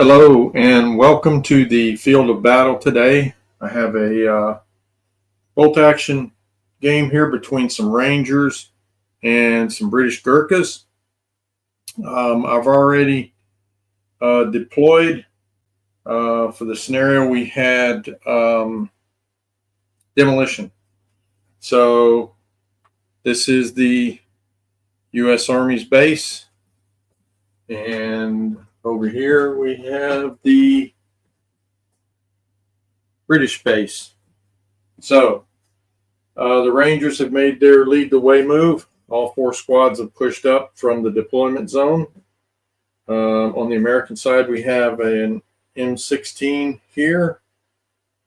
Hello and welcome to the field of battle today. I have a bolt action game here between some Rangers and some British Gurkhas. I've already deployed. For the scenario we had demolition. So this is the U.S. Army's base, and over here we have the British base. So the Rangers have made their lead the way move. All four squads have pushed up from the deployment zone. On the American side, we have an M16 here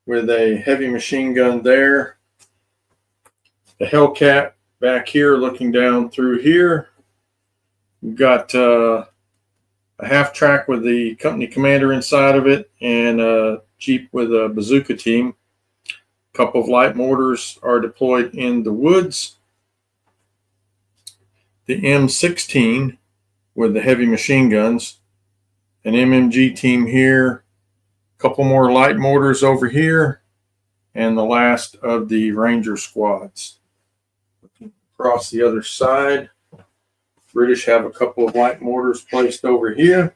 with a heavy machine gun there. The Hellcat back here looking down through here. We've got a half track with the company commander inside of it and a Jeep with a bazooka team. A couple of light mortars are deployed in the woods. The M16 with the heavy machine guns. An MMG team here. A couple more light mortars over here. And the last of the Ranger squads. Across the other side, British have a couple of light mortars placed over here.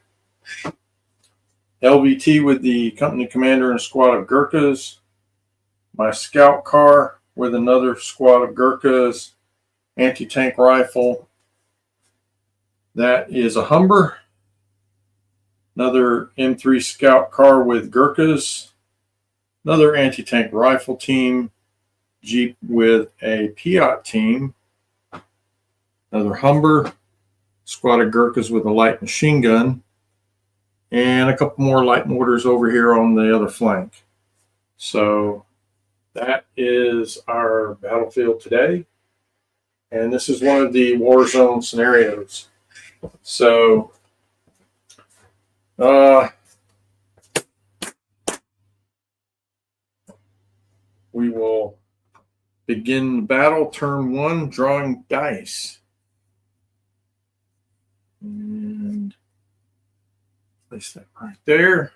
LVT with the company commander and a squad of Gurkhas. My scout car with another squad of Gurkhas. Anti-tank rifle. That is a Humber. Another M3 scout car with Gurkhas. Another anti-tank rifle team. Jeep with a Piat team. Another Humber. Squad of Gurkhas with a light machine gun. And a couple more light mortars over here on the other flank. So that is our battlefield today. And this is one of the war zone scenarios. So we will begin the battle, turn one, drawing dice. And place that right there.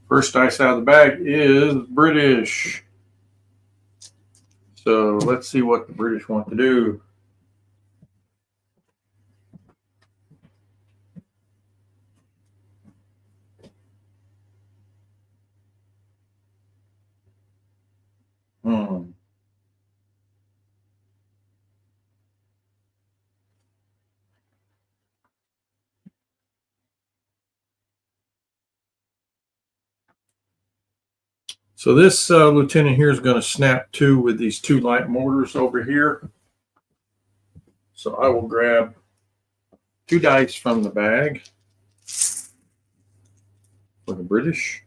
First dice out of the bag is British. So let's see what the British want to do. So this lieutenant here is going to snap two with these two light mortars over here. So I will grab two dice from the bag for the British.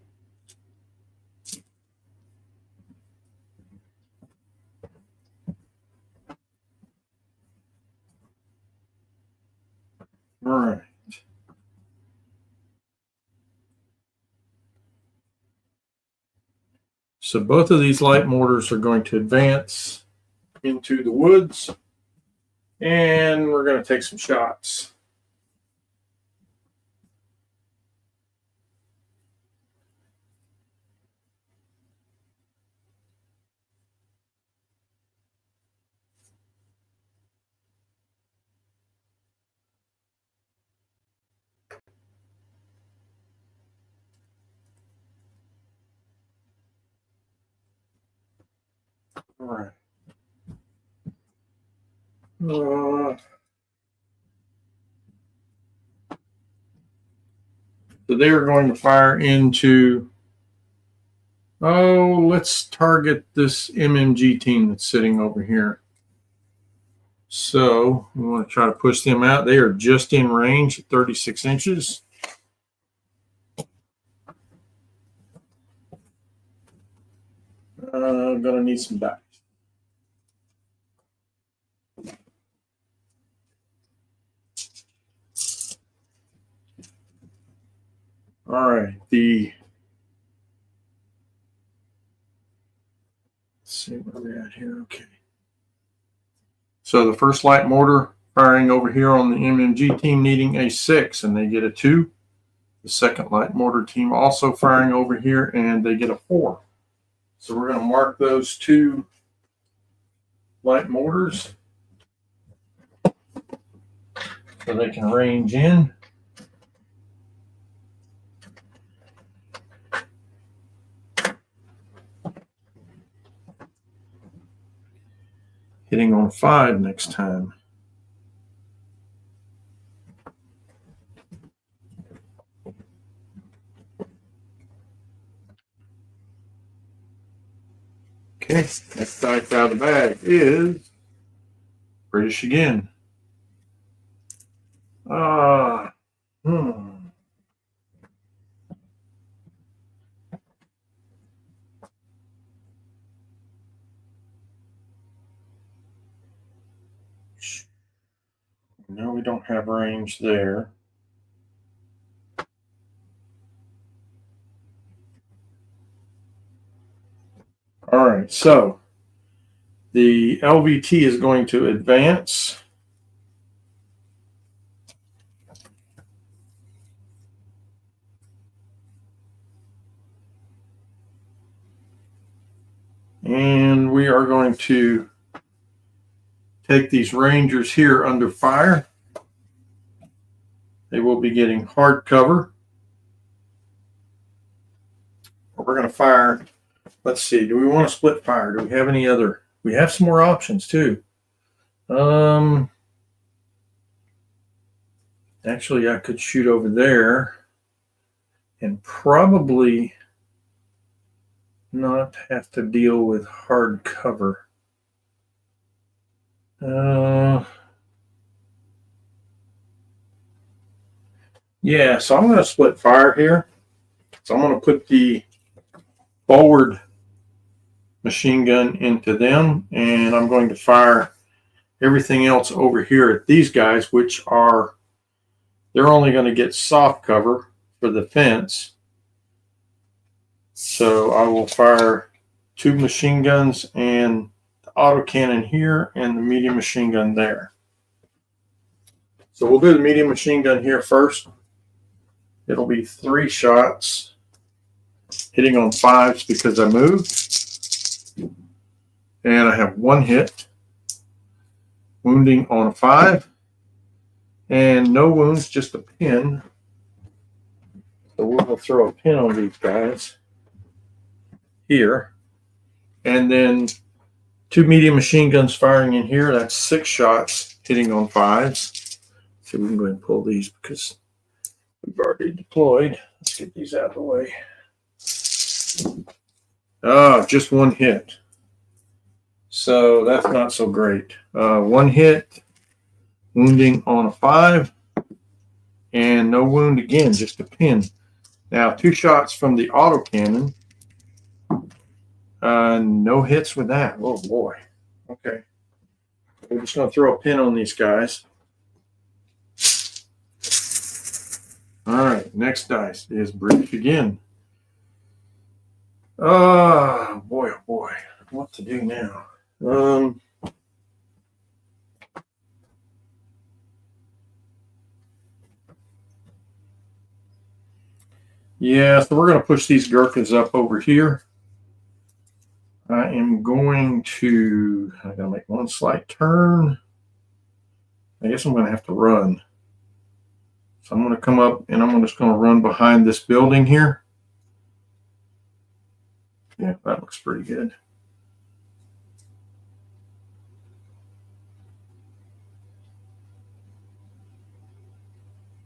All right. So both of these light mortars are going to advance into the woods, and we're going to take some shots. All right. So they are going to fire into, let's target this MMG team that's sitting over here. So we want to try to push them out. They are just in range at 36 inches. I'm going to need some dice. All right, let's see where we're at here. Okay. So the first light mortar firing over here on the MMG team needing a 6, and they get a 2. The second light mortar team also firing over here, and they get a 4. So we're going to mark those 2 light mortars so they can range in. Hitting on 5 next time. Okay, next dice out of the bag is British again. No, we don't have range there. All right, so the LVT is going to advance. And we are going to take these Rangers here under fire. They will be getting hard cover. We're going to fire. Let's see. Do we want to split fire? Do we have any other? We have some more options too. Actually, I could shoot over there and probably not have to deal with hard cover. Yeah, so I'm going to split fire here. So I'm going to put the forward machine gun into them, and I'm going to fire everything else over here at these guys, which are, they're only going to get soft cover for the fence. So I will fire 2 machine guns and the autocannon here and the medium machine gun there. So we'll do the medium machine gun here first. It'll be 3 shots, hitting on 5s because I moved. And I have 1 hit, wounding on a 5. And no wounds, just a pin. So we'll throw a pin on these guys here. And then 2 medium machine guns firing in here. That's 6 shots, hitting on 5s. So we can go ahead and pull these because we've already deployed. Let's get these out of the way. Just 1 hit. So that's not so great. 1 hit, wounding on a 5, and no wound again, just a pin. Now 2 shots from the autocannon. No hits with that. Oh boy. Okay. We're just going to throw a pin on these guys. All right, next dice is British again. Oh boy, what to do now? Yeah, so we're going to push these Gurkhas up over here. I am going to, I got to make 1 slight turn. I guess I'm going to have to run. So I'm going to come up and I'm just going to run behind this building here. Yeah, that looks pretty good.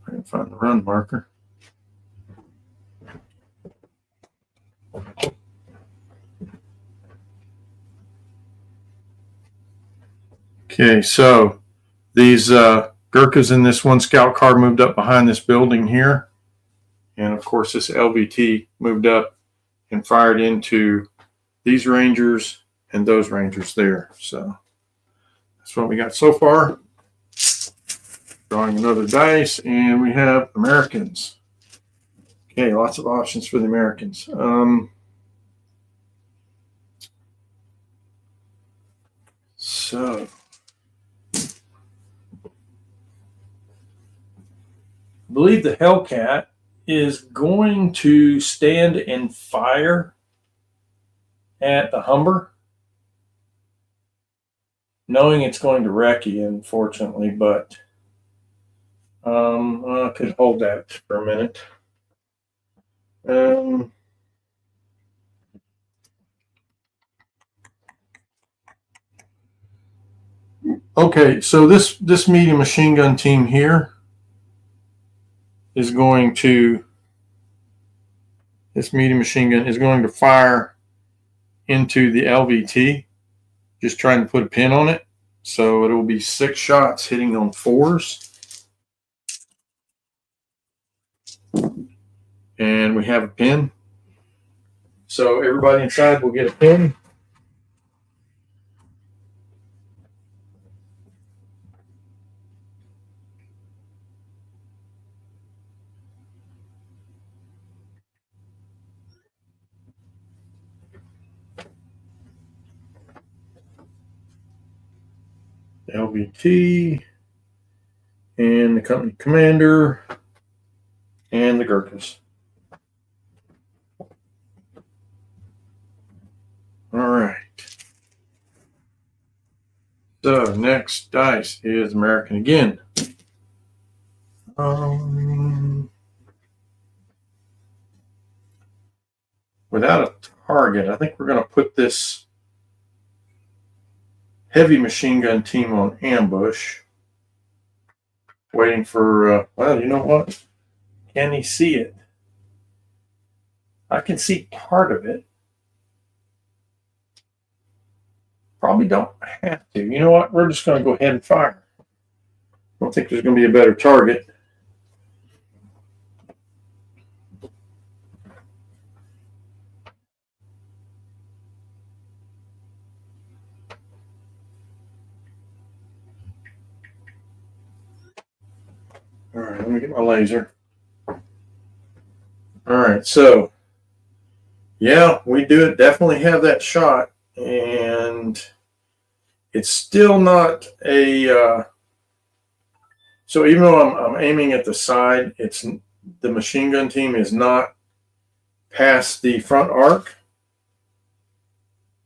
I can find the run marker. Okay, so these Gurkhas in this 1 scout car moved up behind this building here. And of course, this LVT moved up and fired into these Rangers and those Rangers there. So that's what we got so far. Drawing another dice, and we have Americans. Okay, lots of options for the Americans. So I believe the Hellcat is going to stand and fire at the Humber, knowing it's going to wreck you, unfortunately, but I could hold that for a minute. Okay, so this medium machine gun team here is going to fire into the LVT, just trying to put a pin on it. So it will be 6 shots hitting on 4s. And we have a pin. So everybody inside will get a pin. LVT and the company commander and the gurkhas. All right. So next dice is American again. Without a target, I think we're going to put this heavy machine gun team on ambush, waiting for, well, you know what? Can he see it? I can see part of it. Probably don't have to. You know what? We're just going to go ahead and fire. I don't think there's going to be a better target. All right, let me get my laser. All right, so yeah, we do definitely have that shot, and it's still not a. So even though I'm aiming at the side, it's the machine gun team is not past the front arc.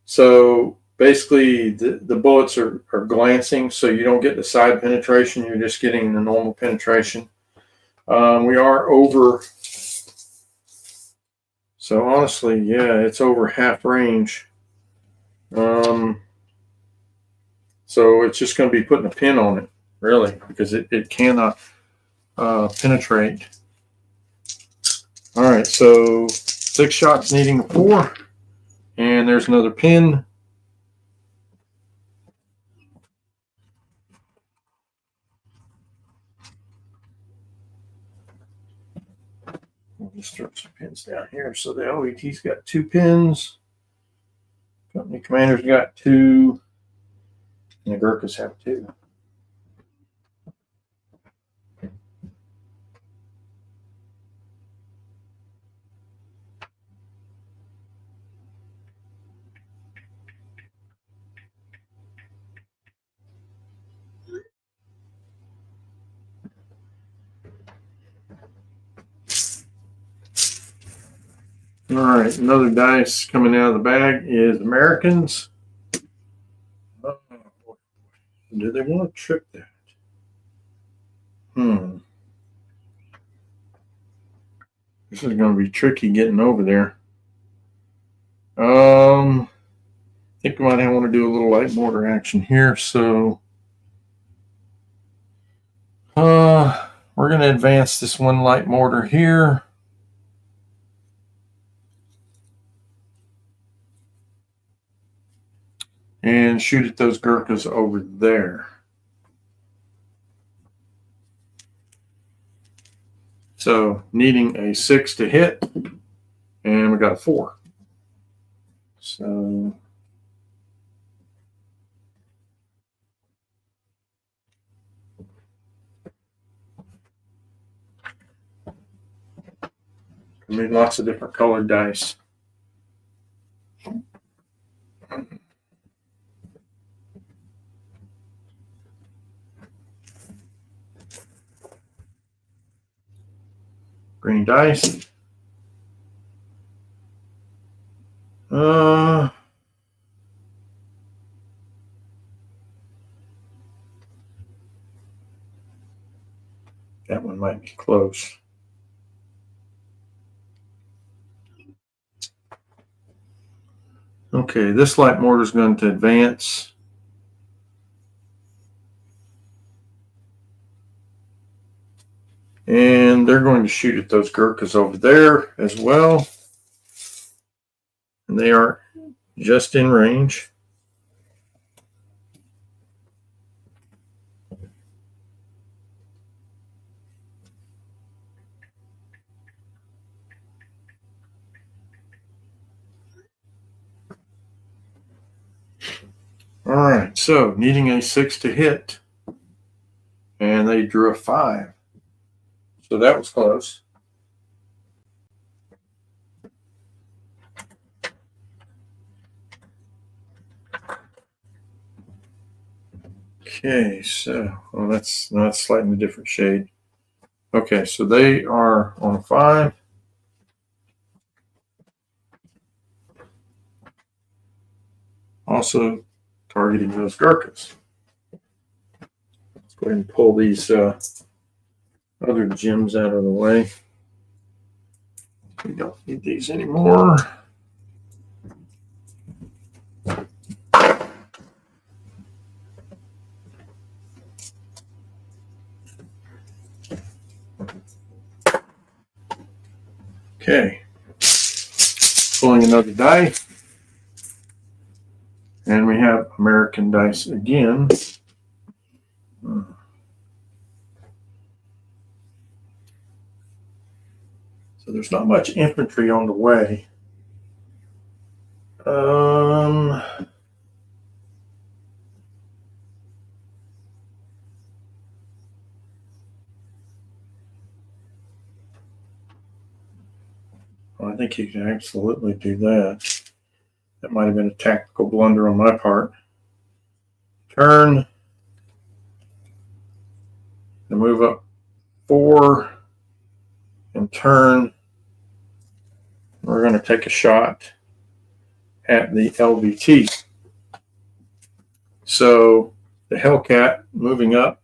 So basically, the bullets are glancing, so you don't get the side penetration. You're just getting the normal penetration. We are over. So honestly, yeah, it's over half range. So it's just going to be putting a pin on it, really, because it cannot penetrate. All right, so 6 shots needing a 4, and there's another pin. We'll just throw some pins down here. So the LET's got 2 pins. Company commander's got 2, and the Gurkhas have 2. All right, another dice coming out of the bag is Americans. Oh, do they want to trip that? This is going to be tricky getting over there. I think we might want to do a little light mortar action here. So we're going to advance this one light mortar here. And shoot at those Gurkhas over there. So needing a 6 to hit, and we got a 4. So I mean, lots of different colored dice. Green dice. That one might be close. Okay, this light mortar is going to advance. And they're going to shoot at those gurkhas over there as well. And they are just in range. All right, so needing a 6 to hit. And they drew a 5. So that was close. Okay, so that's slightly different shade. Okay, so they are on a 5. Also targeting those gurkhas. Let's go ahead and pull these other gems out of the way. We don't need these anymore. Okay, pulling another die, and we have American dice again. So there's not much infantry on the way. I think you can absolutely do that. That might have been a tactical blunder on my part. Turn. And move up 4. And turn. We're going to take a shot at the LVT. So the Hellcat moving up,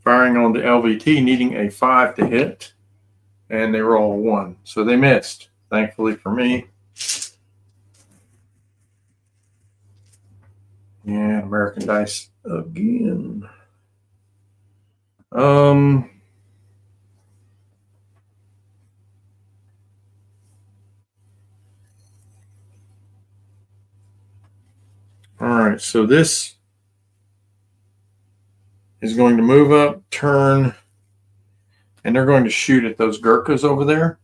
firing on the LVT, needing a 5 to hit. And they roll a 1. So they missed, thankfully for me. And American dice again. All right, so this is going to move up, turn, and they're going to shoot at those gurkhas over there.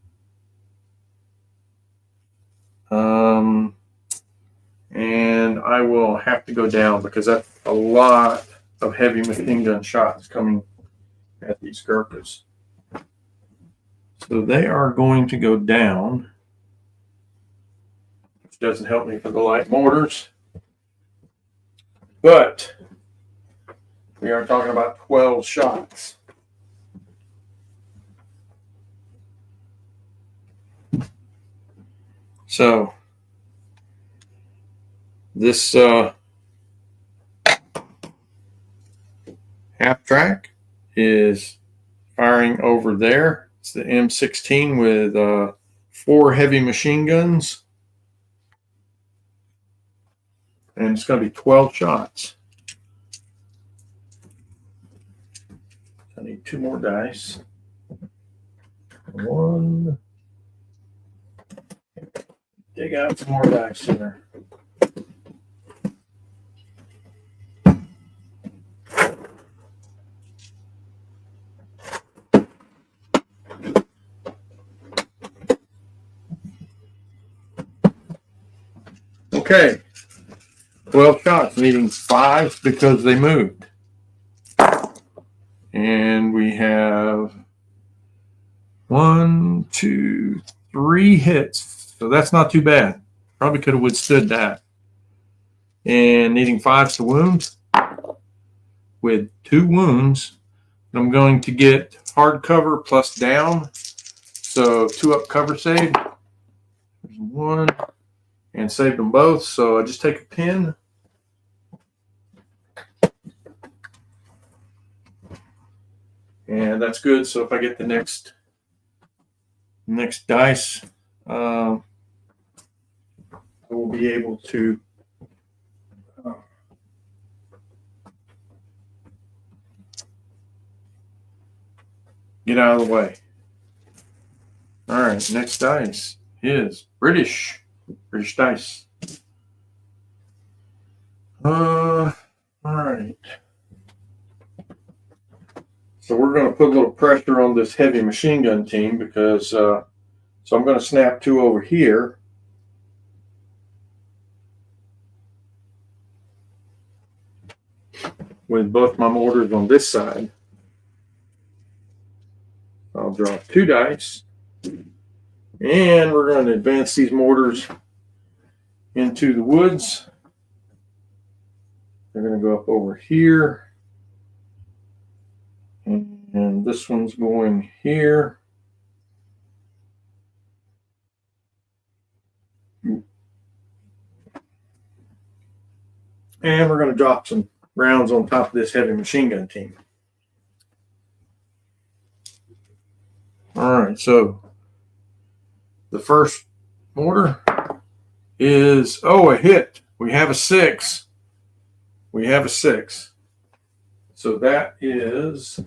And I will have to go down because that's a lot of heavy machine gun shots coming at these gurkhas. So they are going to go down, which doesn't help me for the light mortars. But we are talking about 12 shots. So this half track is firing over there. It's the M16 with 4 heavy machine guns. And it's going to be 12 shots. I need 2 more dice. 1. Dig out some more dice here. Okay, 12 shots, needing 5 because they moved. And we have 1, 2, 3 hits. So that's not too bad. Probably could have withstood that. And needing 5s to wound. With 2 wounds, I'm going to get hard cover plus down. So 2 up cover save. There's 1. And saved them both. So I just take a pin. And that's good. So if I get the next dice, I will be able to get out of the way. All right, next dice is British dice. All right. So we're going to put a little pressure on this heavy machine gun team because, so I'm going to snap 2 over here. With both my mortars on this side. I'll draw 2 dice. And we're going to advance these mortars into the woods. They're going to go up over here. And this one's going here. And we're going to drop some rounds on top of this heavy machine gun team. All right, so the first mortar is, oh, a hit. We have a 6. We have a 6. So that is,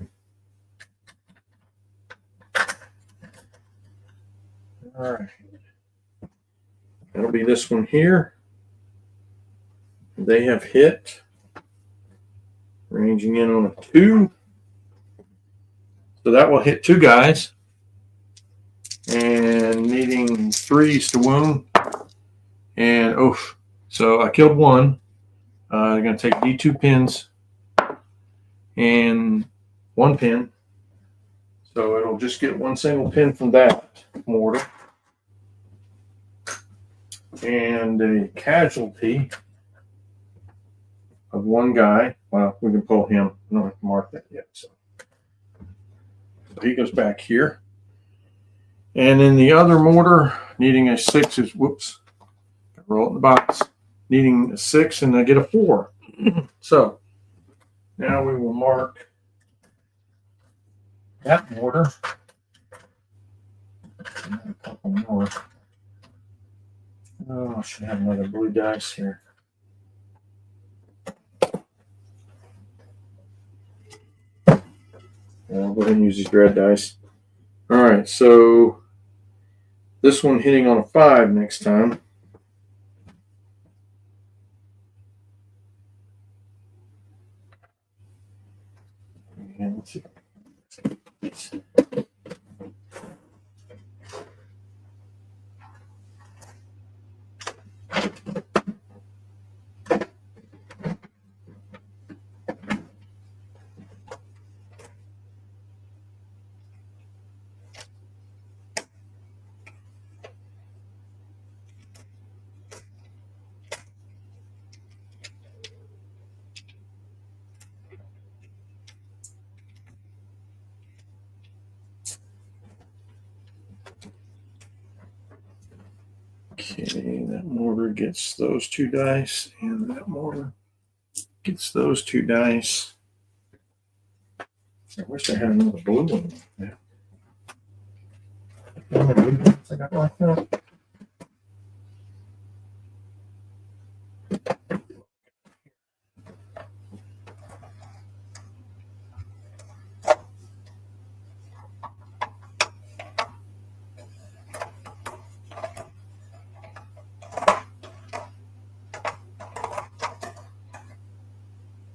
all right. That'll be this one here. They have hit. Ranging in on a 2. So that will hit 2 guys. And needing 3s to wound. And oof. So I killed 1. I'm going to take D2 pins and 1 pin. So it'll just get 1 single pin from that mortar. And a casualty of 1 guy. Well, we can pull him. I don't have to mark that yet. So he goes back here. And then the other mortar, needing a 6 is, whoops, roll it in the box. Needing a 6 and I get a 4. So now we will mark that mortar. A couple more. Oh, I should have another blue dice here. I'll go ahead and use these red dice. All right, so this one hitting on a 5 next time. And let's see. Okay, that mortar gets those 2 dice, and that mortar gets those 2 dice. I wish I had another blue one. Yeah. I got like that.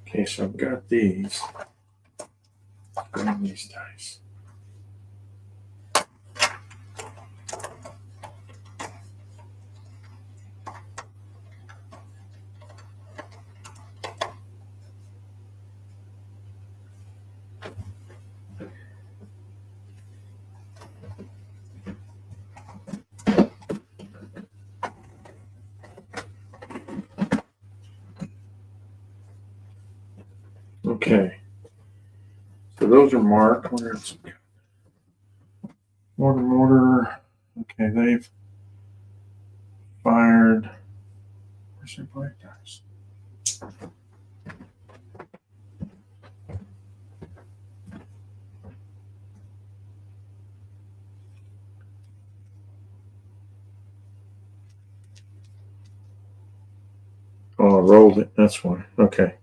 Okay, so I've got these. Grab these dice. Okay. So those are marked. Mortar. Okay, they've fired. Where's their black dice? Oh, I rolled it. That's why. Okay.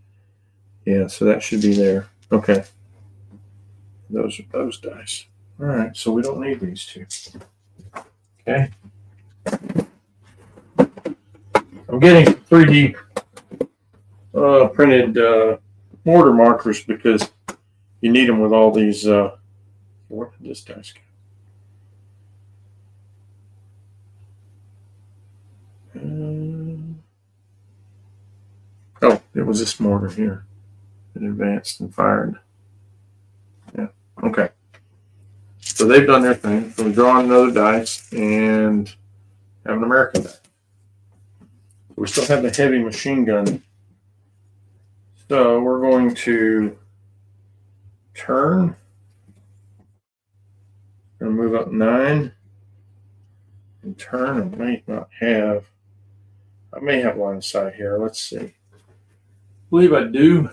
Yeah, so that should be there. Okay. Those are those dice. All right, so we don't need these two. Okay. I'm getting 3D printed mortar markers because you need them with all these. What did this dice go? Oh, it was this mortar here. It advanced and fired. Yeah. Okay. So they've done their thing. So we're drawing another dice and have an American die. We still have the heavy machine gun. So we're going to turn. Going to move up 9 and turn. I may have line of sight here. Let's see. I believe I do.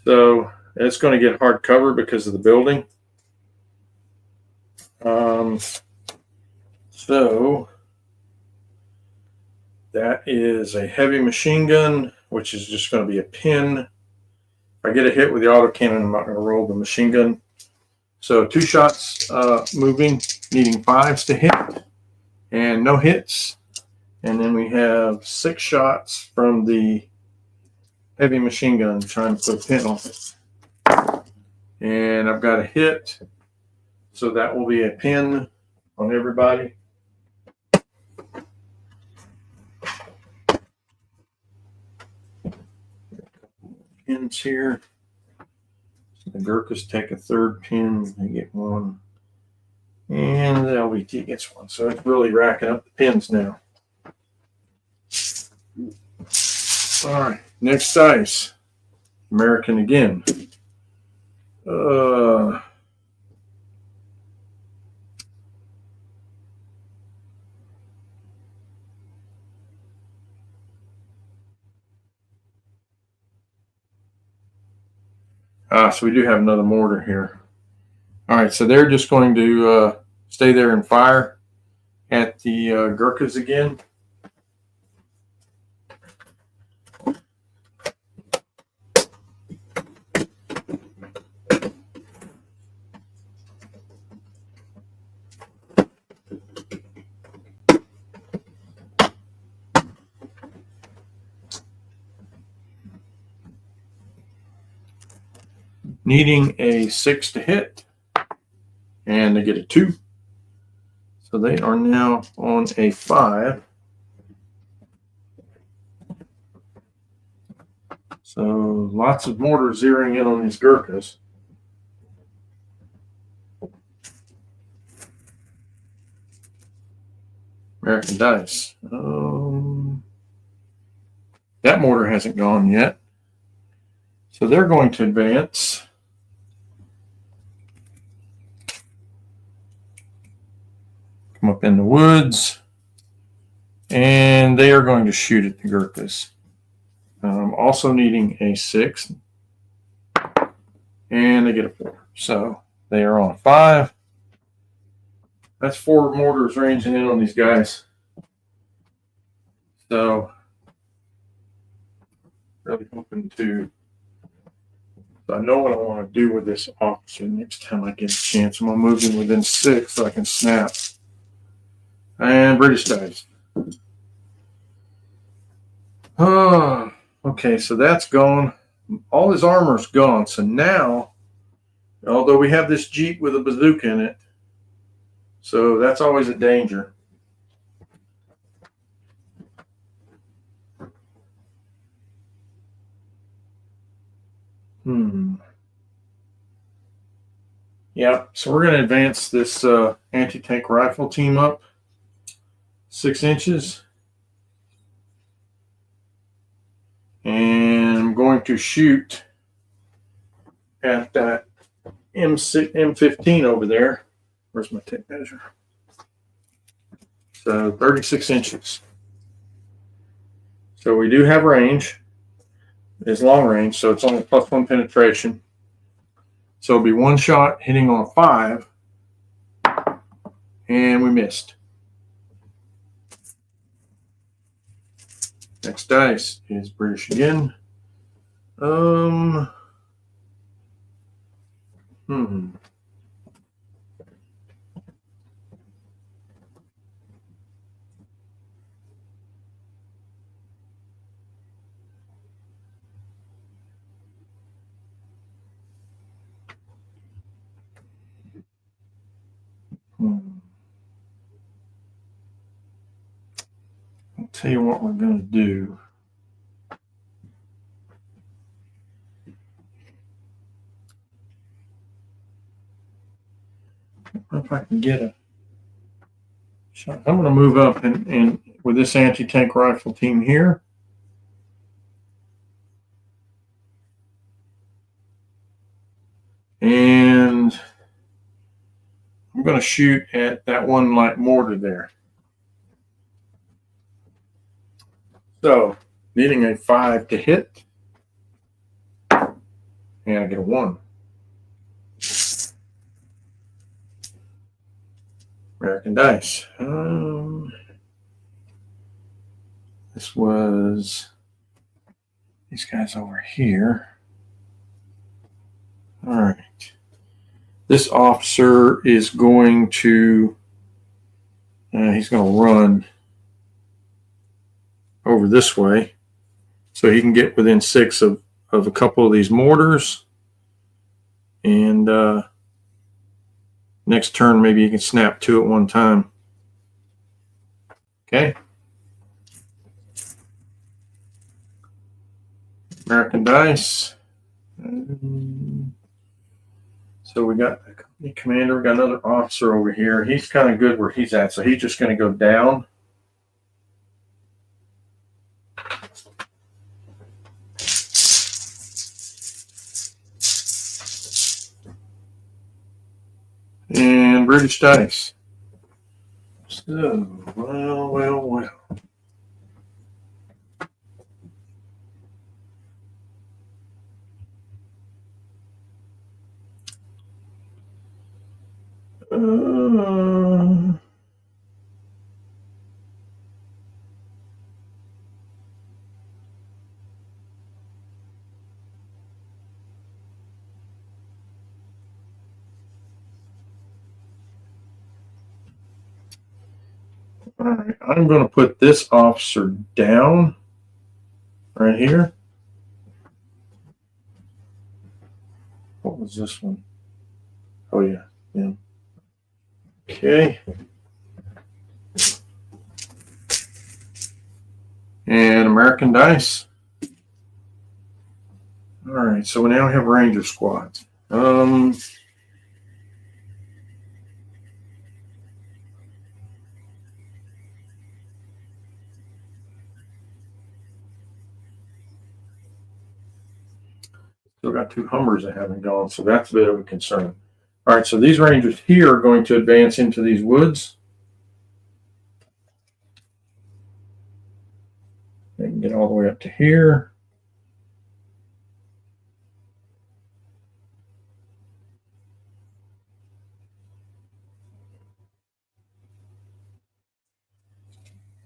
So it's going to get hard cover because of the building. So that is a heavy machine gun, which is just going to be a pin. If I get a hit with the autocannon, I'm not going to roll the machine gun. So 2 shots moving, needing 5s to hit, and no hits. And then we have 6 shots from the heavy machine gun trying to put a pin on it. And I've got a hit, so that will be a pin on everybody. Pins here. The Gurkhas take a 3rd pin, they get 1. And the LVT gets 1. So it's really racking up the pins now. All right, next dice. American again. So we do have another mortar here. All right, so they're just going to stay there and fire at the Gurkhas again. Needing a 6 to hit, and they get a 2. So they are now on a 5. So lots of mortar zeroing in on these Gurkhas. American dice. That mortar hasn't gone yet. So they're going to advance. Come up in the woods. And they are going to shoot at the Gurkhas. Also needing a 6. And they get a 4. So they are on 5. That's 4 mortars ranging in on these guys. So really hoping to. I know what I want to do with this officer next time I get a chance. I'm going to move him within 6 so I can snap. And British dice. Oh, okay, so that's gone. All his armor's gone. So now, although we have this Jeep with a bazooka in it, so that's always a danger. Yeah, so we're going to advance this anti-tank rifle team up 6 inches. And I'm going to shoot at that M15 over there. Where's my tape measure? So 36 inches. So we do have range. It's long range, so it's only +1 penetration. So it'll be one shot hitting on a 5, and we missed. Next dice is British again. I'll tell you what we're going to do. If I can get a shot. I'm going to move up and with this anti-tank rifle team here. And I'm going to shoot at that one light mortar there. So, needing a 5 to hit. And I get a 1. American dice. This was these guys over here. All right. This officer is going to, he's going to run over this way so he can get within 6 of a couple of these mortars. And next turn, maybe you can snap 2 at one time. Okay. American dice. So we got a company commander. We got another officer over here. He's kind of good where he's at. So he's just going to go down. And British dice. So, well. All right, I'm going to put this officer down right here. What was this one? Oh, yeah. Okay. And American dice. All right, so we now have Ranger squads. Still got 2 Hummers that haven't gone, so that's a bit of a concern. All right, so these Rangers here are going to advance into these woods. They can get all the way up to here.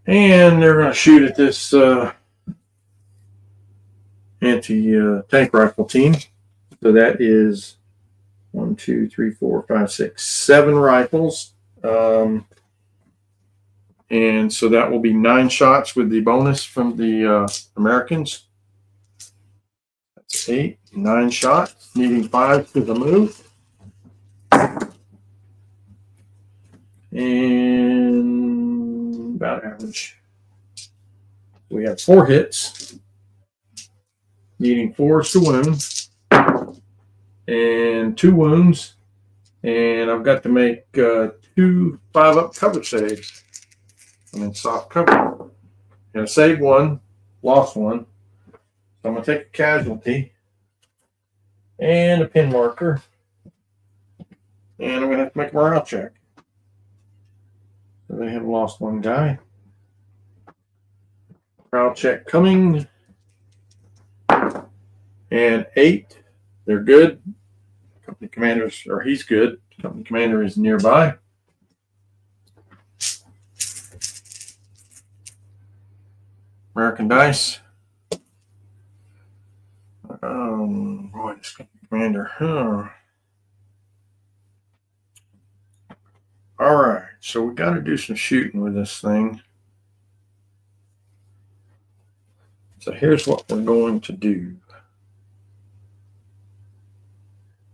And they're going to shoot at this anti-tank rifle team. So that is 1, 2, 3, 4, 5, 6, 7 rifles. And so that will be 9 shots with the bonus from the Americans. That's 8, 9 shots, needing 5 to the move. And about average. We have 4 hits, needing 4s to wound, and 2 wounds. And I've got to make 2 5-up cover saves. I'm in soft cover. And I saved 1, lost 1. So I'm going to take a casualty. and a pin marker. And I'm going to have to make a morale check. So they have lost one guy. Morale check coming. And 8. They're good. Company commanders, or he's good. Company commander is nearby. American dice. Boy, this company commander. All right, so we got to do some shooting with this thing. So here's what we're going to do.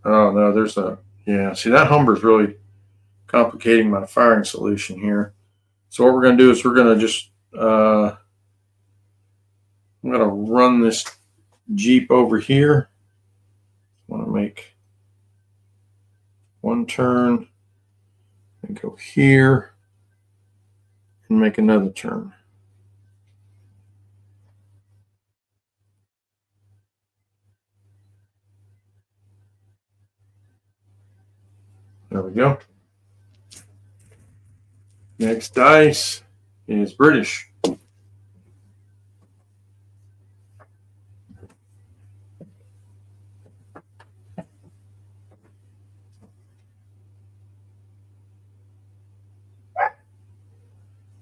Oh no, there's a see, that Humber's really complicating my firing solution here. So what we're going to do is we're going to just I'm going to run this Jeep over here. I want to make one turn and go here and make another turn. There we go. Next dice is British.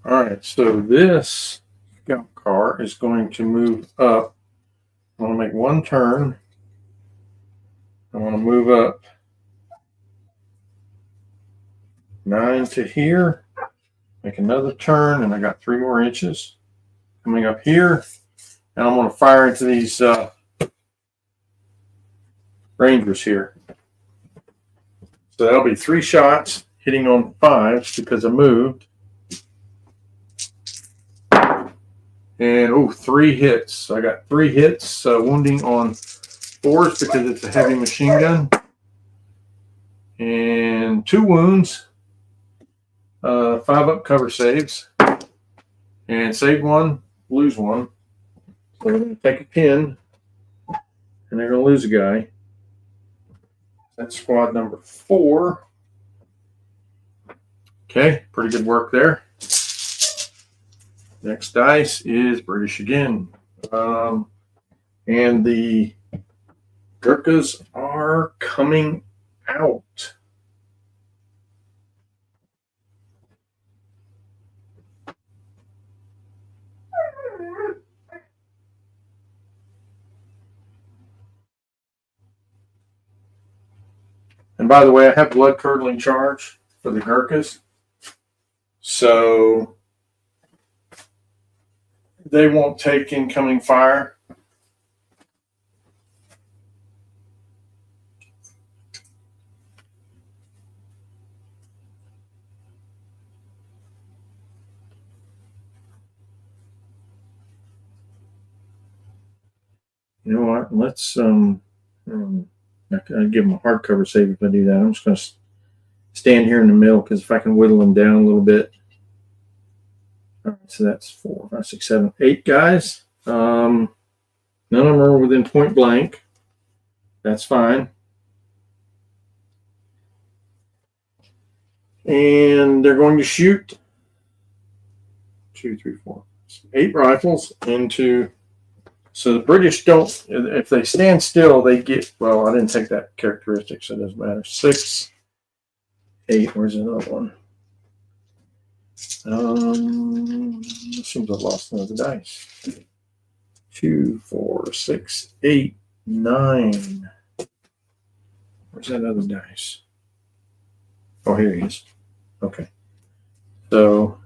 All right, so this scout car is going to move up. I want to make one turn. I want to move up 9 to here, make another turn, and I got 3 more inches coming up here, and I'm going to fire into these Rangers here. So that'll be 3 shots hitting on 5s because I moved. And 3 hits. So I got 3 hits, wounding on 4s because it's a heavy machine gun. And 2 wounds, 5 up cover saves. And save 1, lose 1. So we're going to take a pin, and they're going to lose a guy. That's squad number 4. Okay, pretty good work there. Next dice is British again. And the Gurkhas are coming out. And by the way, I have blood curdling charge for the Gurkhas. So they won't take incoming fire. You know what? Let's I give them a hardcover save if I do that. I'm just going to stand here in the middle because if I can whittle them down a little bit. All right, so that's 4, 5, 6, 7, 8 guys. None of them are within point blank. That's fine. And they're going to shoot 2, 3, 4, 8 rifles into. So the British don't, if they stand still, they get, well, I didn't take that characteristic, so it doesn't matter. 6, 8, where's another one? It seems I've lost another dice. 2, 4, 6, 8, 9. Where's that other dice? Oh, here he is. Okay. So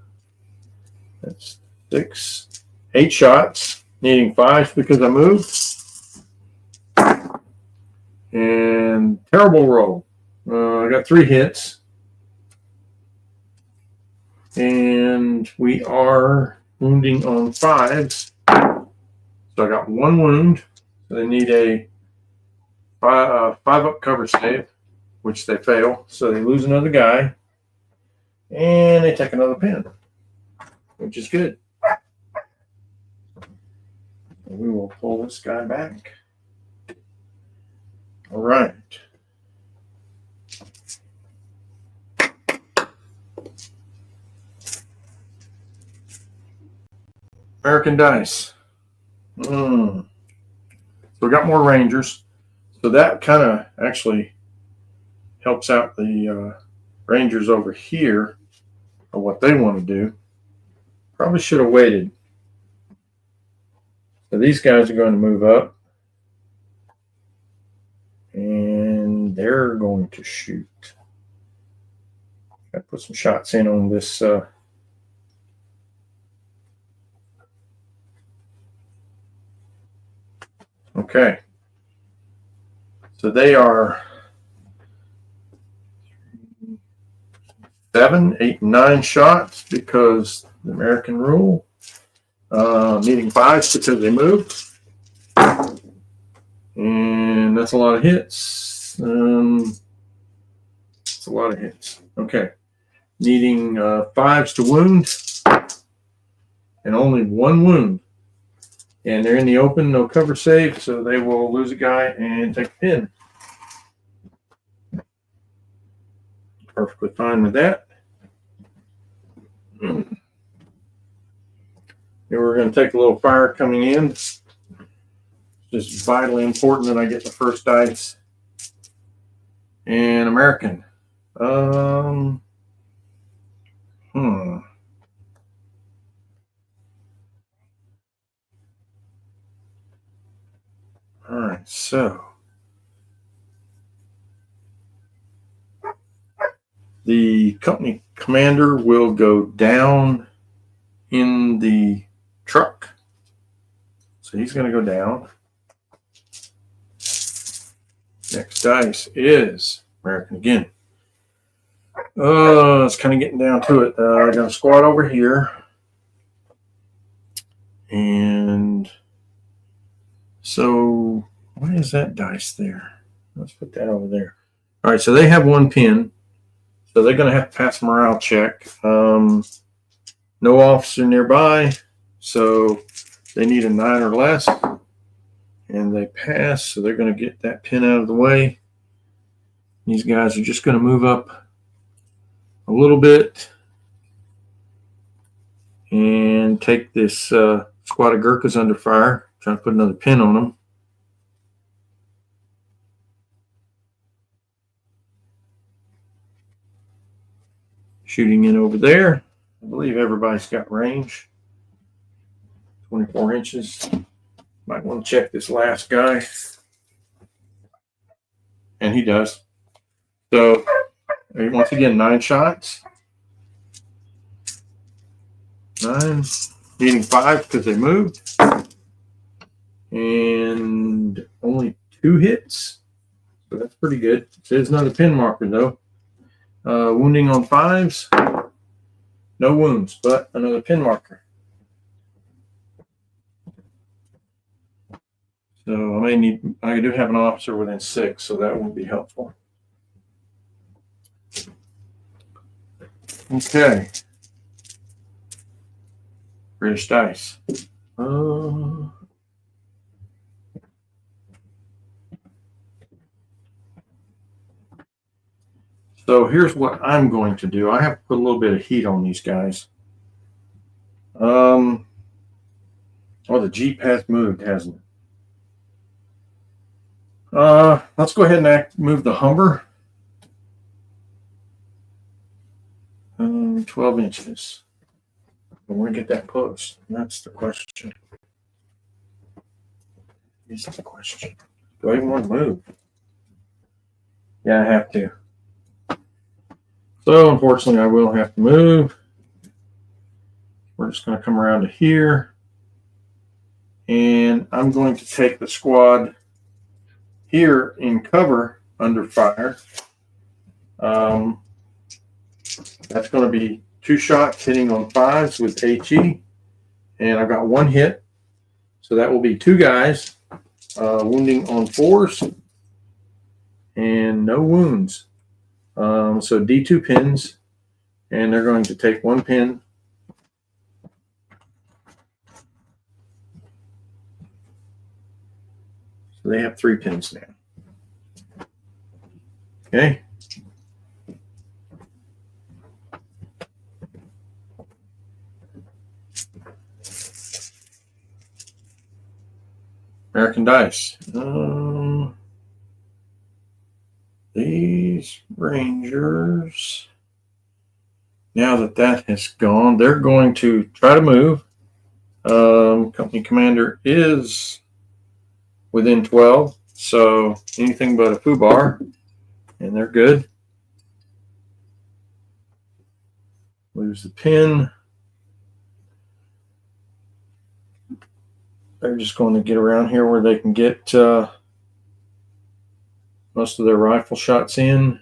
that's 6, 8 shots, needing 5 because I moved. And terrible roll. I got 3 hits. And we are wounding on 5s. So I got 1 wound. So they need a 5 up cover save, which they fail. So they lose another guy. And they take another pin, which is good. And we will pull this guy back. All right. American dice. So we got more Rangers. So that kind of actually helps out the Rangers over here of what they want to do. Probably should have waited. So these guys are going to move up. And they're going to shoot. I put some shots in on this. Okay. So they are 7, 8, 9 shots because the American rule. Needing 5s because they moved. And that's a lot of hits. It's a lot of hits. Okay. Needing 5s to wound. And only 1 wound. And they're in the open, no cover save, so they will lose a guy and take a pin. Perfectly fine with that. And we're going to take a little fire coming in. It's just vitally important that I get the first dice. And American. All right, so the company commander will go down in the truck. So he's going to go down. Next dice is American again. It's kind of getting down to it. I got a squad over here. And so why is that dice there? Let's put that over there. All right, so they have 1 pin. So they're going to have to pass a morale check. No officer nearby. So they need a 9 or less. And they pass, so they're going to get that pin out of the way. These guys are just going to move up a little bit and take this squad of Gurkhas under fire. Trying to put another pin on them. Shooting in over there. I believe everybody's got range. 24 inches. Might want to check this last guy. And he does. So, once again, 9 shots. 9. Needing 5 because they moved. And only 2 hits. So that's pretty good. There's another pin marker, though. Wounding on 5s. No wounds, but another pin marker. So I do have an officer within 6, so that will be helpful. Okay. British dice. So here's what I'm going to do. I have to put a little bit of heat on these guys. Oh, the Jeep has moved, hasn't it? Let's go ahead and move the Humber. 12 inches. I want to get that close. That's the question. Is the question. Do I even want to move? Yeah, I have to. So unfortunately, I will have to move. We're just going to come around to here. And I'm going to take the squad here in cover under fire. That's going to be 2 shots hitting on 5s with HE. And I've got 1 hit. So that will be 2 guys wounding on 4s. And no wounds. So D2 pins. And they're going to take 1 pin. So they have 3 pins now. Okay. American Dice. These Rangers, now that that has gone, they're going to try to move. Company commander is within 12, so anything but a foobar, and they're good. Lose the pin. They're just going to get around here where they can get most of their rifle shots in.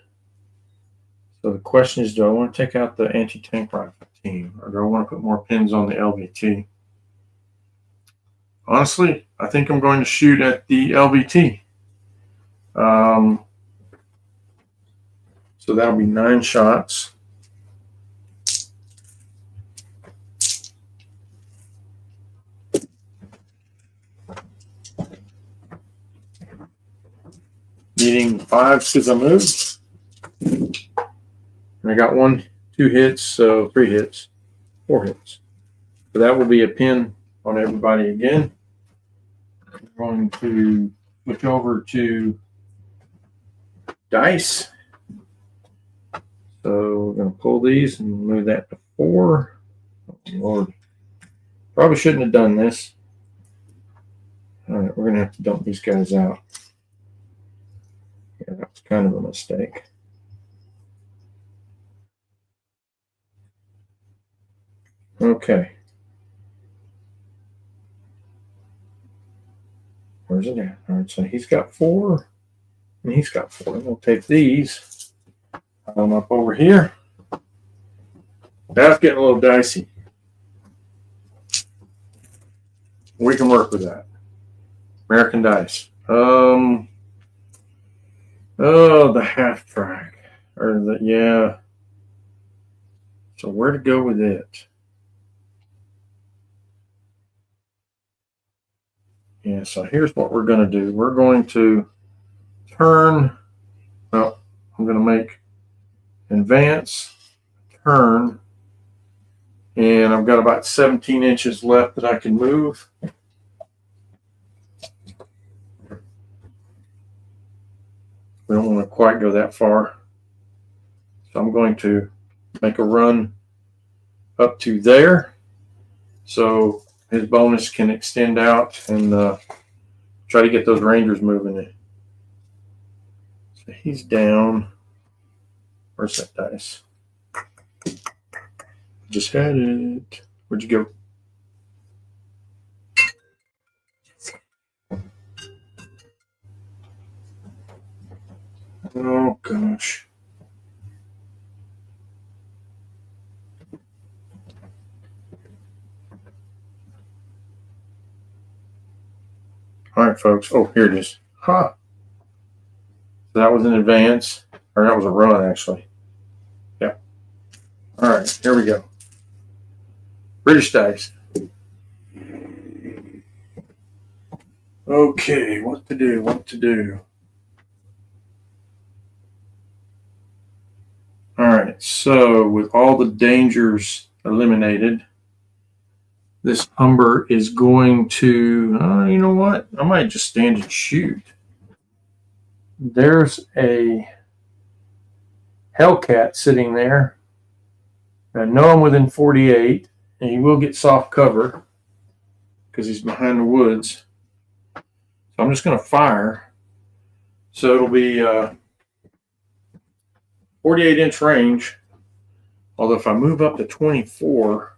So the question is, do I want to take out the anti-tank rifle team, or do I want to put more pins on the LVT? Honestly, I think I'm going to shoot at the LVT. So that'll be 9 shots. Needing 5 because I moved. And I got 1, 2 hits, so 3 hits, 4 hits. So that will be a pin on everybody again. I'm going to switch over to dice. So we're going to pull these and move that to 4. Oh, Lord. Probably shouldn't have done this. All right, we're going to have to dump these guys out. Yeah, that was kind of a mistake. Okay. Where's it at? All right, so he's got 4, and he's got 4. I'm going to take these. Put them up over here. That's getting a little dicey. We can work with that. American Dice. Oh, the half track. Yeah. So where to go with it? Yeah, so here's what we're going to do. We're going to turn. Well, I'm going to make advance, turn, and I've got about 17 inches left that I can move. We don't want to quite go that far. So I'm going to make a run up to there so his bonus can extend out and try to get those Rangers moving. So he's down. Where's that dice? Just had it. Where'd you go? Oh, gosh. All right, folks. Oh, here it is. Huh. That was an advance. Or that was a run, actually. Yep. All right, here we go. British dice. Okay, what to do? All right, so with all the dangers eliminated, this Humber is going to, you know what? I might just stand and shoot. There's a Hellcat sitting there. I know I'm within 48, and he will get soft cover because he's behind the woods. So I'm just going to fire. So it'll be 48-inch range. Although if I move up to 24,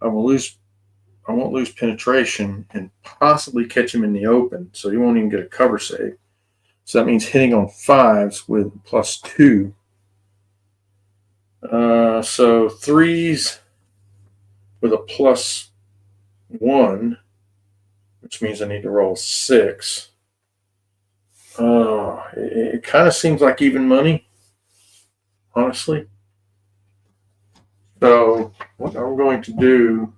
I won't lose penetration and possibly catch him in the open. So he won't even get a cover save. So that means hitting on 5s with +2. So 3s with a +1, which means I need to roll 6. It kind of seems like even money, honestly. So what I'm going to do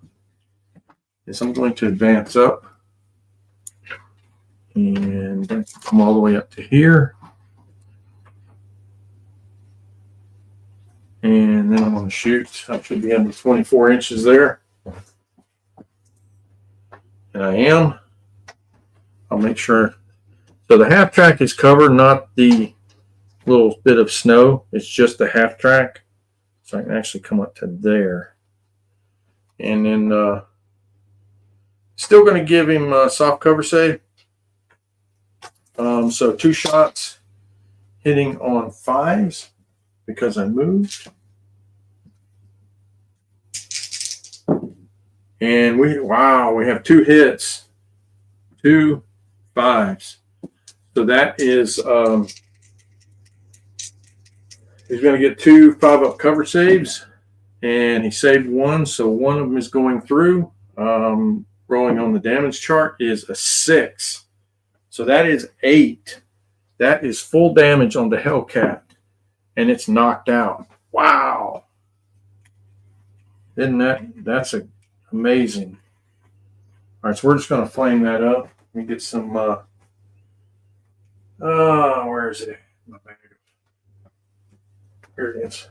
is I'm going to advance up and come all the way up to here. And then I'm going to shoot. I should be under 24 inches there. And I am. I'll make sure. So the half track is covered, not the little bit of snow. It's just the half track. So I can actually come up to there. And then still going to give him a soft cover save. So 2 shots hitting on 5s because I moved. And we have 2 hits, 2 5s. So that is, he's going to get 2 5-up cover saves, and he saved 1, so 1 of them is going through. Rolling on the damage chart is a 6. So that is 8. That is full damage on the Hellcat, and it's knocked out. Wow. Isn't that's amazing. All right, so we're just going to flame that up. Let me get some, where is it? My bag. Here it is.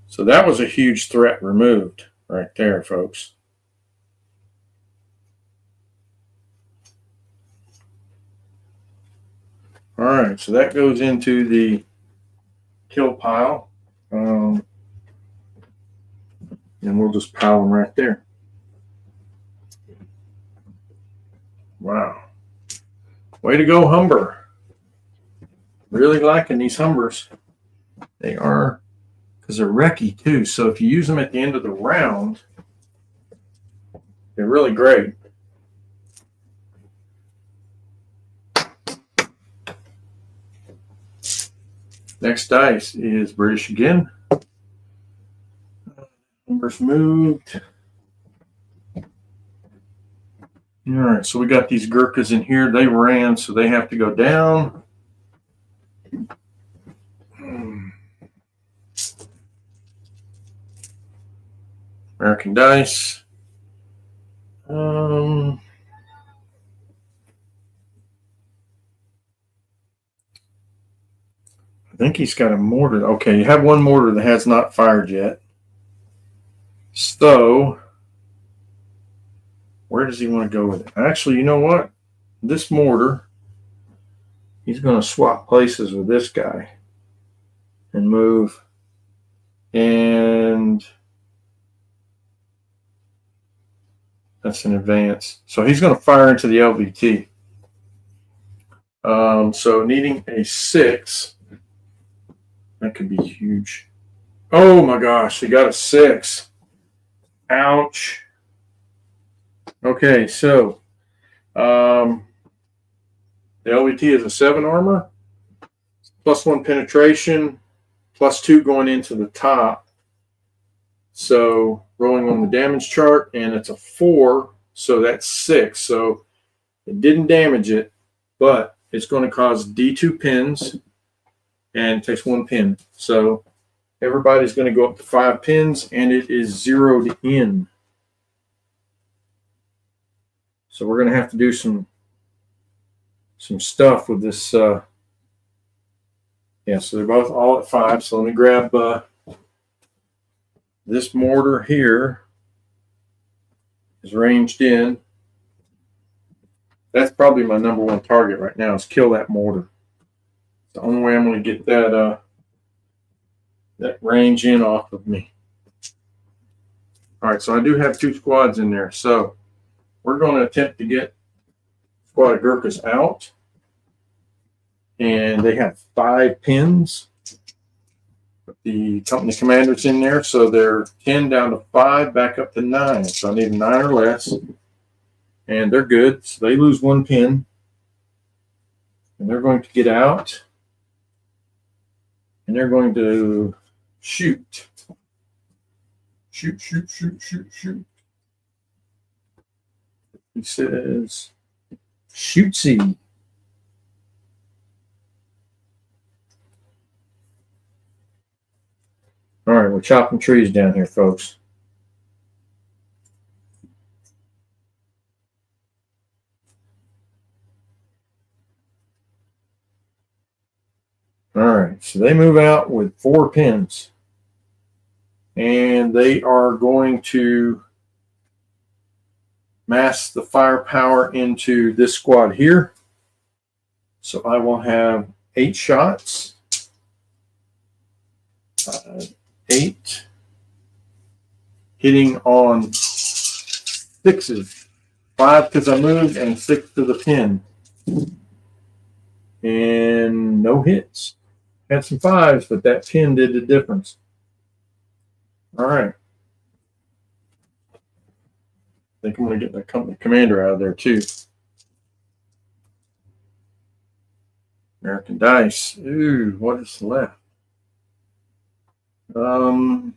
So that was a huge threat removed right there, folks. All right, so that goes into the kill pile. And we'll just pile them right there. Wow. Way to go, Humber. Really liking these Humbers. They are, because they're wrecky too. So if you use them at the end of the round, they're really great. Next dice is British again. Numbers moved. All right, so we got these Gurkhas in here. They ran, so they have to go down. American dice. I think he's got a mortar. Okay, you have 1 mortar that has not fired yet. So, where does he want to go with it? Actually, you know what? This mortar, he's going to swap places with this guy and move. And that's an advance. So he's going to fire into the LVT. So needing a 6. That could be huge. Oh my gosh, he got a 6. Ouch. Okay, so the LVT is a 7 armor, +1 penetration, +2 going into the top. So rolling on the damage chart, and it's a 4, so that's 6. So it didn't damage it, but it's going to cause D2 pins, and it takes 1 pin. So everybody's going to go up to 5 pins, and it is zeroed in. So we're going to have to do some stuff with this. Yeah, so they're both all at 5. So let me grab this mortar here. Is ranged in. That's probably my #1 target right now, is kill that mortar. It's the only way I'm going to get that that range in off of me. All right, so I do have 2 squads in there. So we're going to attempt to get squad of Gurkhas out. And they have 5 pins. The company commander's in there, so they're 10 down to 5, back up to 9. So I need a 9 or less. And they're good. So they lose 1 pin. And they're going to get out. And they're going to shoot. Shoot, shoot, shoot, shoot, shoot. He says, shootsy. All right, we're chopping trees down here, folks. All right, so they move out with 4 pins. And they are going to mass the firepower into this squad here. So I will have 8 shots. 8 hitting on 6s. 5 because I moved and 6 to the pin. And no hits. Had some 5s, but that pin did the difference. All right. I think I'm going to get the company commander out of there too. American dice. Ooh, what is left? Oh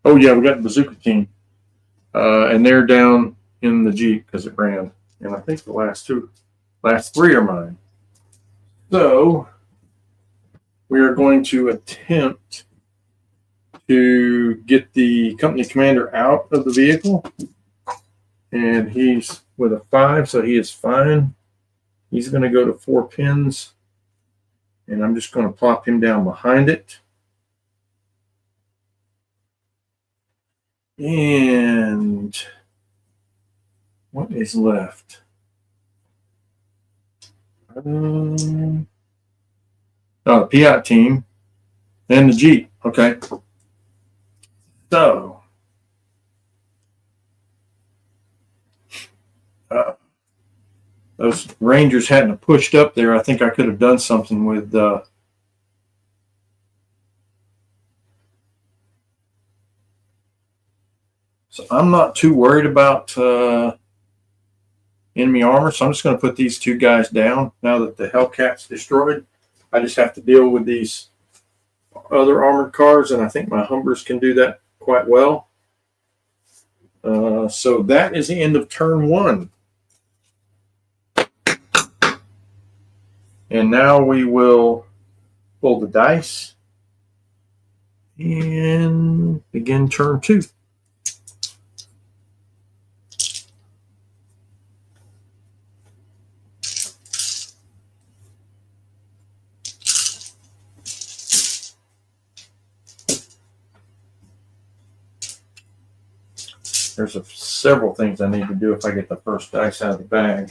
yeah, we got the bazooka team. And they're down in the Jeep because it ran. And I think the last 3 are mine. So we are going to attempt to get the company commander out of the vehicle. And he's with a 5, so he is fine. He's going to go to 4 pins. And I'm just going to plop him down behind it. And what is left? The Piat team and the Jeep. Okay. So, those Rangers hadn't pushed up there. I think I could have done something with so I'm not too worried about enemy armor, so I'm just going to put these 2 guys down now that the Hellcat's destroyed. I just have to deal with these other armored cars, and I think my Humbers can do that quite well. So that is the end of turn 1. And now we will pull the dice and begin turn 2. There's several things I need to do if I get the first dice out of the bag.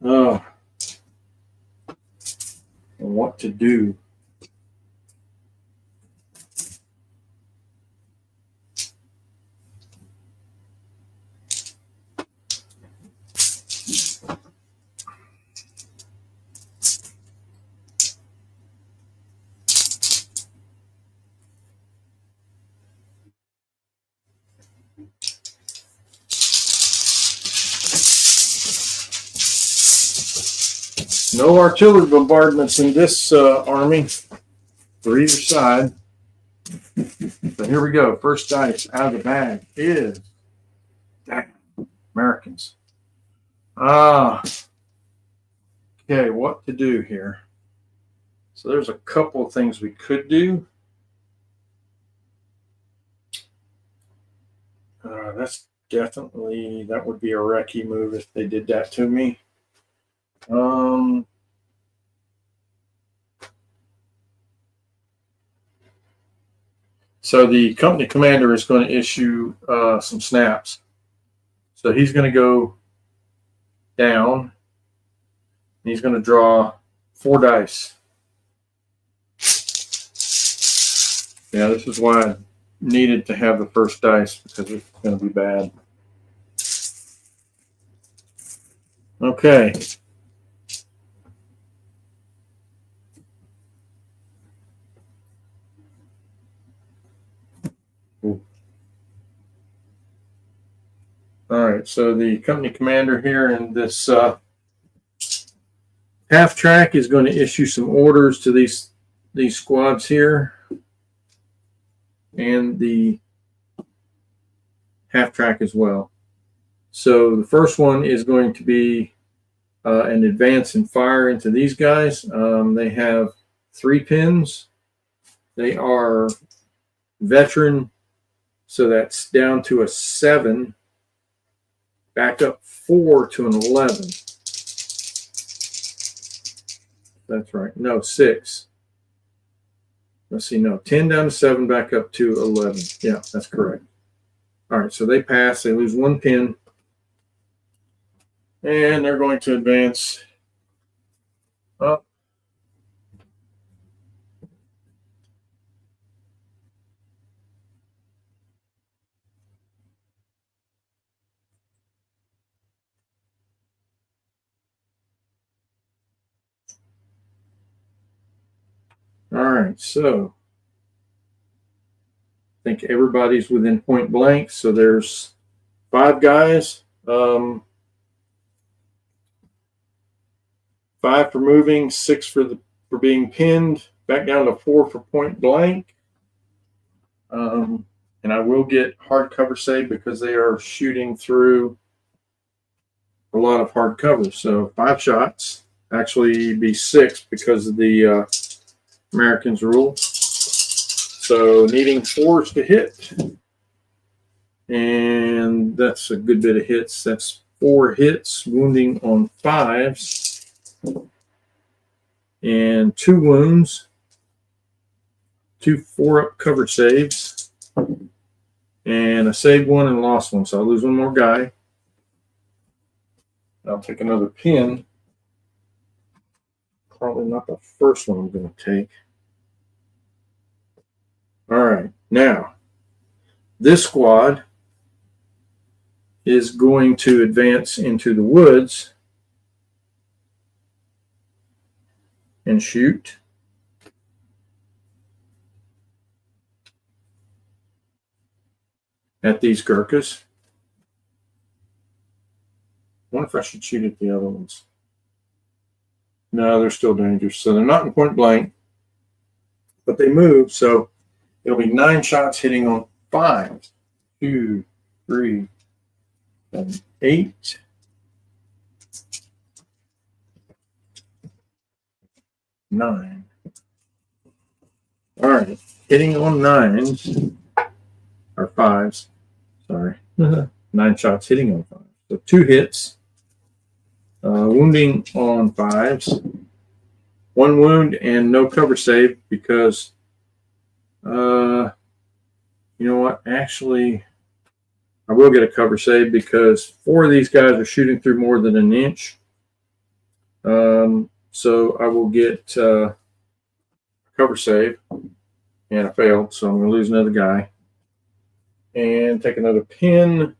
Oh, and what to do. No artillery bombardments in this army for either side. So here we go. First dice out of the bag is Americans. Okay, what to do here? So there's a couple of things we could do. That's definitely, that would be a wrecky move if they did that to me. So the company commander is going to issue some snaps. So he's going to go down. He's going to draw 4 dice. Yeah, this is why I needed to have the first dice, because it's going to be bad. Okay. All right, so the company commander here in this half track is going to issue some orders to these squads here, and the half track as well. So the first one is going to be an advance and fire into these guys. They have 3 pins. They are veteran, so that's down to a 7. Back up 4 to an 11. That's right. No, 6. Let's see. No, 10 down to 7, back up to 11. Yeah, that's correct. All right, so they pass. They lose 1 pin. And they're going to advance up. All right, so I think everybody's within point blank. So there's 5 guys. 5 for moving, 6 for being pinned, back down to 4 for point blank. And I will get hard cover save because they are shooting through a lot of hard cover. So 5 shots, actually be 6 because of the Americans rule. So needing 4s to hit. And that's a good bit of hits. That's 4 hits, wounding on 5s. And 2 wounds. 2 4-up cover saves. And I saved 1 and lost 1. So I'll lose 1 more guy. I'll take another pin. Probably not the first one I'm going to take. All right. Now, this squad is going to advance into the woods and shoot. At these gurkhas. I wonder if I should shoot at the other ones. No, they're still dangerous. So they're not in point blank, but they move. So it'll be 9 shots hitting on 5. 2, 3, 7, 8. 9. All right, hitting on 9s or 5s. Sorry, 9 shots hitting on 5. So 2 hits. Wounding on 5s. 1 wound and no cover save because, you know what? Actually, I will get a cover save because 4 of these guys are shooting through more than an inch. So I will get a cover save. And I failed, so I'm going to lose another guy. And take another pin.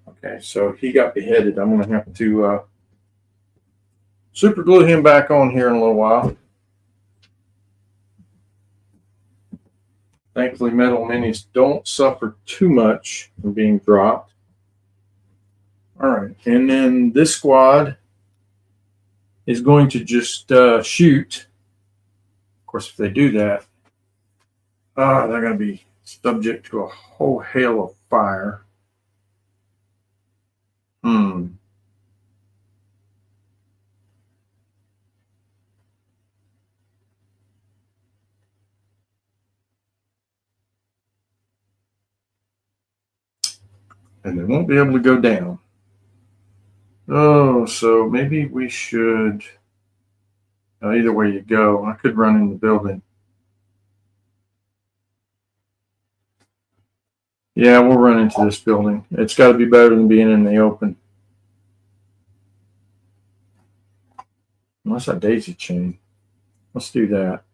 Okay, so he got beheaded. I'm going to have to super glue him back on here in a little while. Thankfully, metal minis don't suffer too much from being dropped. All right, and then this squad is going to just shoot. Of course, if they do that, they're going to be subject to a whole hail of fire. And they won't be able to go down. Oh, so maybe we should, either way you go, I could run in the building. Yeah, we'll run into this building. It's got to be better than being in the open. Unless I daisy chain. Let's do that.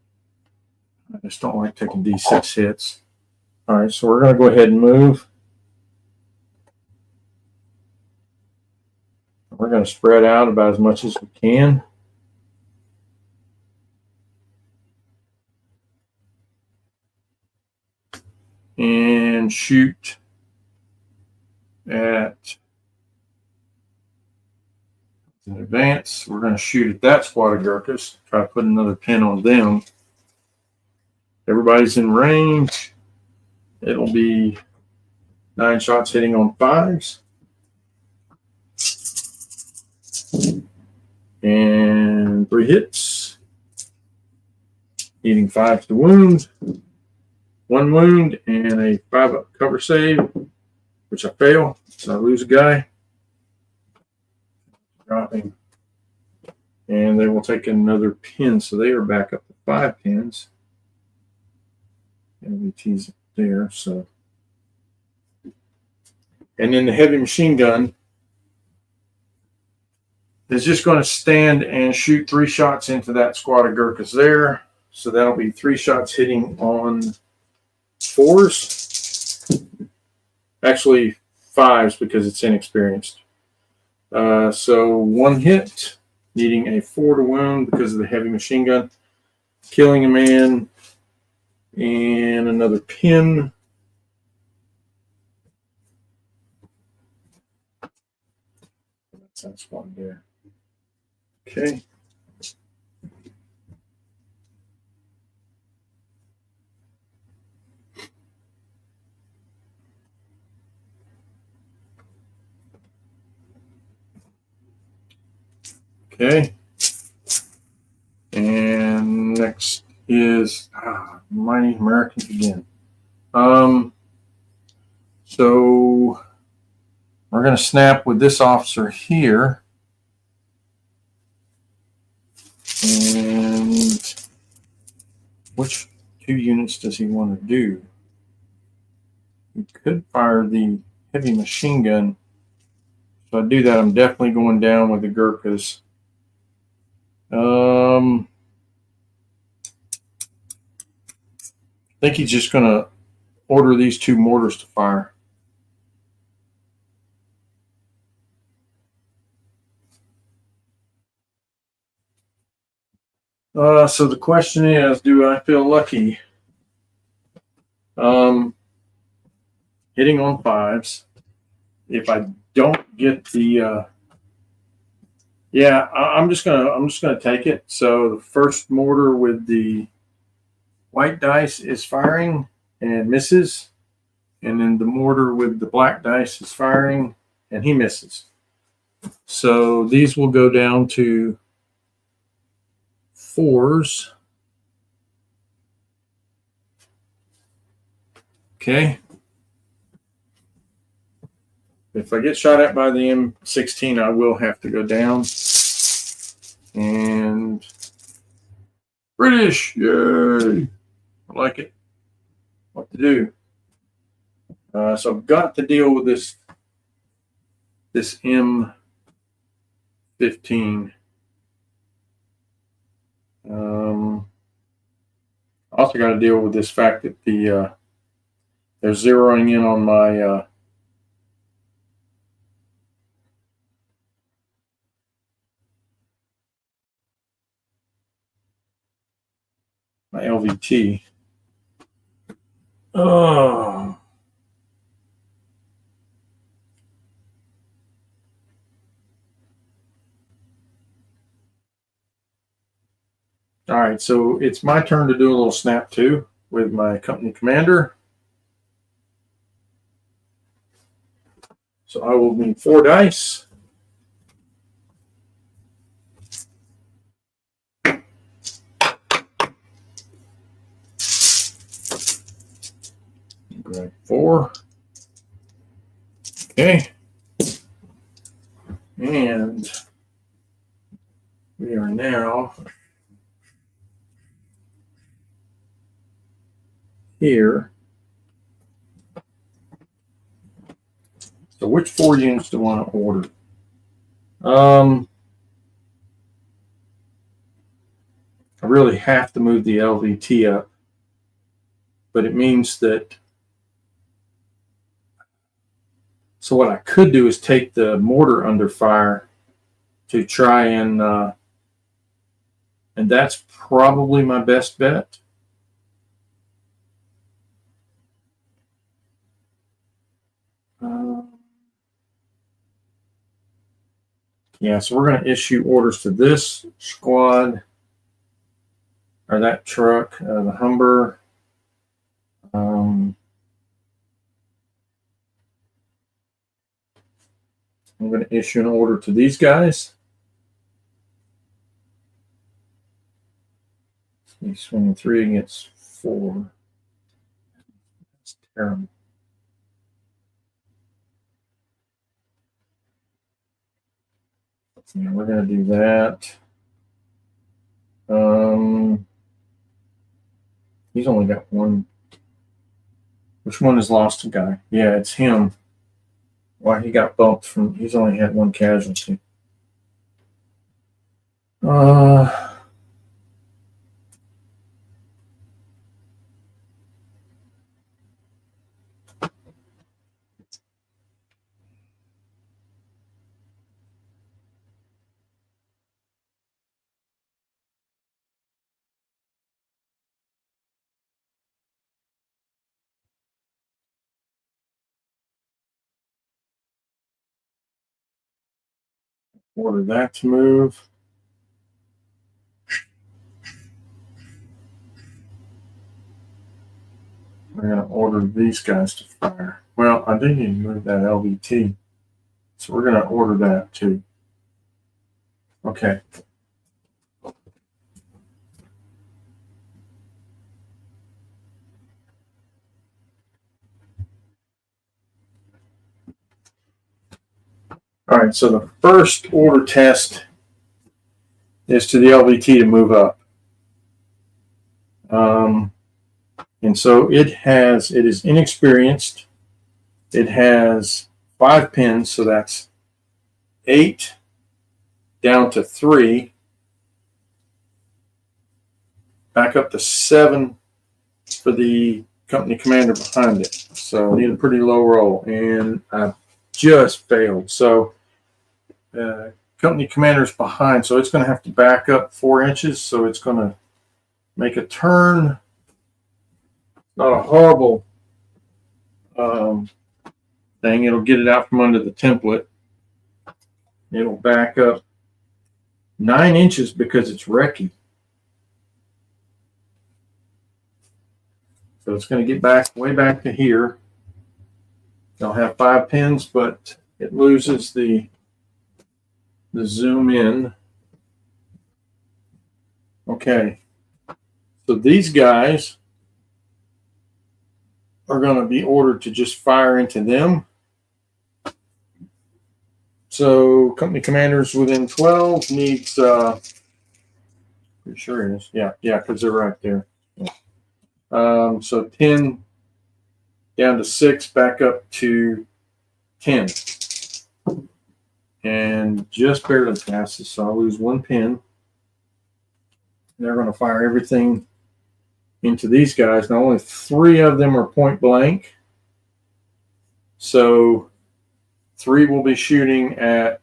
I just don't like taking D6 hits. All right, so we're going to go ahead and move. We're going to spread out about as much as we can. And shoot at in advance. We're going to shoot at that squad of gurkhas. Try to put another pin on them. Everybody's in range. It'll be 9 shots hitting on 5s. And 3 hits. Needing 5s to wound. 1 wound and a 5-up cover save, which I fail, so I lose a guy. dropping. And they will take another pin, so they are back up to 5 pins. LVT's there, so. And then the heavy machine gun is just going to stand and shoot 3 shots into that squad of gurkhas there. So that'll be 3 shots hitting on 4s. Actually, 5s because it's inexperienced. So 1 hit, needing a 4 to wound because of the heavy machine gun, killing a man, and another pin. That's that squad there. Okay. Okay. And next is Mighty Americans again. So we're going to snap with this officer here. And which 2 units does he want to do? He could fire the heavy machine gun. So I do that, I'm definitely going down with the Gurkhas. I think he's just going to order these 2 mortars to fire. So the question is, do I feel lucky? Hitting on 5s. If I don't get the, I'm just gonna take it. So the first mortar with the white dice is firing and misses, and then the mortar with the black dice is firing and he misses. So these will go down to 4s. Okay. If I get shot at by the M16, I will have to go down. And British, yay! I like it. What to do? So I've got to deal with this M15. Also got to deal with this fact that they're zeroing in on my LVT. Oh. All right, so it's my turn to do a little snap two with my company commander. So I will need 4 dice. Grab 4. Okay. And we are now here. So which 4 units do I want to order? I really have to move the LVT up, but it means that. So what I could do is take the mortar under fire to try and that's probably my best bet. Yeah, so we're going to issue orders to this squad, or that truck, the Humber. I'm going to issue an order to these guys. He's swinging 3 against 4. That's terrible. And we're going to do that. He's only got one. Which one has lost a guy? Yeah, it's him. Why he got bumped from? He's only had one casualty. Order that to move. We're going to order these guys to fire. Well, I do need to move that LVT. So we're going to order that too. Okay. All right, so the first order test is to the LVT to move up. And so it is inexperienced. It has 5 pins, so that's 8 down to 3, back up to 7 for the company commander behind it. So I need a pretty low roll, and I just failed. So company commander's behind, so it's going to have to back up 4 inches. So it's going to make a turn. Not a horrible thing. It'll get it out from under the template. It'll back up 9 inches because it's recce. So it's going to get back way back to here. I'll have 5 pins, but it loses the zoom in. Okay. So these guys are going to be ordered to just fire into them. So company commanders within 12 needs, pretty sure it is. Yeah, because they're right there. So 10 down to 6, back up to 10. And just barely passes, so I'll lose 1 pin. They're going to fire everything into these guys. Now, only 3 of them are point blank. So 3 will be shooting at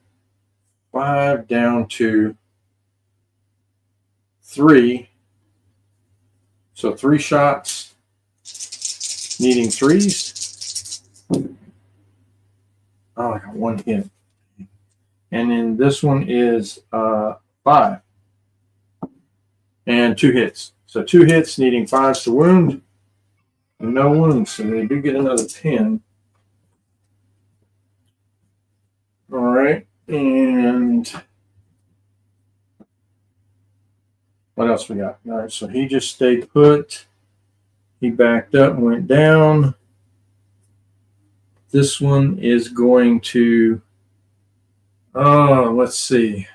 5 down to 3. So 3 shots, needing 3s. Oh, I got 1 hit. And then this one is 5. And 2 hits. So 2 hits, needing 5s to wound. No wounds, so they do get another pin. All right, and what else we got? All right, so he just stayed put. He backed up and went down. This one is going to, let's see.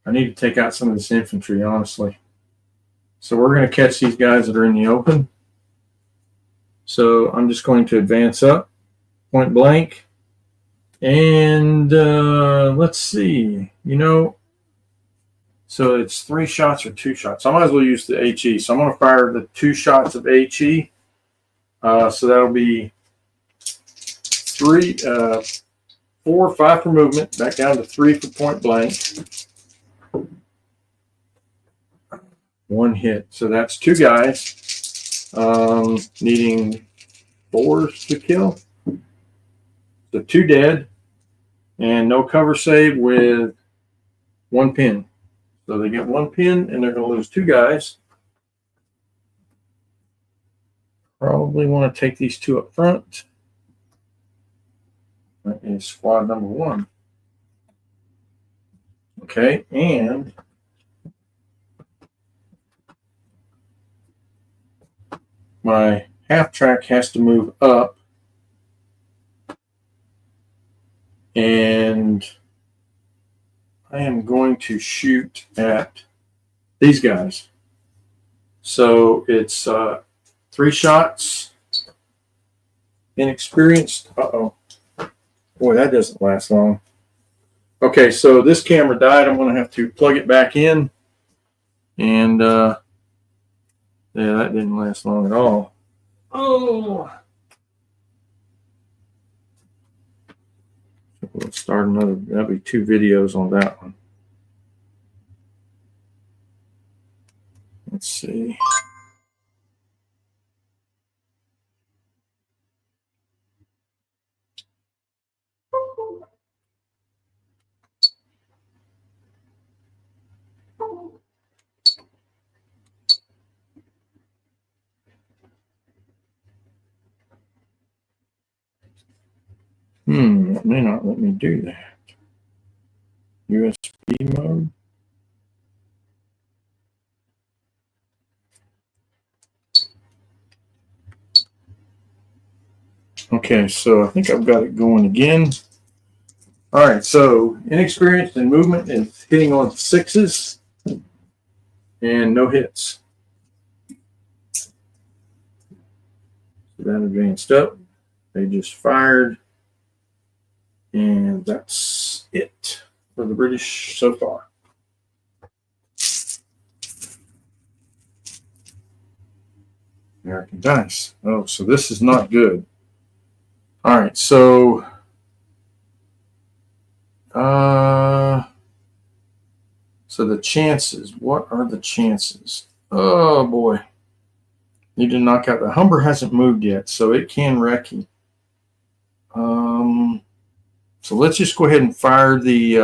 I need to take out some of this infantry, honestly. So we're going to catch these guys that are in the open. So I'm just going to advance up, point blank. And let's see, so it's 3 shots or 2 shots. I might as well use the HE. So I'm going to fire the 2 shots of HE. So that'll be 4, 5 for movement, back down to 3 for point blank. 1 hit. So that's 2 guys needing 4s to kill. So 2 dead and no cover save with 1 pin. So they get 1 pin and they're going to lose 2 guys. Probably want to take these 2 up front. That is squad number 1. Okay, and my half track has to move up And I am going to shoot at these guys. So it's 3 shots. Inexperienced. Uh-oh. Boy, that doesn't last long. Okay, so this camera died. I'm going to have to plug it back in. And yeah, that didn't last long at all. Oh. We'll start another. That'll be 2 videos on that one. Let's see. It may not let me do that. USB mode. Okay, so I think I've got it going again. All right, so inexperienced in movement is hitting on 6s and no hits. So that advanced up. They just fired. And that's it for the British so far. American dice. Oh, so this is not good. All right, so so the chances. What are the chances? Oh boy, need to knock out. The Humber hasn't moved yet, so it can wreck you. So let's just go ahead and fire the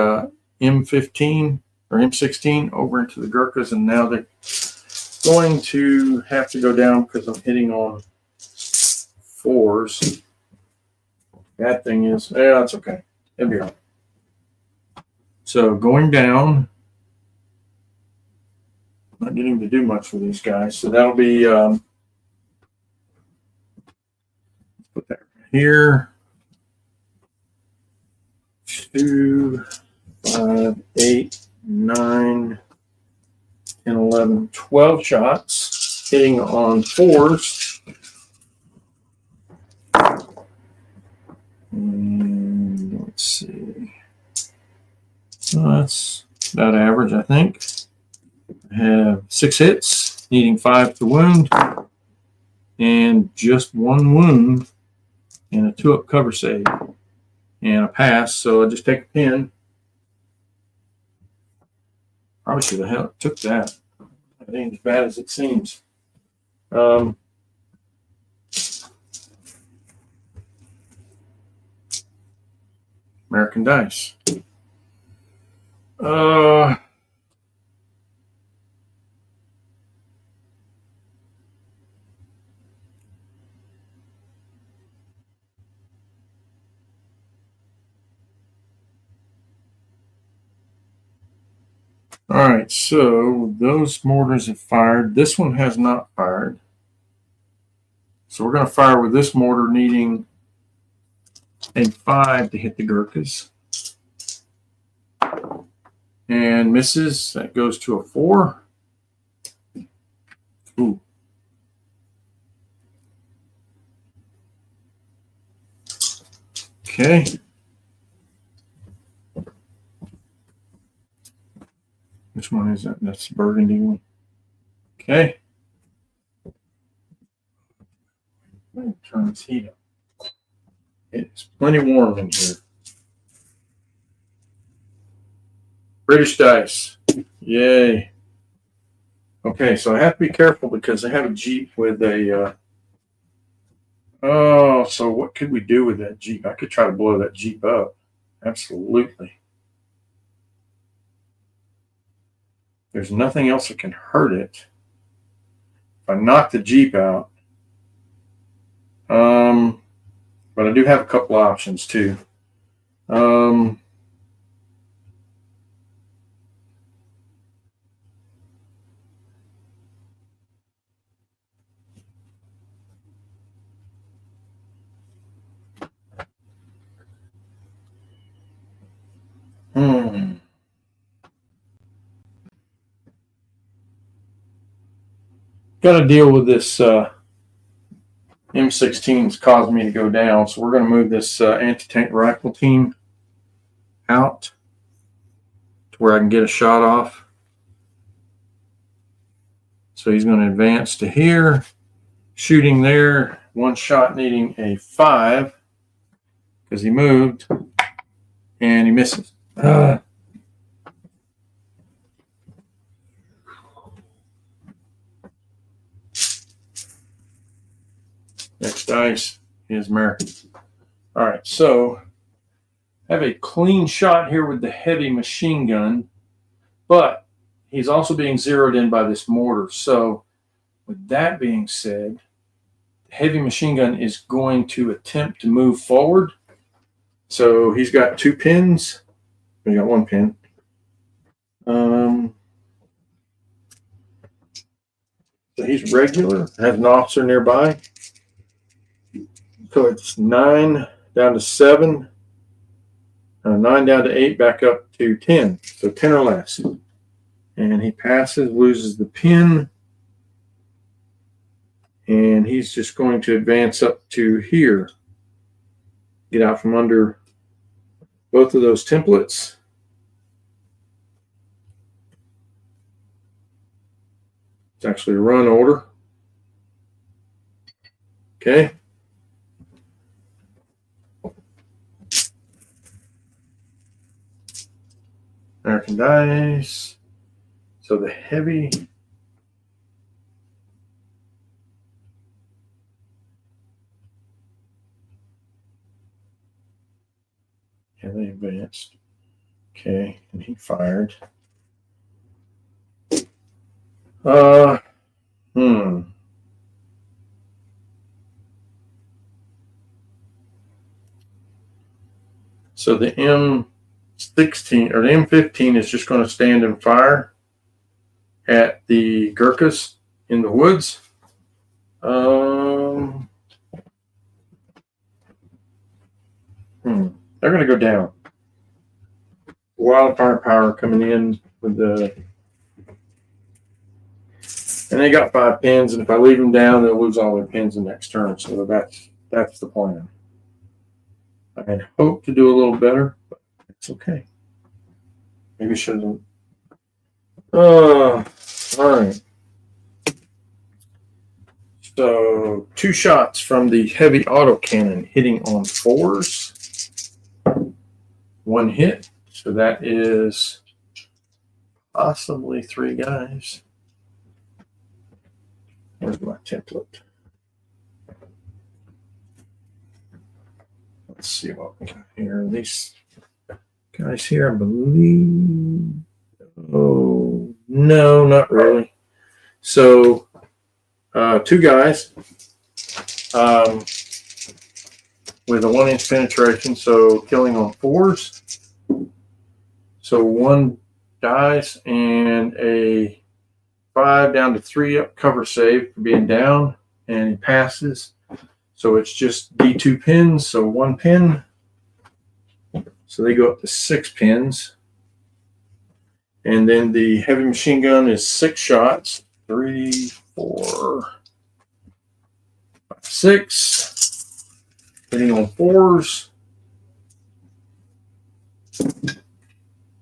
M15 or M16 over into the Gurkhas, and now they're going to have to go down because I'm hitting on 4s. Bad thing is, yeah, that's okay. It'll be all right. So going down, not getting to do much for these guys. So that'll be put that here. 2, 5, 8, 9, 10, 11, 12 shots, hitting on 4s. And let's see. That's about average, I think. I have 6 hits, needing 5 to wound, and just 1 wound, and a 2-up cover save, and a pass. So I just take a pin. Probably should have took that. It ain't as bad as it seems. American dice. All right, so those mortars have fired. This one has not fired. So we're going to fire with this mortar needing a 5 to hit the Gurkhas. And misses. That goes to a 4. Ooh. Okay. Which one is that? That's the burgundy one. Okay. Turn this heat up. It's plenty warm in here. British dice. Yay. Okay, so I have to be careful because I have a Jeep with a... oh, so what could we do with that Jeep? I could try to blow that Jeep up. Absolutely. There's nothing else that can hurt it. If I knock the Jeep out... but I do have a couple options too. got to deal with this M16's caused me to go down. So we're going to move this anti-tank rifle team out to where I can get a shot off. So he's going to advance to here, shooting there. One shot needing a 5 because he moved, and he misses. Next dice is American. All right, so I have a clean shot here with the heavy machine gun, but he's also being zeroed in by this mortar. So with that being said, the heavy machine gun is going to attempt to move forward. So he's got 2 pins. We got 1 pin. So he's regular, has an officer nearby. So it's 9 down to 7, 9 down to 8, back up to 10. So 10 or less. And he passes, loses the pin. And he's just going to advance up to here. Get out from under both of those templates. It's actually a run order. Okay. American dice. So the heavy. Yeah, they advanced. Okay, and he fired. So the M16 or the M15 is just going to stand and fire at the gurkhas in the woods. They're going to go down. Wildfire power coming in with the, and they got 5 pins, and if I leave them down, they'll lose all their pins the next turn. So that's the plan. I had hoped to do a little better, but it's okay. Maybe should have. All right. So 2 shots from the heavy autocannon hitting on 4s. 1 hit. So that is possibly 3 guys. Where's my template? Let's see what we got here. These guys here, I believe. Oh, no, not really. So 2 guys with a 1-inch penetration, so killing on 4s. So 1 dies and a 5 down to 3 up cover save for being down, and he passes. So it's just D2 pins, so 1 pin. So they go up to 6 pins. And then the heavy machine gun is 6 shots. 3, 4, 5, 6. Hitting on 4s.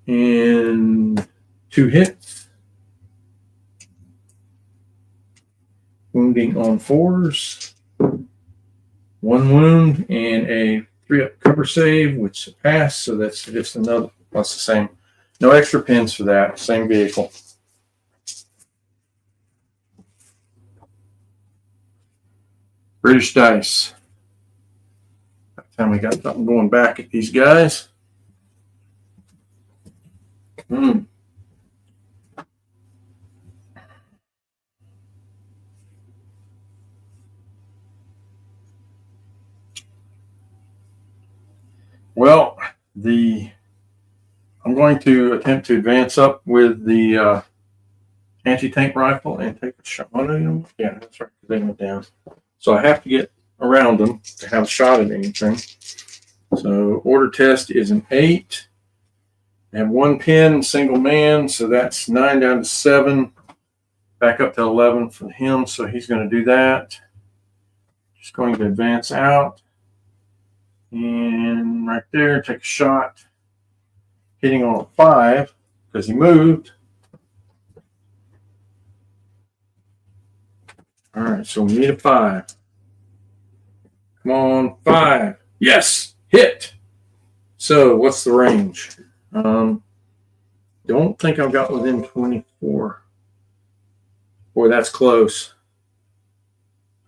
And 2 hits. Wounding on 4s. 1 wound and a 3 up cover save, which passed. So that's just another, that's the same. No extra pins for that. Same vehicle. British dice. By the time we got something going back at these guys. Well, I'm going to attempt to advance up with the anti-tank rifle and take a shot. Oh, no, yeah, that's right. They went down. So I have to get around them to have a shot at anything. So order test is an 8. I have 1 pin, single man, so that's 9 down to 7. back up to 11 for him, so he's going to do that. Just going to advance out. And right there, take a shot. Hitting on a 5 because he moved. All right, so we need a 5. Come on, 5. Yes, hit. So what's the range? Don't think I've got within 24. Boy, that's close.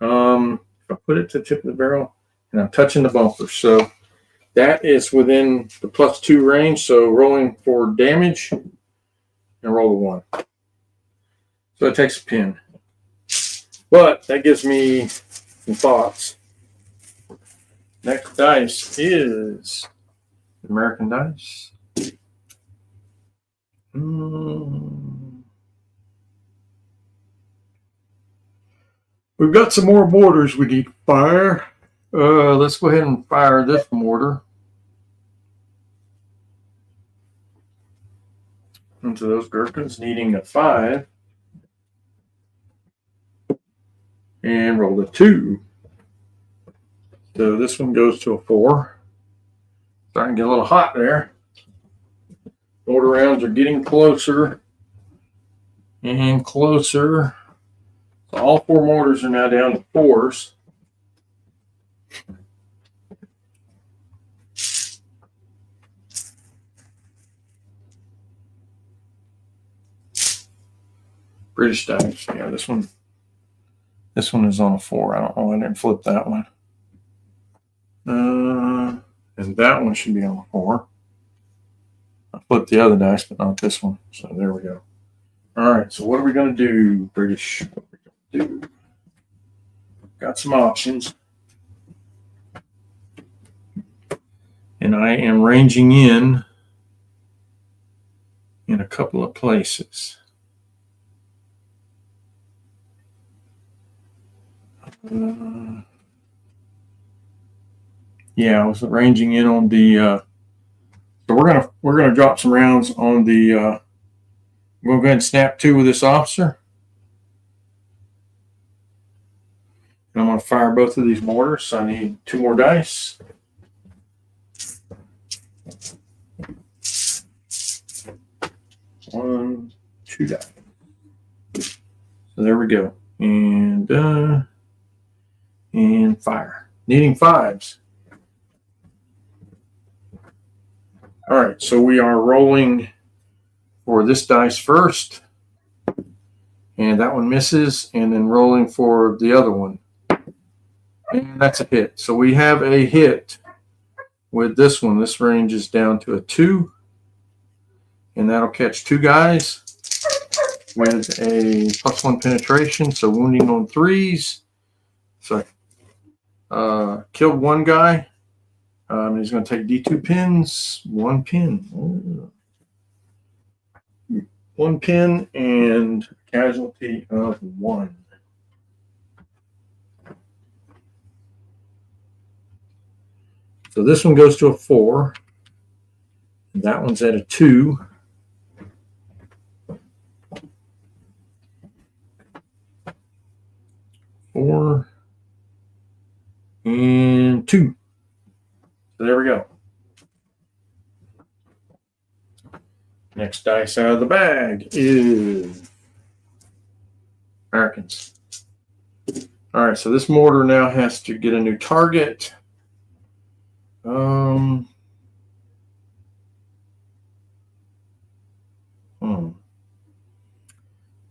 If I put it to the tip of the barrel, and I'm touching the bumper, so that is within the +2 range. So rolling for damage, and roll a 1. So it takes a pin, but that gives me some thoughts. Next dice is American dice. We've got some more mortars we need to fire. Let's go ahead and fire this mortar into those gurkhas, needing a 5. And roll a 2. So this one goes to a 4. Starting to get a little hot there. Mortar rounds are getting closer and closer. So all 4 mortars are now down to 4s. British dice. Yeah, this one is on a 4. I don't know. I didn't flip that one. And that one should be on a 4. I flipped the other dice, but not this one. So there we go. All right. So what are we going to do, British? What are we going to do? Got some options. And I am ranging in a couple of places. Yeah, I was ranging in on the. So we're gonna drop some rounds on the. We'll go ahead and snap 2 with this officer. And I'm gonna fire both of these mortars. So I need 2 more dice. One, 2 dice. So there we go. And fire. Needing 5s. All right, so we are rolling for this dice first. And that one misses, and then rolling for the other one. And that's a hit. So we have a hit with this one. This range is down to a 2. And that'll catch 2 guys with a +1 penetration. So wounding on 3s. So I killed 1 guy. He's going to take D2 pins. 1 pin. Ooh. 1 pin and casualty of 1. So this one goes to a 4. And that one's at a 2. Four and 2. So there we go. Next dice out of the bag is Americans. All right, so this mortar now has to get a new target. You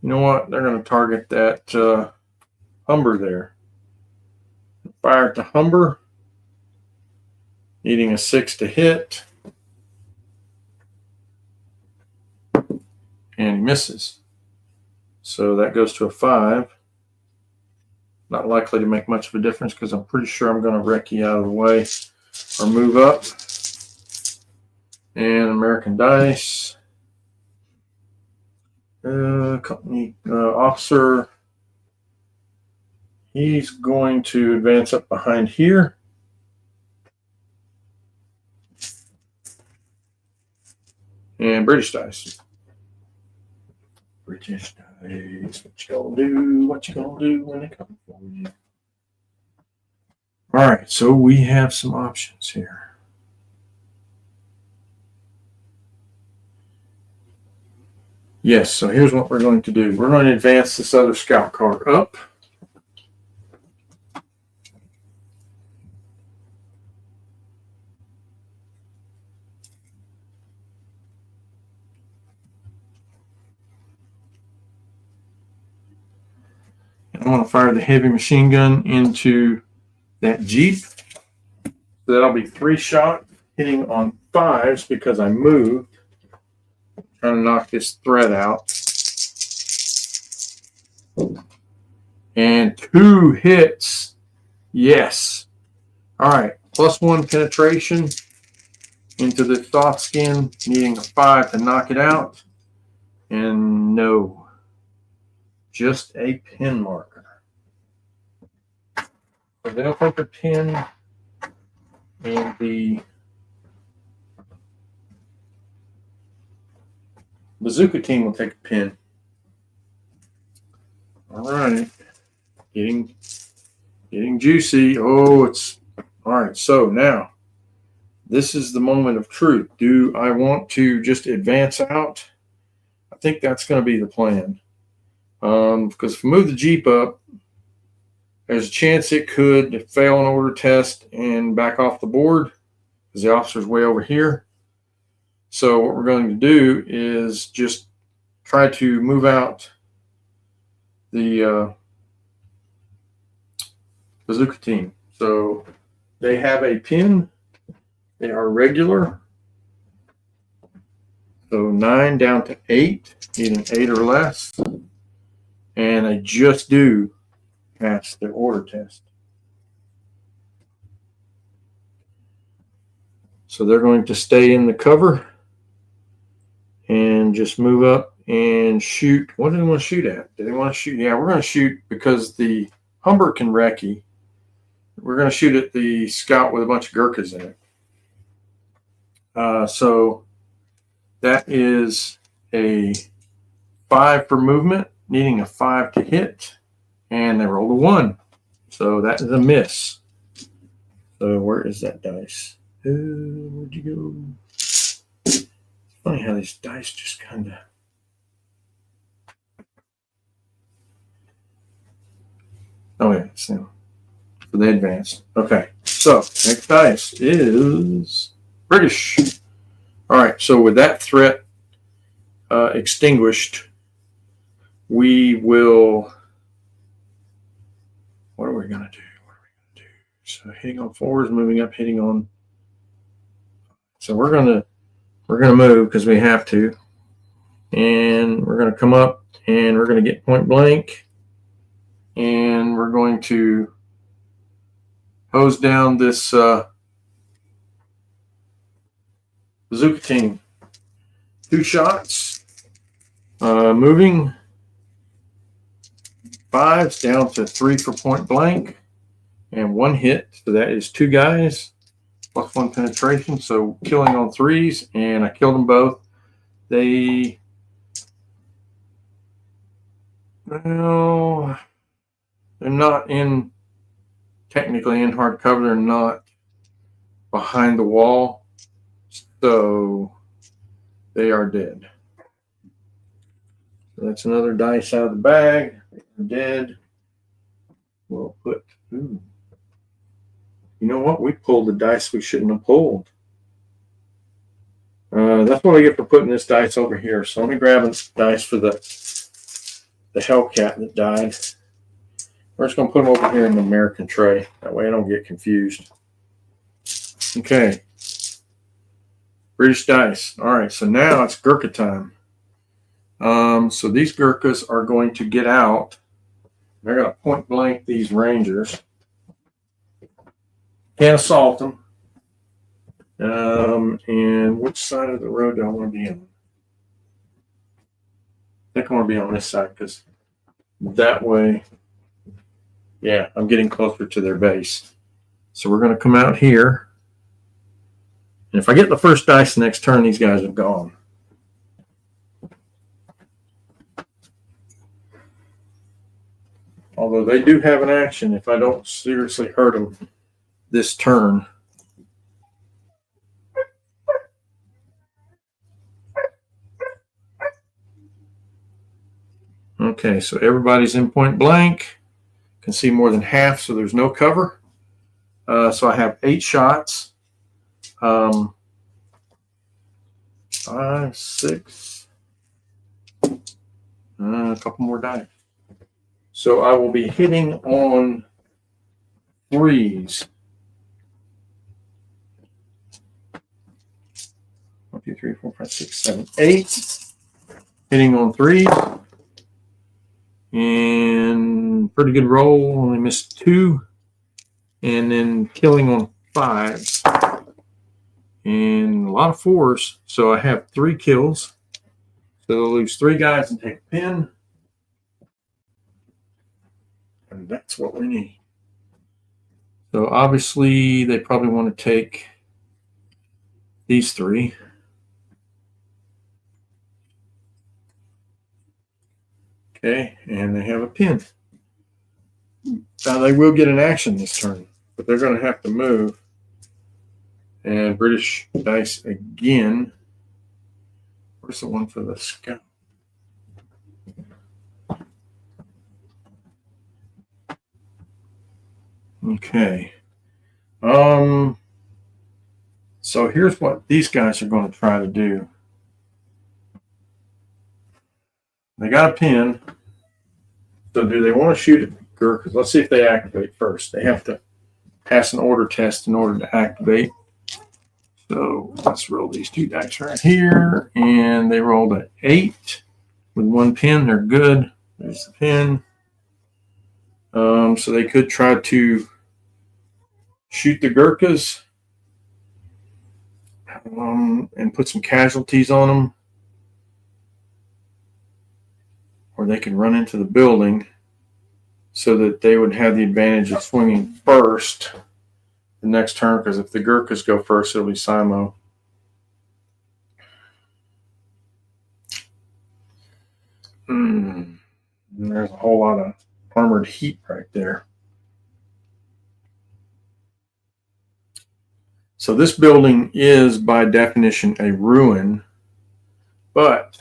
know what? They're going to target that Humber there. Fire to Humber. Needing a 6 to hit. And he misses. So that goes to a 5. Not likely to make much of a difference because I'm pretty sure I'm going to wreck you out of the way or move up. And American dice. Company officer. He's going to advance up behind here. And British dice. British dice. What you gonna do? What you gonna do when they come for you? All right, so we have some options here. Yes, so here's what we're going to do. We're going to advance this other scout card up. I'm going to fire the heavy machine gun into that Jeep. So that'll be 3 shot hitting on 5s because I moved. I'm trying to knock this thread out. And 2 hits. Yes. All right. +1 penetration into the soft skin, needing a 5 to knock it out. And no. Just a pin marker. So they'll take a pin, and the bazooka team will take a pin. All right, getting juicy. Oh, it's all right. So now, this is the moment of truth. Do I want to just advance out? I think that's going to be the plan. Because if we move the Jeep up, there's a chance it could fail an order test and back off the board because the officer's way over here. So what we're going to do is just try to move out the bazooka team. So they have a pin. They are regular. So 9 down to 8, needing 8 or less. And I just do pass their order test. So they're going to stay in the cover and just move up and shoot. What do they want to shoot at? Do they want to shoot? Yeah, we're going to shoot because the Humber can recce. We're going to shoot at the scout with a bunch of Gurkhas in it. So that is a 5 for movement, needing a 5 to hit, and they rolled a 1. So that is a miss. So where is that dice? Where'd you go? It's funny how these dice just kind of... Oh yeah, so they advanced. Okay, so next dice is British. All right, so with that threat extinguished, we will... What are we going to do? So hitting on 4s, moving up, hitting on... So we're gonna move because we have to, and we're gonna come up and we're gonna get point blank, and we're going to hose down this bazooka team. 2 shots, moving 5s down to 3 for point blank, and 1 hit. So that is 2 guys. +1 penetration, so killing on 3s, and I killed them both. Well, they're not technically in hard cover. They're not behind the wall, so they are dead. So that's another dice out of the bag. They're dead. We'll put... Ooh. You know what? We pulled the dice we shouldn't have pulled. That's what I get for putting this dice over here. So let me grab a dice for the Hellcat that died. We're just going to put them over here in the American tray. That way I don't get confused. Okay. British dice. All right, so now it's Gurkha time. So these Gurkhas are going to get out. They're going to point blank these Rangers. Can't assault them. And which side of the road do I want to be on? I think I want to be on this side because that way, yeah, I'm getting closer to their base. So we're going to come out here. And if I get the first dice next turn, these guys are gone. Although they do have an action if I don't seriously hurt them this turn. Okay, so everybody's in point blank. Can see more than half, so there's no cover. So I have 8 shots. 5, 6. A couple more die. So I will be hitting on 3s. 1, 2, 3, 4, 5, 6, 7, 8. Hitting on 3s. And pretty good roll. Only missed 2. And then killing on 5s. And a lot of 4s. So I have 3 kills. So they'll lose 3 guys and take a pin. And that's what we need. So obviously they probably want to take these 3. Okay, and they have a pin. Now they will get an action this turn, but they're going to have to move. And British dice again. Where's the one for the scout? Okay. So here's what these guys are going to try to do. They got a pin. So do they want to shoot at gurkhas? Let's see if they activate first. They have to pass an order test in order to activate. So let's roll these 2 dice right here. And they rolled an 8 with 1 pin. They're good. There's the pin. So they could try to shoot the gurkhas and put some casualties on them. Or they could run into the building so that they would have the advantage of swinging first the next turn, because if the gurkhas go first, it'll be Simo. There's a whole lot of armored heat right there. So this building is by definition a ruin, but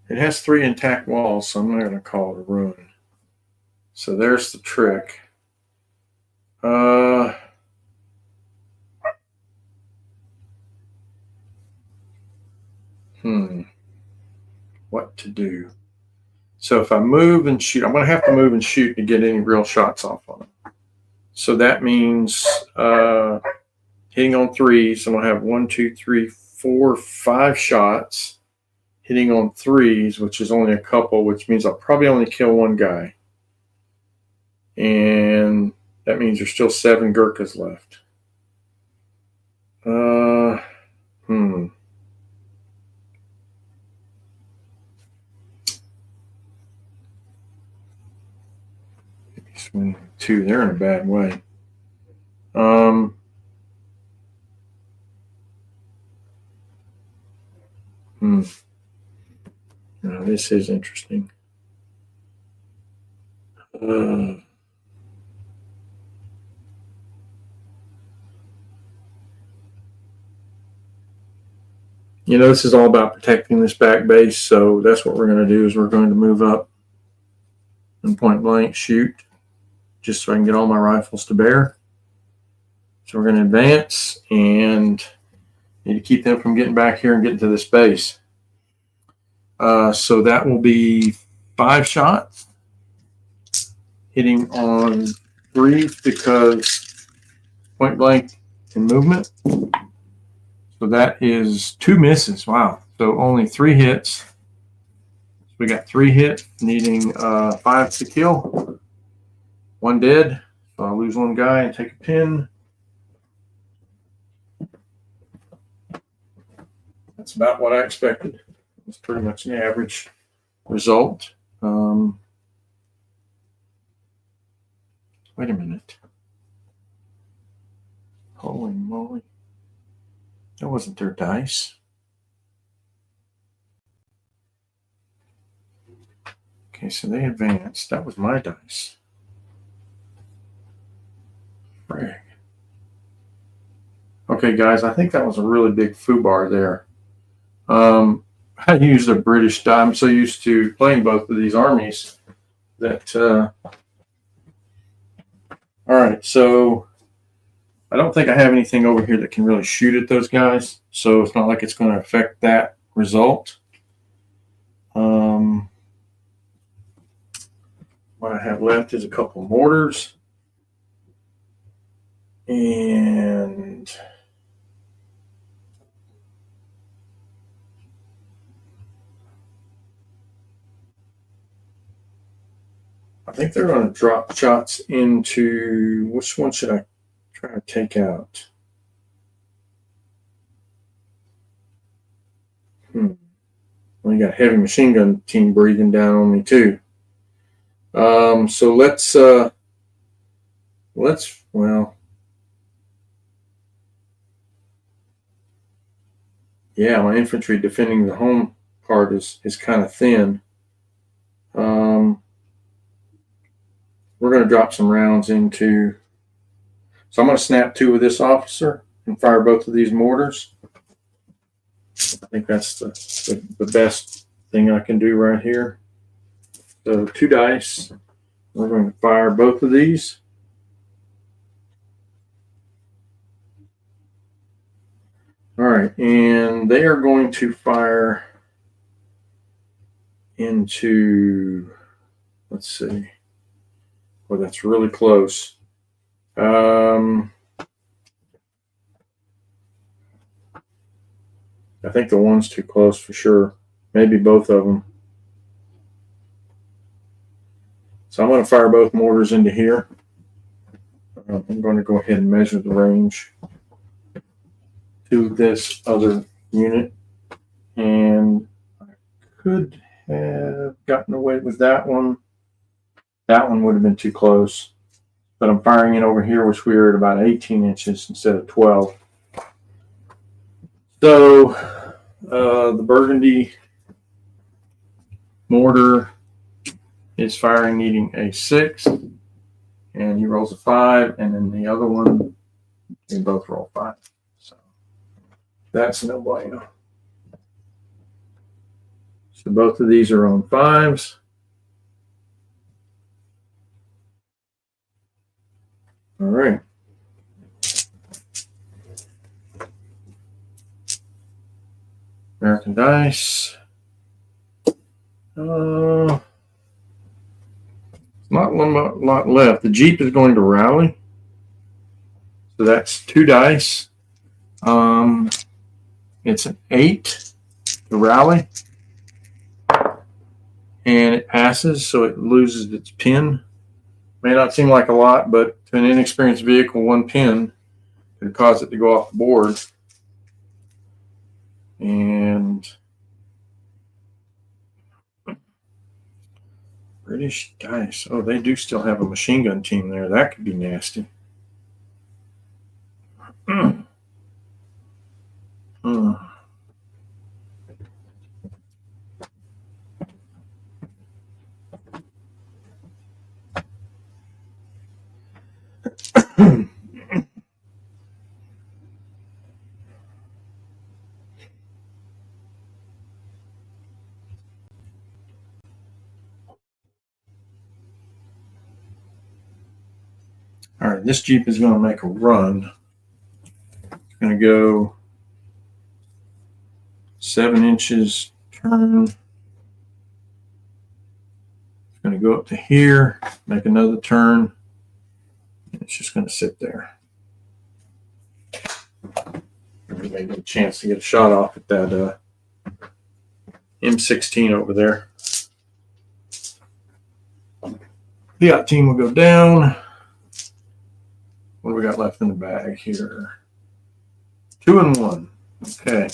it has 3 intact walls, so I'm not going to call it a ruin. So there's the trick. What to do? So if I move and shoot, I'm going to have to move and shoot to get any real shots off on them. So that means hitting on 3s. So I'm going to have 1, 2, 3, 4, 5 shots. Hitting on 3s, which is only a couple, which means I'll probably only kill 1 guy. And that means there's still 7 gurkhas left. Swing 2, they're in a bad way. Now this is interesting. This is all about protecting this back base, so that's what we're going to do. Is we're going to move up and point blank shoot, just so I can get all my rifles to bear. So we're going to advance and need to keep them from getting back here and getting to this base. So that will be 5 shots, hitting on 3s because point blank and movement. So that is 2 misses. Wow. So only 3 hits. So we got 3 hits, needing 5 to kill. 1 dead. So I'll lose 1 guy and take a pin. That's about what I expected. It's pretty much an average result. Wait a minute. Holy moly. That wasn't their dice. Okay, so they advanced. That was my dice. Frig. Okay, guys, I think that was a really big foobar there. I used a British die. I'm so used to playing both of these armies that. All right, so I don't think I have anything over here that can really shoot at those guys, so it's not like it's going to affect that result. What I have left is a couple mortars. And I think they're going to drop shots into, which one should I try to take out? Well, you got a heavy machine gun team breathing down on me too. So well, yeah, my infantry defending the home part is kind of thin. We're going to drop some rounds into, so I'm going to snap 2 with this officer and fire both of these mortars. I think that's the best thing I can do right here. So 2 dice. We're going to fire both of these. All right, and they are going to fire into, let's see. Well, that's really close. I think the one's too close for sure. Maybe both of them. So I'm going to fire both mortars into here. I'm going to go ahead and measure the range to this other unit. And I could have gotten away with that one. That one would have been too close. But I'm firing it over here, which we are at about 18 inches instead of 12. So the burgundy mortar is firing needing a 6, and he rolls a 5, and then the other one, they both roll 5. So that's no bueno. So both of these are on 5s. All right. American dice. Not a lot left. The Jeep is going to rally. So that's 2 dice. It's an 8 to rally. And it passes, so it loses its pin. May not seem like a lot, but to an inexperienced vehicle, 1 pin could cause it to go off the board. And British dice. Oh, they do still have a machine gun team there. That could be nasty. All right, this Jeep is going to make a run. It's going to go 7 inches turn. It's going to go up to here, make another turn, and it's just going to sit there. We may get a chance to get a shot off at that M16 over there. The team will go down. What do we got left in the bag here? 2 and 1. Okay.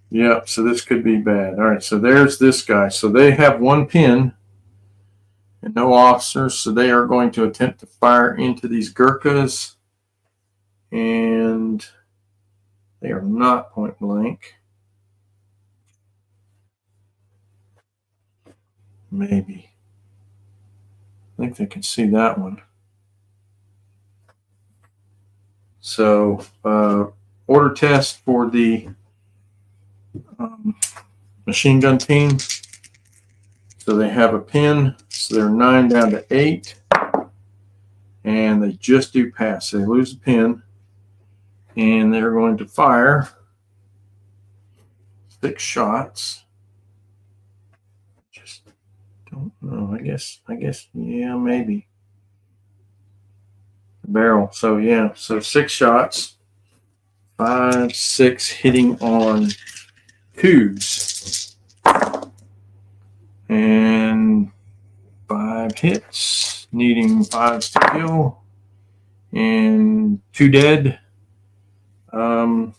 Yep, so this could be bad. All right, so there's this guy. So they have 1 pin and no officers, so they are going to attempt to fire into these Gurkhas. And they are not point blank. Maybe. I think they can see that one. So order test for the machine gun team. So they have a pin. So they're 9 down to 8. And they just do pass. So they lose a pin. And they're going to fire 6 shots. Just don't know. I guess, yeah, maybe. The barrel. So yeah, so 6 shots. 5, 6 hitting on 2s. And 5 hits, needing 5s to kill. And 2 dead. So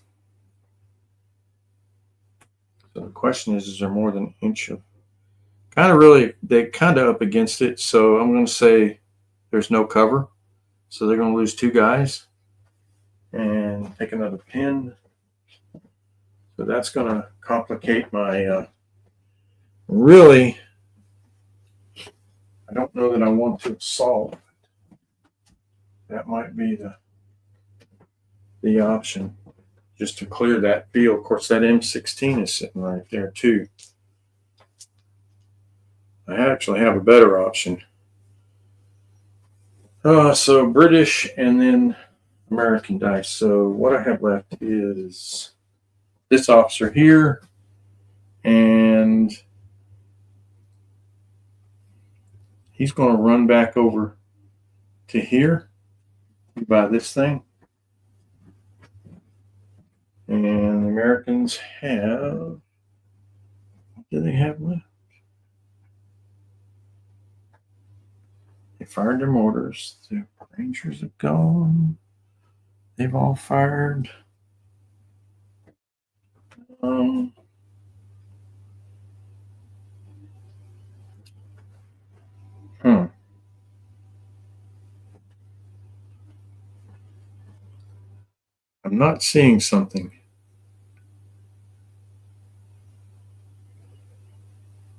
the question is there more than an inch of they're kind of up against it. So I'm going to say there's no cover. So they're going to lose 2 guys and take another pin. So that's going to complicate my, really, I don't know that I want to assault. That might be the option, just to clear that field. Of course, that M16 is sitting right there too. I actually have a better option. So British and then American dice. So what I have left is this officer here, and he's going to run back over to here by this thing. And the Americans have, what do they have left? They fired their mortars. The Rangers have gone. They've all fired. I'm not seeing something.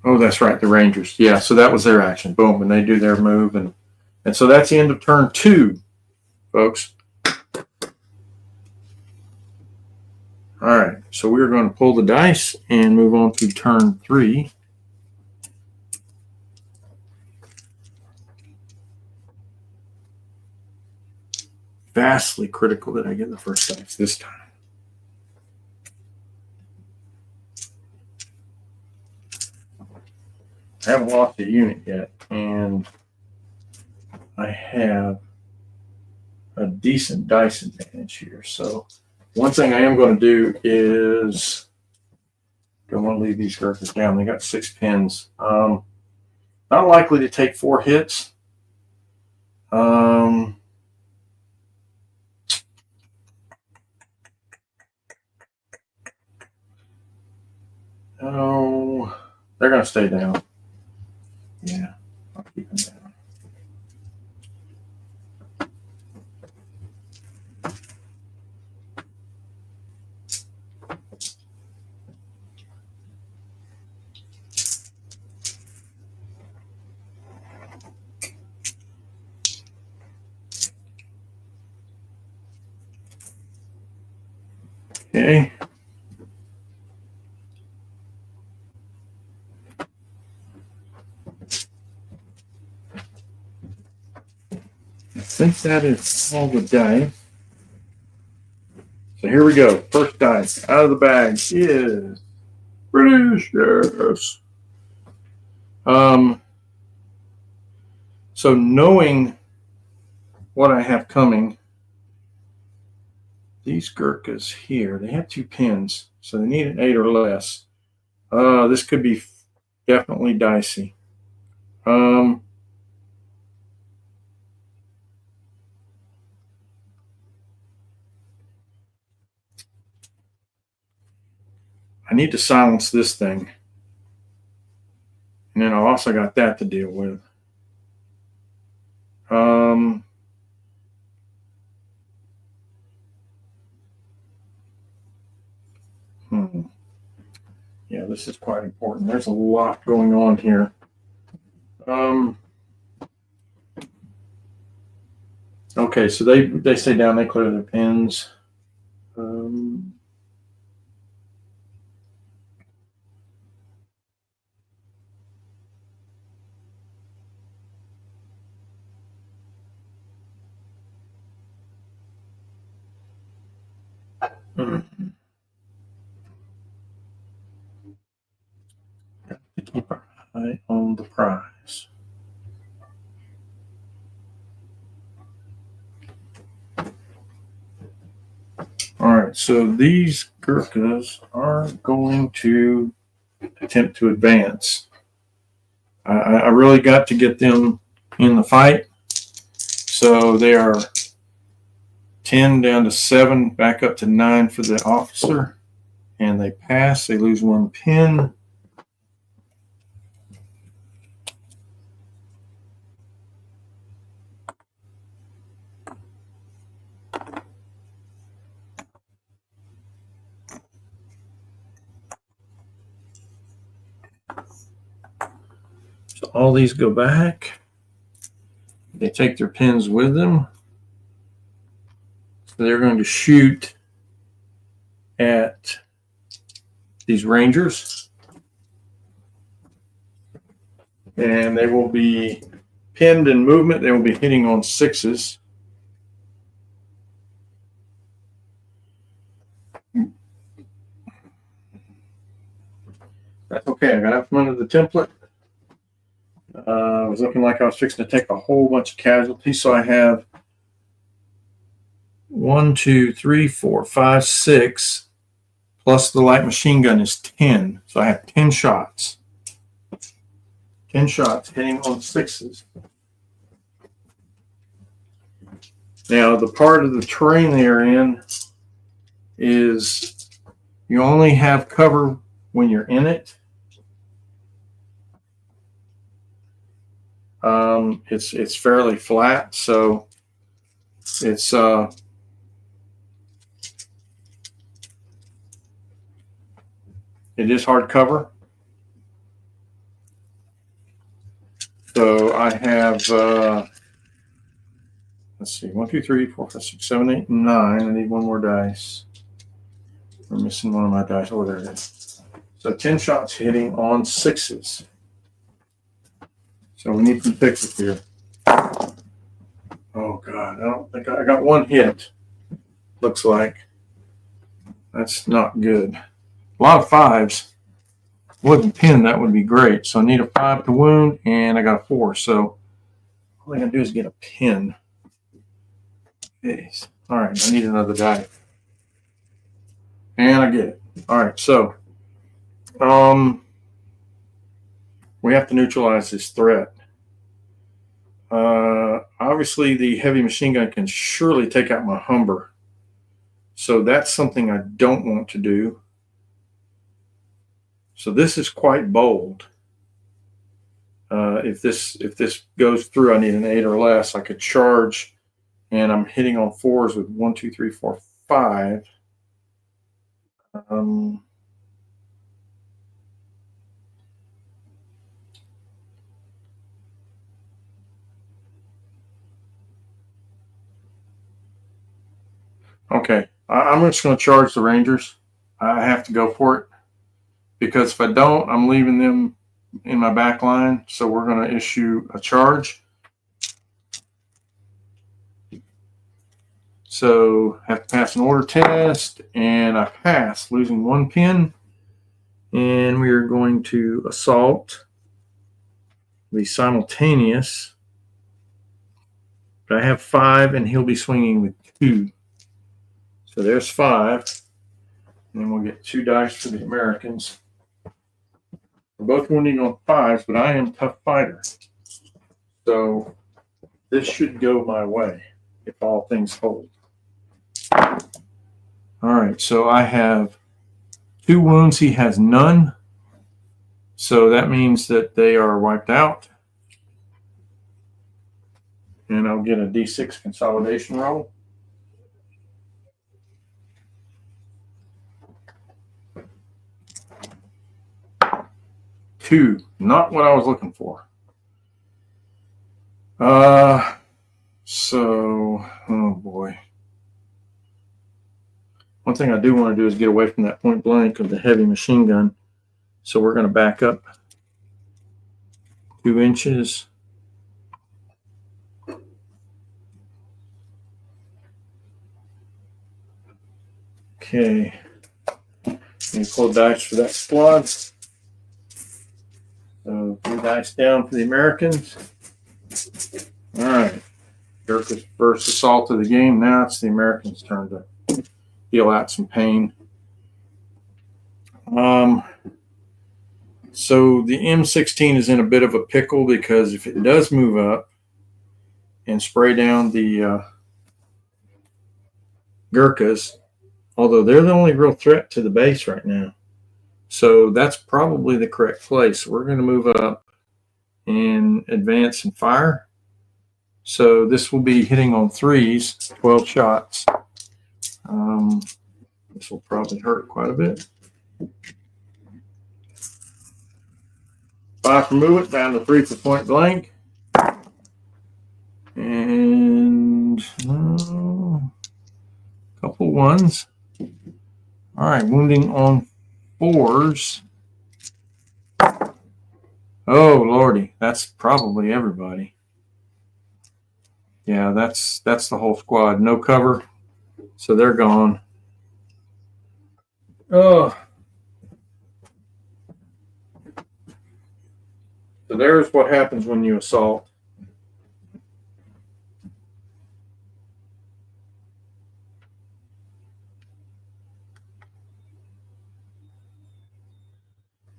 Oh, that's right, the Rangers. Yeah, so that was their action. Boom, and they do their move, and so that's the end of turn 2, folks. All right, so we're going to pull the dice and move on to turn 3. Vastly critical that I get the first dice this time. I haven't lost a unit yet, and I have a decent dice advantage here. So one thing I am going to do is don't want to leave these gurkhas down. They got 6 pins. Not likely to take 4 hits. Oh, they're going to stay down. Yeah, I'll keep them down. Okay. I think that is all the dice. So here we go. First dice out of the bag is British. Yes. So knowing what I have coming, these Gurkhas here, they have 2 pins, so they need an 8 or less. This could be definitely dicey. I need to silence this thing. And then I also got that to deal with. Yeah, this is quite important. There's a lot going on here. Okay, so they stay down, they clear their pins. Keep our eye on the prize. All right, so these gurkhas are going to attempt to advance. I really got to get them in the fight. So they are 10 down to 7, back up to 9 for the officer. And they pass, they lose 1 pin. So all these go back. They take their pins with them. So they're going to shoot at these rangers. And they will be pinned in movement. They will be hitting on 6s. That's okay. I got out from under the template. It was looking like I was fixing to take a whole bunch of casualties. So I have 1, 2, 3, 4, 5, 6, plus the light machine gun is 10. So I have 10 shots. 10 shots hitting on 6s. Now, the part of the terrain they're in is you only have cover when you're in it. It's fairly flat, so it's it is hard cover. So I have let's see, 1, 2, 3, 4, 5, 6, 7, 8, 9. I need one more dice. We're missing one of my dice. Oh, there it is. So 10 shots hitting on 6s. So we need some fixes here. Oh God, I don't think I got 1 hit. Looks like that's not good. A lot of 5s. Wooden pin, that would be great. So I need a 5 to wound, and I got a 4. So all I gotta do is get a pin. Okay. All right, I need another die. And I get it. All right, so we have to neutralize this threat. Obviously, the heavy machine gun can surely take out my Humber. So that's something I don't want to do. So this is quite bold. If this goes through, I need an 8 or less. I could charge, and I'm hitting on 4s with 1, 2, 3, 4, 5. Okay, I'm just going to charge the Rangers. I have to go for it because if I don't, I'm leaving them in my back line. So we're going to issue a charge. So have to pass an order test, and I pass, losing 1 pin. And we are going to assault the simultaneous. But I have 5, and he'll be swinging with 2. So there's 5. And then we'll get 2 dice for the Americans. We're both wounding on 5s, but I am a tough fighter. So this should go my way if all things hold. All right, so I have 2 wounds. He has none. So that means that they are wiped out. And I'll get a D6 consolidation roll. 2, not what I was looking for. So, oh boy. One thing I do want to do is get away from that point blank of the heavy machine gun. So we're going to back up 2 inches. Okay. And pull dice for that squad. So 3 dice down for the Americans. All right. Gurkha's first assault of the game. Now it's the Americans' turn to deal out some pain. So the M16 is in a bit of a pickle because if it does move up and spray down the Gurkhas, although they're the only real threat to the base right now, so that's probably the correct place. We're going to move up and advance and fire. So this will be hitting on 3s, 12 shots. This will probably hurt quite a bit. 5 for movement, down to 3 for point blank. And a couple 1s. All right, wounding on 4s. Oh, Lordy, that's probably everybody. Yeah, that's the whole squad. No cover, so they're gone. Oh. So there's what happens when you assault.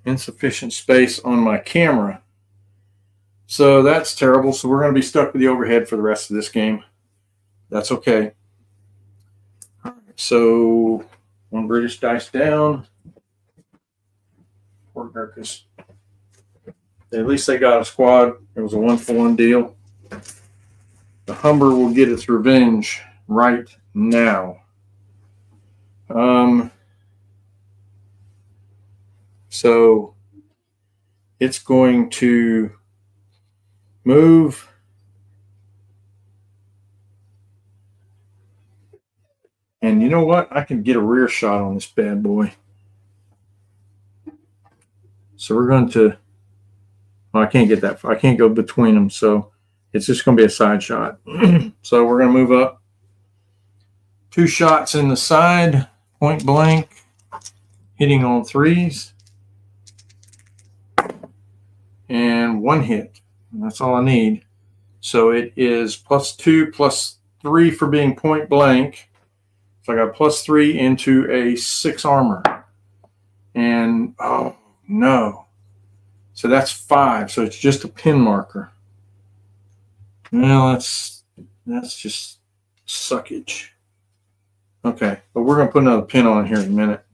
Insufficient space on my camera. So that's terrible. So we're going to be stuck with the overhead for the rest of this game. That's okay. All right, so 1 British dice down. Poor Gurkhas. At least they got a squad. It was a 1-for-1 deal. The Humber will get its revenge right now. So it's going to move. And you know what? I can get a rear shot on this bad boy. So we're going to, well, I can't get that far. I can't go between them. So it's just going to be a side shot. So we're going to move up. 2 shots in the side, point blank, hitting on 3s. And 1 hit. And that's all I need. So it is +2, +3 for being point blank. So I got +3 into a 6 armor. And, oh, no. So that's 5. So it's just a pin marker. Well, that's just suckage. Okay, but we're going to put another pin on here in a minute.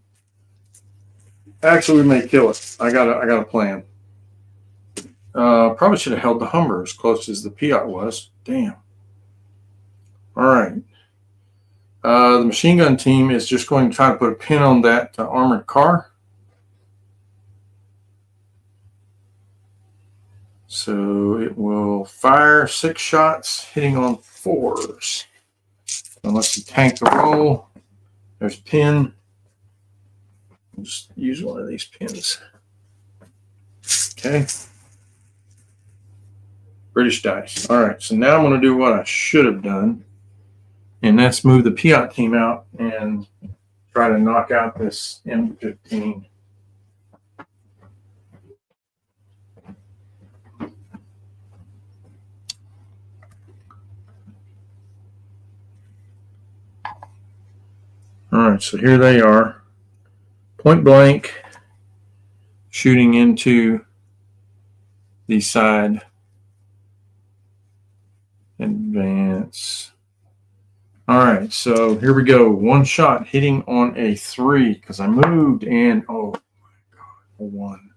Actually, we may kill it. I got a plan. Probably should have held the Humber as close as the Piat was. Damn. All right. The machine gun team is just going to try to put a pin on that armored car. So it will fire 6 shots, hitting on 4s. Unless you tank the roll. There's a pin. I'll just use one of these pins. Okay. British dice. All right, so now I'm going to do what I should have done, and that's move the Piat team out and try to knock out this M15. All right, so here they are. Point blank, shooting into the side. Advance. All right, so here we go. 1 shot hitting on a 3 because I moved and oh my god, a 1.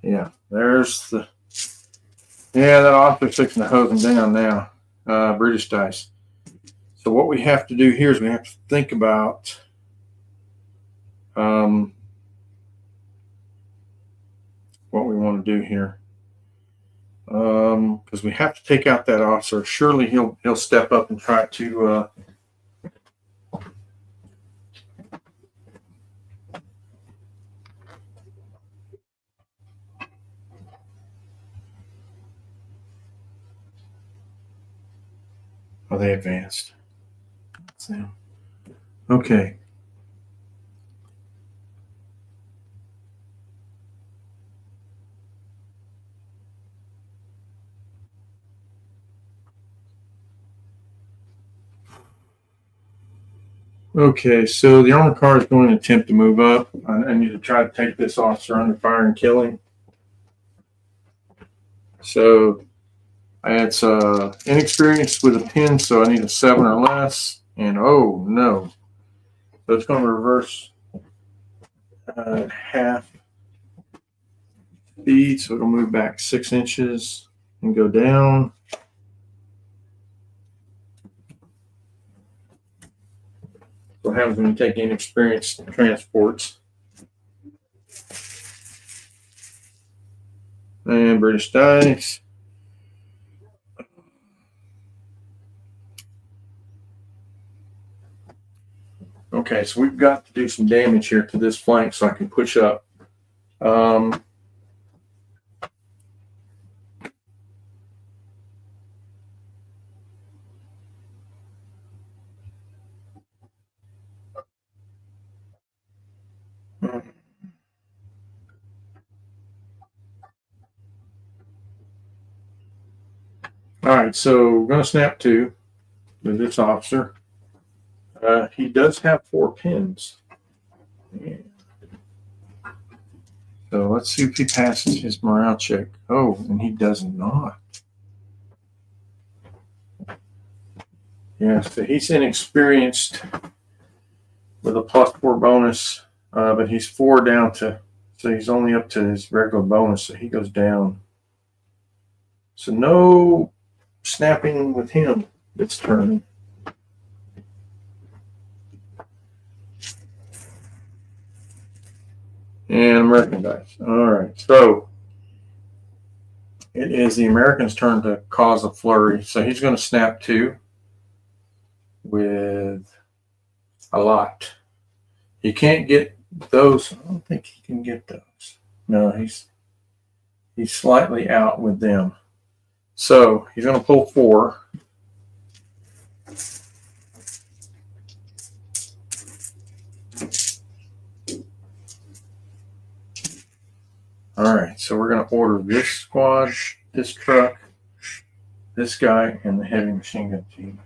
Yeah, there's the. Yeah, that officer's fixing to hose them down now. British dice. So what we have to do here is we have to think about what we want to do here. because we have to take out that officer. Surely he'll step up and try to. Oh, they advanced. Okay. Okay, so the armored car is going to attempt to move up. I need to try to take this officer under fire and kill him. So it's inexperienced with a pin, so I need a 7 or less. And oh no, so it's going to reverse half speed, so it'll move back 6 inches and go down. What happens when you take inexperienced transports? And British dice. Okay, so we've got to do some damage here to this flank so I can push up. All right, so we're going to snap 2 with this officer. He does have 4 pins. Yeah. So let's see if he passes his morale check. Oh, and he does not. Yeah, so he's inexperienced with a +4 bonus, but he's 4 down to, so he's only up to his regular bonus, so he goes down. So no snapping with him this turn. And American dice. All right, so it is the American's turn to cause a flurry. So he's going to snap 2 with a lot. He can't get those. I don't think he can get those. No, he's slightly out with them. So he's going to pull 4. All right, so we're going to order this squad, this truck, this guy, and the heavy machine gun team.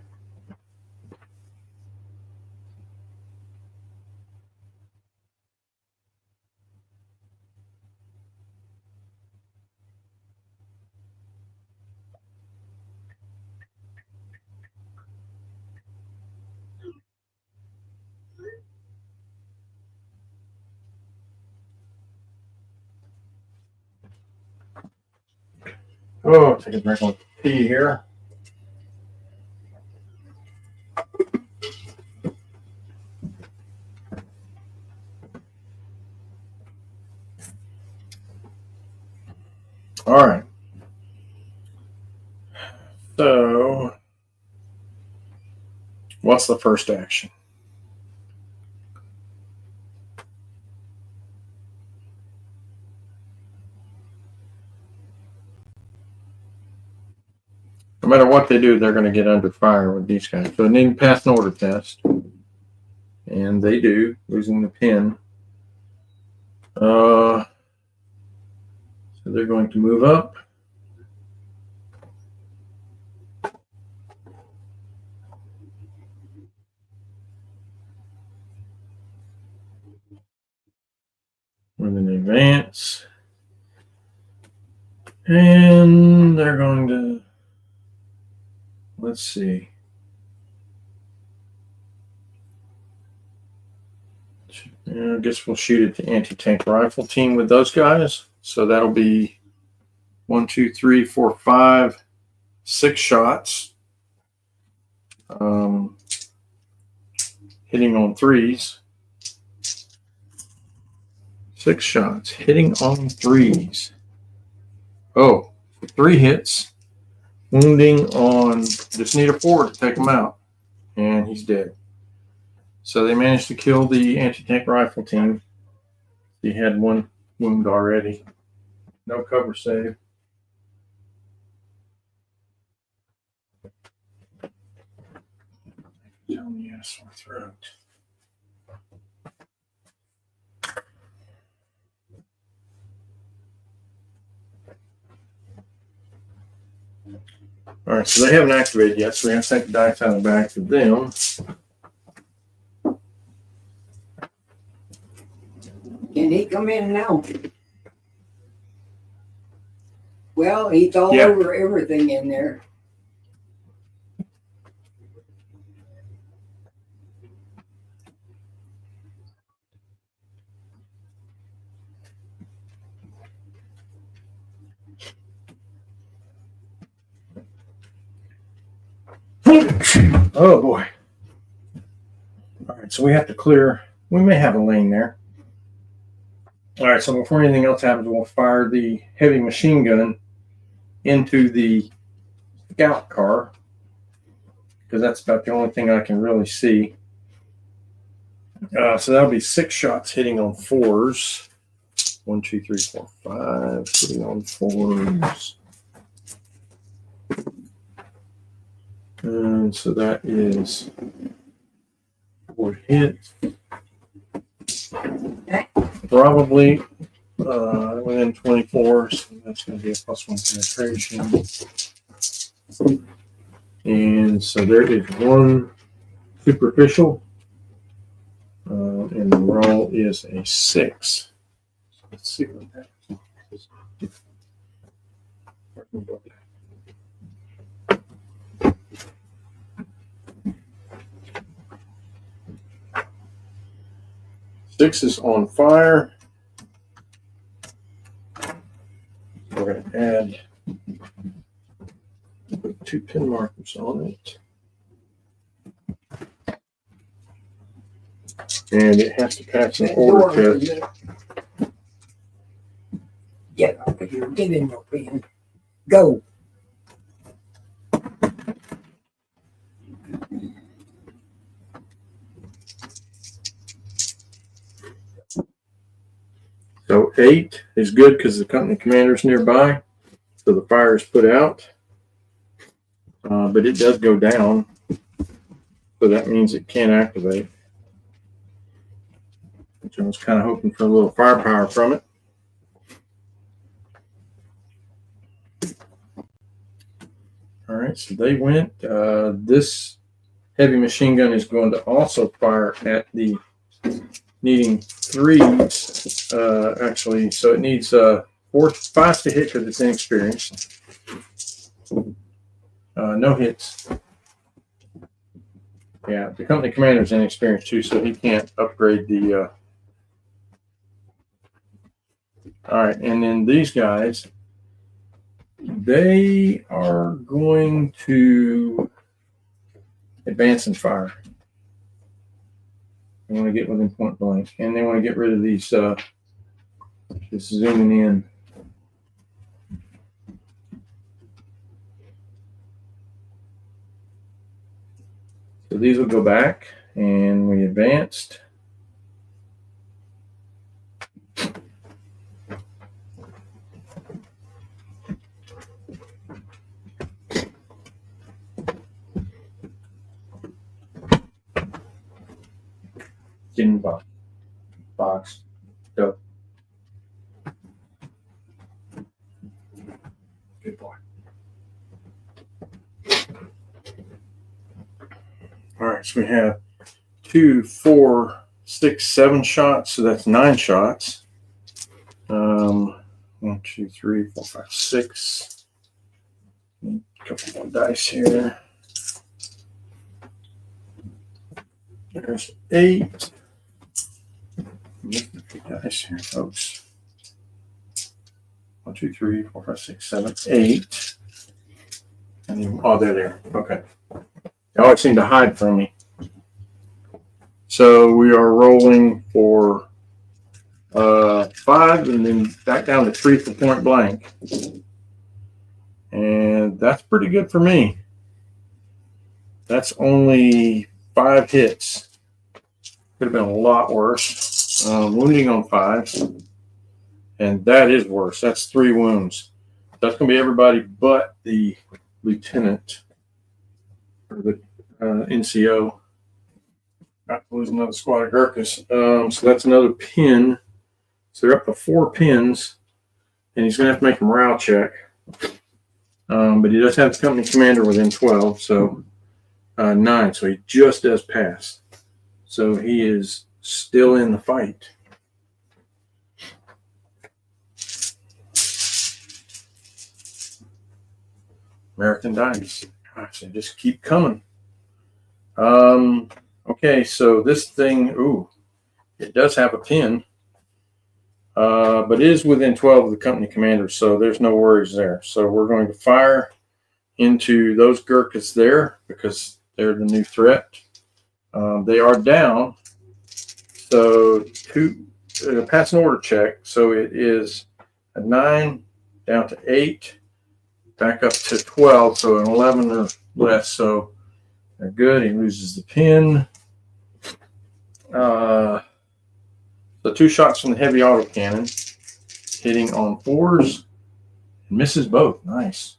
Oh, take a drink of tea here. All right. So, what's the first action? No matter what they do, they're going to get under fire with these guys. So they need to pass an order test. And they do, losing the pin. So they're going to move up. With an advance. And they're going to, let's see. I guess we'll shoot at the anti-tank rifle team with those guys. So that'll be 1, 2, 3, 4, 5, 6 shots. Hitting on 3s. 6 shots. Hitting on 3s. Oh, 3 hits, wounding on, just need a 4 to take him out, and he's dead. So they managed to kill the anti-tank rifle team. He had 1 wound already. No cover save. Tell me a sore throat. All right, so they haven't activated yet, so we have to take the dice out of the bag for them. Can he come in now? Well, he's all over everything in there. Oh boy. All right, so we have to clear. We may have a lane there. All right, so before anything else happens, we'll fire the heavy machine gun into the scout car, because that's about the only thing I can really see. So that'll be 6 shots hitting on 4s. 1, 2, 3, 4, 5 hitting on 4s. And so that is 4 hits. Probably within 24, so that's going to be a +1 penetration. And so there is 1 superficial, and the roll is a 6. Let's see what that is. 6 is on fire. We're going to add 2 pin markers on it. And it has to pass an order test. Get over here. Get in your pen. Go. So 8 is good because the company commander's nearby. So the fire is put out. But it does go down. So that means it can't activate. Which I was kind of hoping for a little firepower from it. All right, so they went. This heavy machine gun is going to also fire at the needing 3s. Actually, so it needs 4, 5 to hit because it's inexperienced. No hits. Yeah, the company commander's inexperienced too, so he can't upgrade the. All right, and then these guys, they are going to advance and fire. They want to get within point blank, and they want to get rid of these. This zooming in. So these will go back, and we advanced. Get in the box. Go. Good boy. All right, so we have 2, 4, 6, 7 shots, so that's 9 shots. 1, 2, 3, 4, 5, 6. A couple more dice here. There's 8. Dice here, folks. 1, 2, 3, 4, 5, 6, 7, 8. And then, oh, they're there. Okay. They always seem to hide from me. So we are rolling for 5 and then back down to 3 for point blank. And that's pretty good for me. That's only 5 hits. Could have been a lot worse. Wounding on 5. And that is worse. That's 3 wounds. That's going to be everybody but the lieutenant or the NCO. Got to lose another squad of Gurkhas. So that's another pin. So they're up to 4 pins. And he's going to have to make a morale check. But he does have the company commander within 12. So 9. So he just does pass. So he is still in the fight. American dice. Gosh, they just keep coming. Okay, so this thing, it does have a pin, but it is within 12 of the company commander, so there's no worries there. So we're going to fire into those Gurkhas there because they're the new threat. They are down, so pass an order check. So it is a 9 down to 8. Back up to 12, so an 11 or less. So they're good. He loses the pin. So 2 shots from the heavy autocannon, hitting on 4s, and misses both. Nice.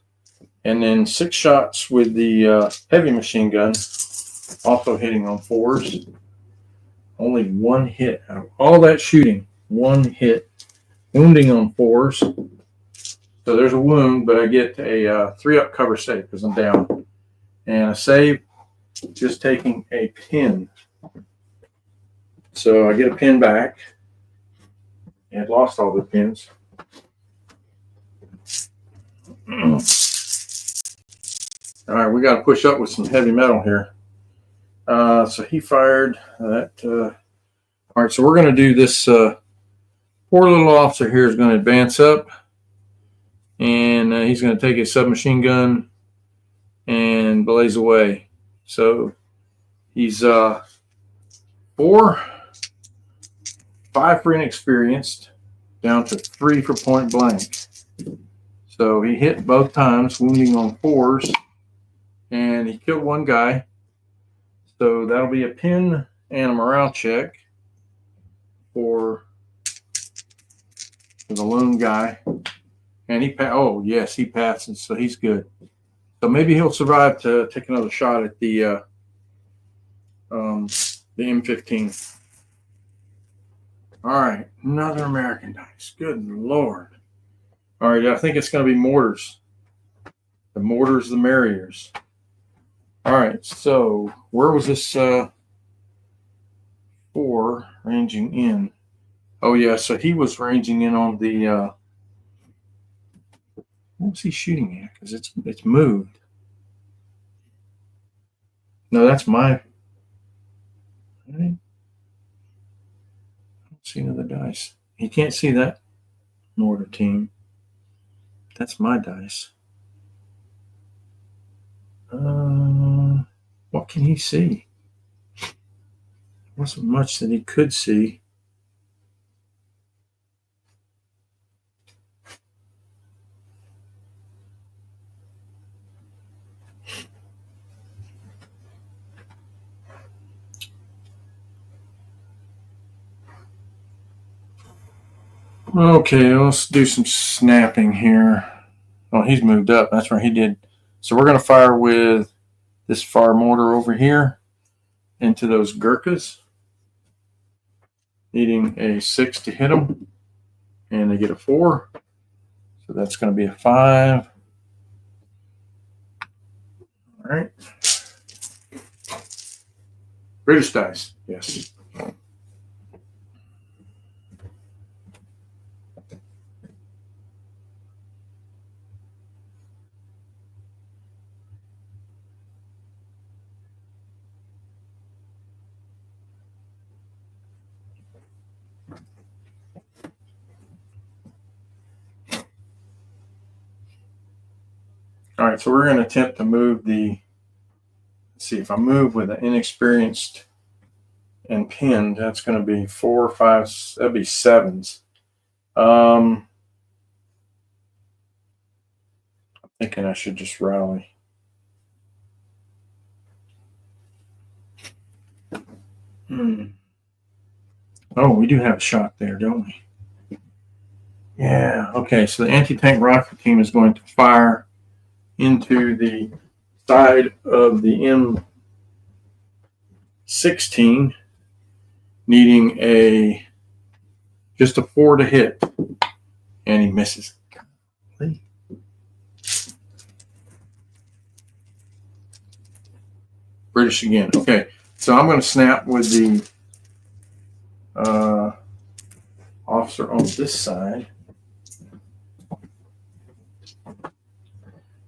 And then 6 shots with the heavy machine gun, also hitting on 4s. Only 1 hit out of all that shooting. 1 hit, wounding on 4s. So there's a wound, but I get a 3-up cover save because I'm down. And a save, just taking a pin. So I get a pin back. And lost all the pins. All right, we got to push up with some heavy metal here. So he fired that. All right, so we're going to do this. Poor little officer here is going to advance up. And he's going to take his submachine gun and blaze away. So he's 4, 5 for inexperienced, down to 3 for point blank. So he hit both times, wounding on 4s, and he killed 1 guy. So that'll be a pin and a morale check for the lone guy. And he he passes, so he's good. So maybe he'll survive to take another shot at the M15. All right, another American dice. Good Lord. All right, I think it's going to be mortars. The mortars, the merriers. All right, so where was this 4 ranging in? Oh, yeah, so he was ranging in on the... what was he shooting at? Because it's moved. No, that's my... I don't see another dice. You can't see that mortar team. That's my dice. What can he see? Wasn't much that he could see. Okay, let's do some snapping here. Oh, he's moved up. That's right, he did. So we're going to fire with this fire mortar over here into those Gurkhas, needing a 6 to hit them, and they get a 4. So that's going to be a 5. All right. British dice, yes. All right, so we're going to attempt to move the, let's see, if I move with an inexperienced and pinned, that's going to be 4, 5, that'd be 7s. I'm Thinking I should just rally. Oh, we do have a shot there, don't we? Yeah. Okay. So the anti-tank rocket team is going to fire into the side of the M16, needing just a 4 to hit, and he misses. British again. Okay, so I'm going to snap with the officer on this side,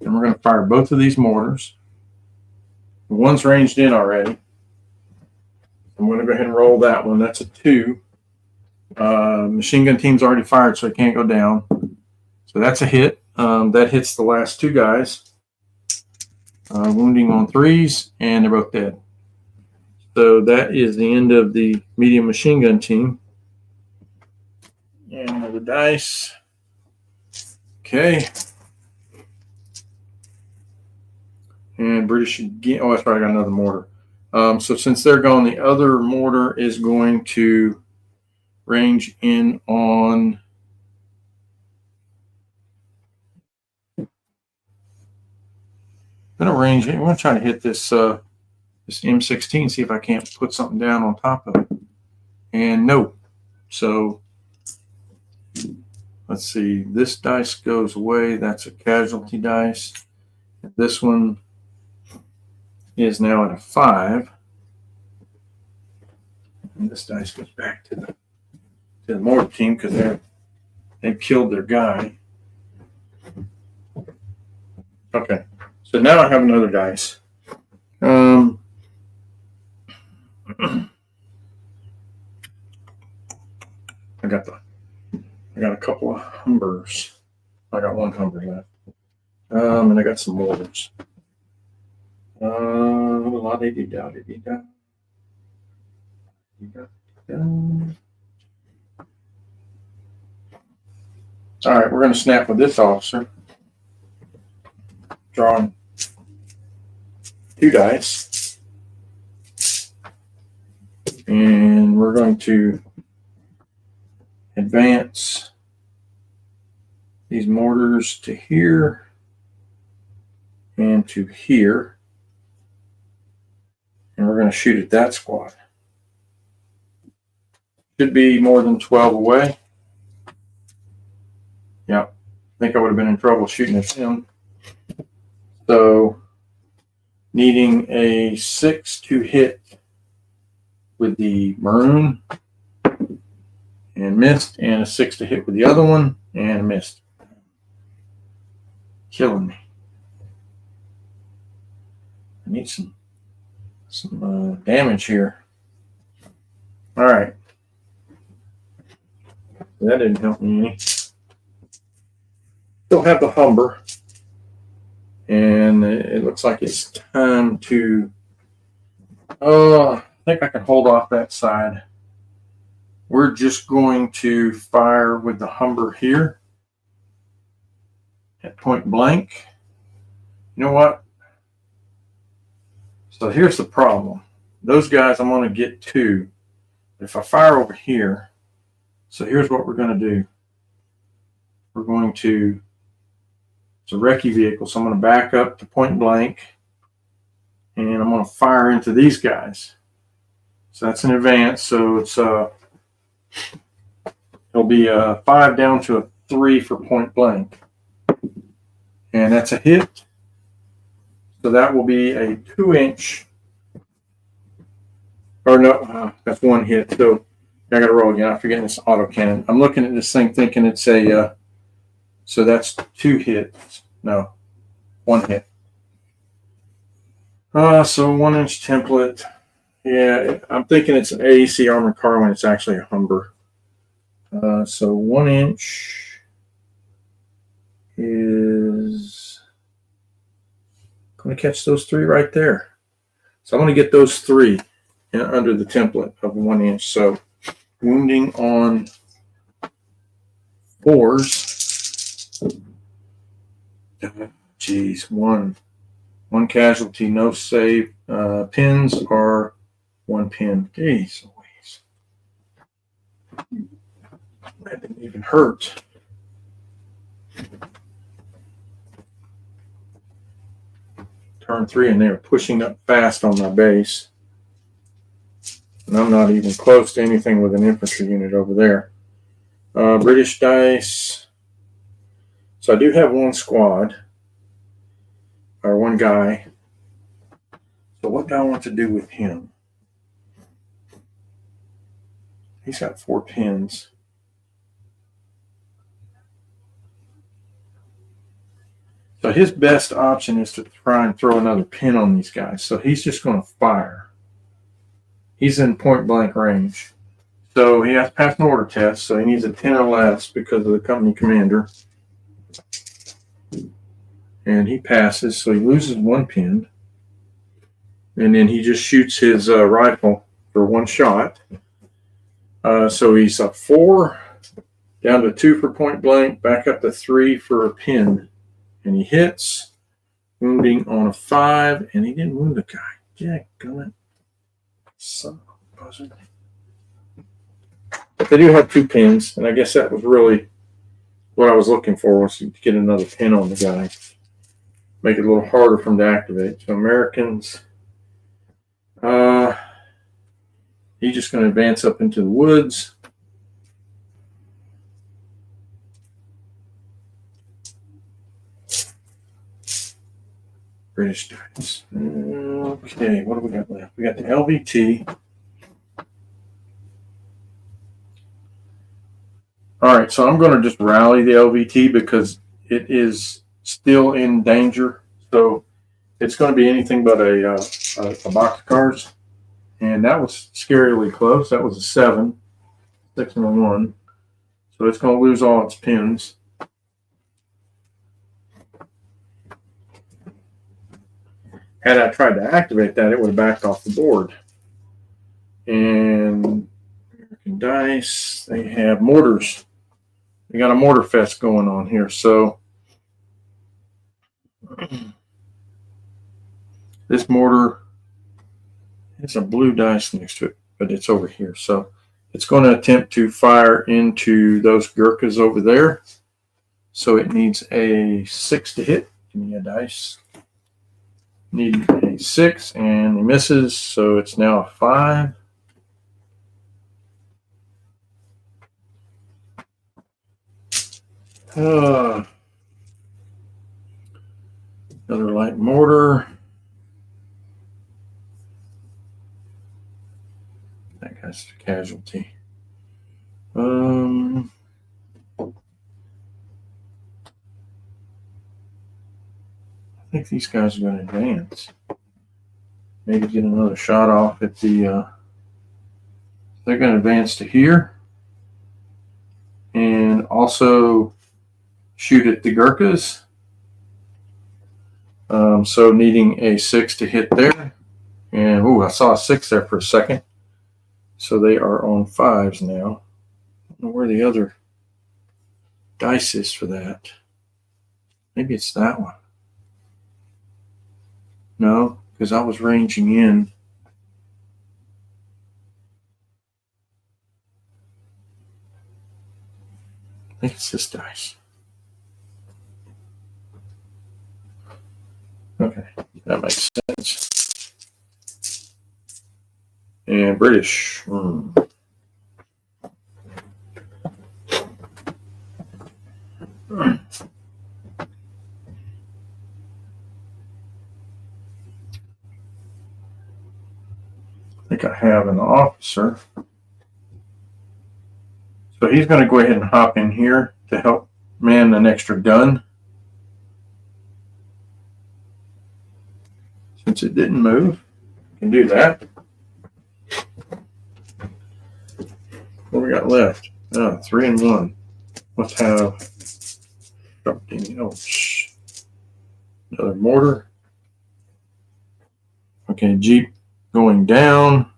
and we're going to fire both of these mortars. The one's ranged in already. I'm going to go ahead and roll that one. That's a 2. Machine gun team's already fired, so it can't go down. So that's a hit. That hits the last 2 guys. Wounding on 3s, and they're both dead. So that is the end of the medium machine gun team. And another dice. Okay. And British again. Oh, that's right. I got another mortar. So since they're gone, the other mortar is going to range in on I'm going to try to hit this this M16, see if I can't put something down on top of it. And no. So let's see. This dice goes away. That's a casualty dice. This one is now at a 5. And this dice goes back to the mortar team because they've killed their guy. Okay. So now I have another dice. I got a couple of Humbers. I got one Humber left. And I got some mortars. La-di-di-da-di-di-da. All right, we're going to snap with this officer. Drawing 2 dice. And we're going to advance these mortars to here and to here. And we're going to shoot at that squad. Should be more than 12 away. Yeah, I think I would have been in trouble shooting at them. So, needing a 6 to hit with the maroon and missed, and a 6 to hit with the other one and missed. Killing me. I need some damage here. All right. That didn't help me any. Still have the Humber. And it looks like it's time to, I think I can hold off that side. We're just going to fire with the Humber here at point blank. You know what? So here's the problem. Those guys I'm going to get to. If I fire over here, so here's what we're going to do. We're going to, it's a recce vehicle, so I'm going to back up to point blank, and I'm going to fire into these guys. So that's an advance. So it's it'll be a 5 down to a 3 for point blank, and that's a hit. So that will be a 2-inch. Or no, that's 1 hit. So I got to roll again. I'm forgetting this autocannon. I'm looking at this thing thinking it's a. So that's 2 hits. No, 1 hit. So 1-inch template. Yeah, I'm thinking it's an AEC armored car when it's actually a Humber. So 1 inch is going to catch those 3 right there. So I'm going to get those 3 under the template of 1 inch. So wounding on 4s. Jeez, geez, one casualty, no save. Pins are 1 pin. Jeez Louise. That didn't even hurt. Turn 3, and they were pushing up fast on my base. And I'm not even close to anything with an infantry unit over there. British dice. So I do have one squad, or one guy. So what do I want to do with him? He's got 4 pins. So his best option is to try and throw another pin on these guys. So he's just going to fire. He's in point blank range. So he has to pass an order test. So he needs a 10 or less because of the company commander. And he passes. So he loses 1 pin. And then he just shoots his rifle for 1 shot. So he's up 4, down to 2 for point blank, back up to 3 for a pin. And he hits, wounding on a 5, and he didn't wound the guy. Jackgummit. Son of a buzzard. But they do have 2 pins, and I guess that was really what I was looking for, was to get another pin on the guy. Make it a little harder for him to activate. So Americans, he's just going to advance up into the woods. British dice. Okay, what do we got left? We got the LVT. All right, so I'm going to just rally the LVT because it is still in danger. So it's going to be anything but a box of cards. And that was scarily close. That was a 7, 6 and a 1. So it's going to lose all its pins. Had I tried to activate that, it would have backed off the board. And American dice, they have mortars. They got a mortar fest going on here. So this mortar, it's a blue dice next to it, but it's over here. So it's going to attempt to fire into those Gurkhas over there. So it needs a 6 to hit. Give me a dice. Need a 6, and he misses, so it's now a 5. Another light mortar. That guy's a casualty. I think these guys are going to advance. Maybe get another shot off at the. They're going to advance to here, and also shoot at the Gurkhas. So needing a 6 to hit there, and I saw a 6 there for a second. So they are on 5s now. I don't know where the other dice is for that. Maybe it's that one. No, because I was ranging in. I think it's this dice. Okay, that makes sense. And British. I think I have an officer. So he's going to go ahead and hop in here to help man an extra gun. Since it didn't move, I can do that. What we got left? 3 and 1. Let's have something else. Another mortar. Okay, Jeep going down.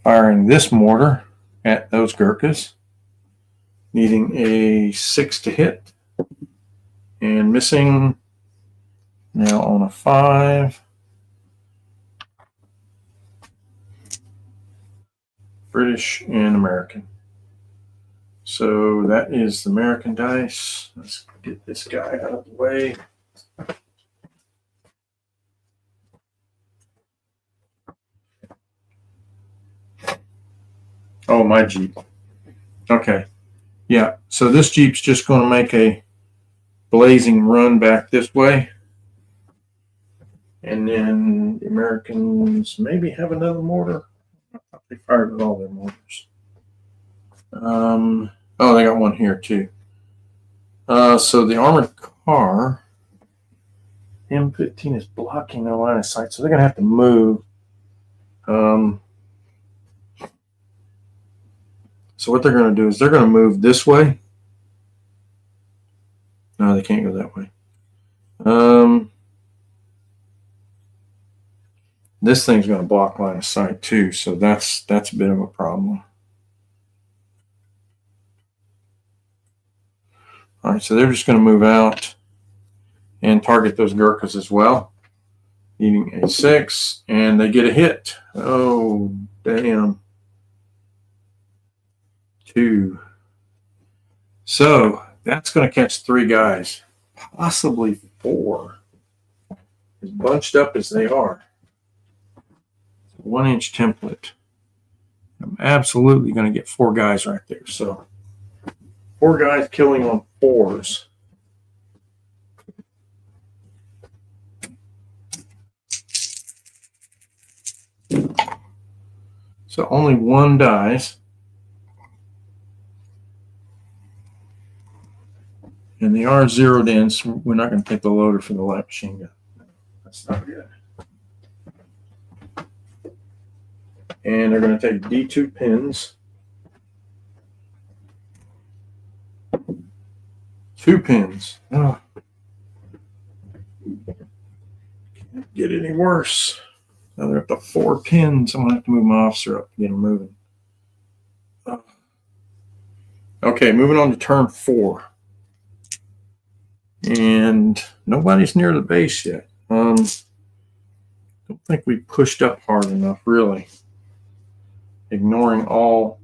Firing this mortar at those Gurkhas. needing a 6 to hit, and missing. Now on a 5. British and American. So that is the American dice. Let's get this guy out of the way. Oh, my Jeep. Okay. Yeah, so this Jeep's just going to make a blazing run back this way. And then the Americans maybe have another mortar. I thought they fired with all their mortars. Oh, they got one here too. So the armored car, M15 is blocking their line of sight, so they're going to have to move. So what they're going to do is they're going to move this way. No, they can't go that way. This thing's going to block line of sight too, so that's a bit of a problem. All right, so they're just going to move out and target those Gurkhas as well. Needing a 6, and they get a hit. Oh, damn. 2. So that's going to catch 3 guys, possibly 4, as bunched up as they are. 1-inch template. I'm absolutely going to get 4 guys right there. So 4 guys killing on 4s. So only 1 dies. And they are zeroed in, so we're not going to take the loader for the light machine gun. That's not good. And they're going to take D2 pins. 2 pins. Oh. Can't get any worse. Now they're up to 4 pins. I'm going to have to move my officer up to get them moving. Okay, moving on to turn 4. And nobody's near the base yet. Don't think we pushed up hard enough, really. Ignoring all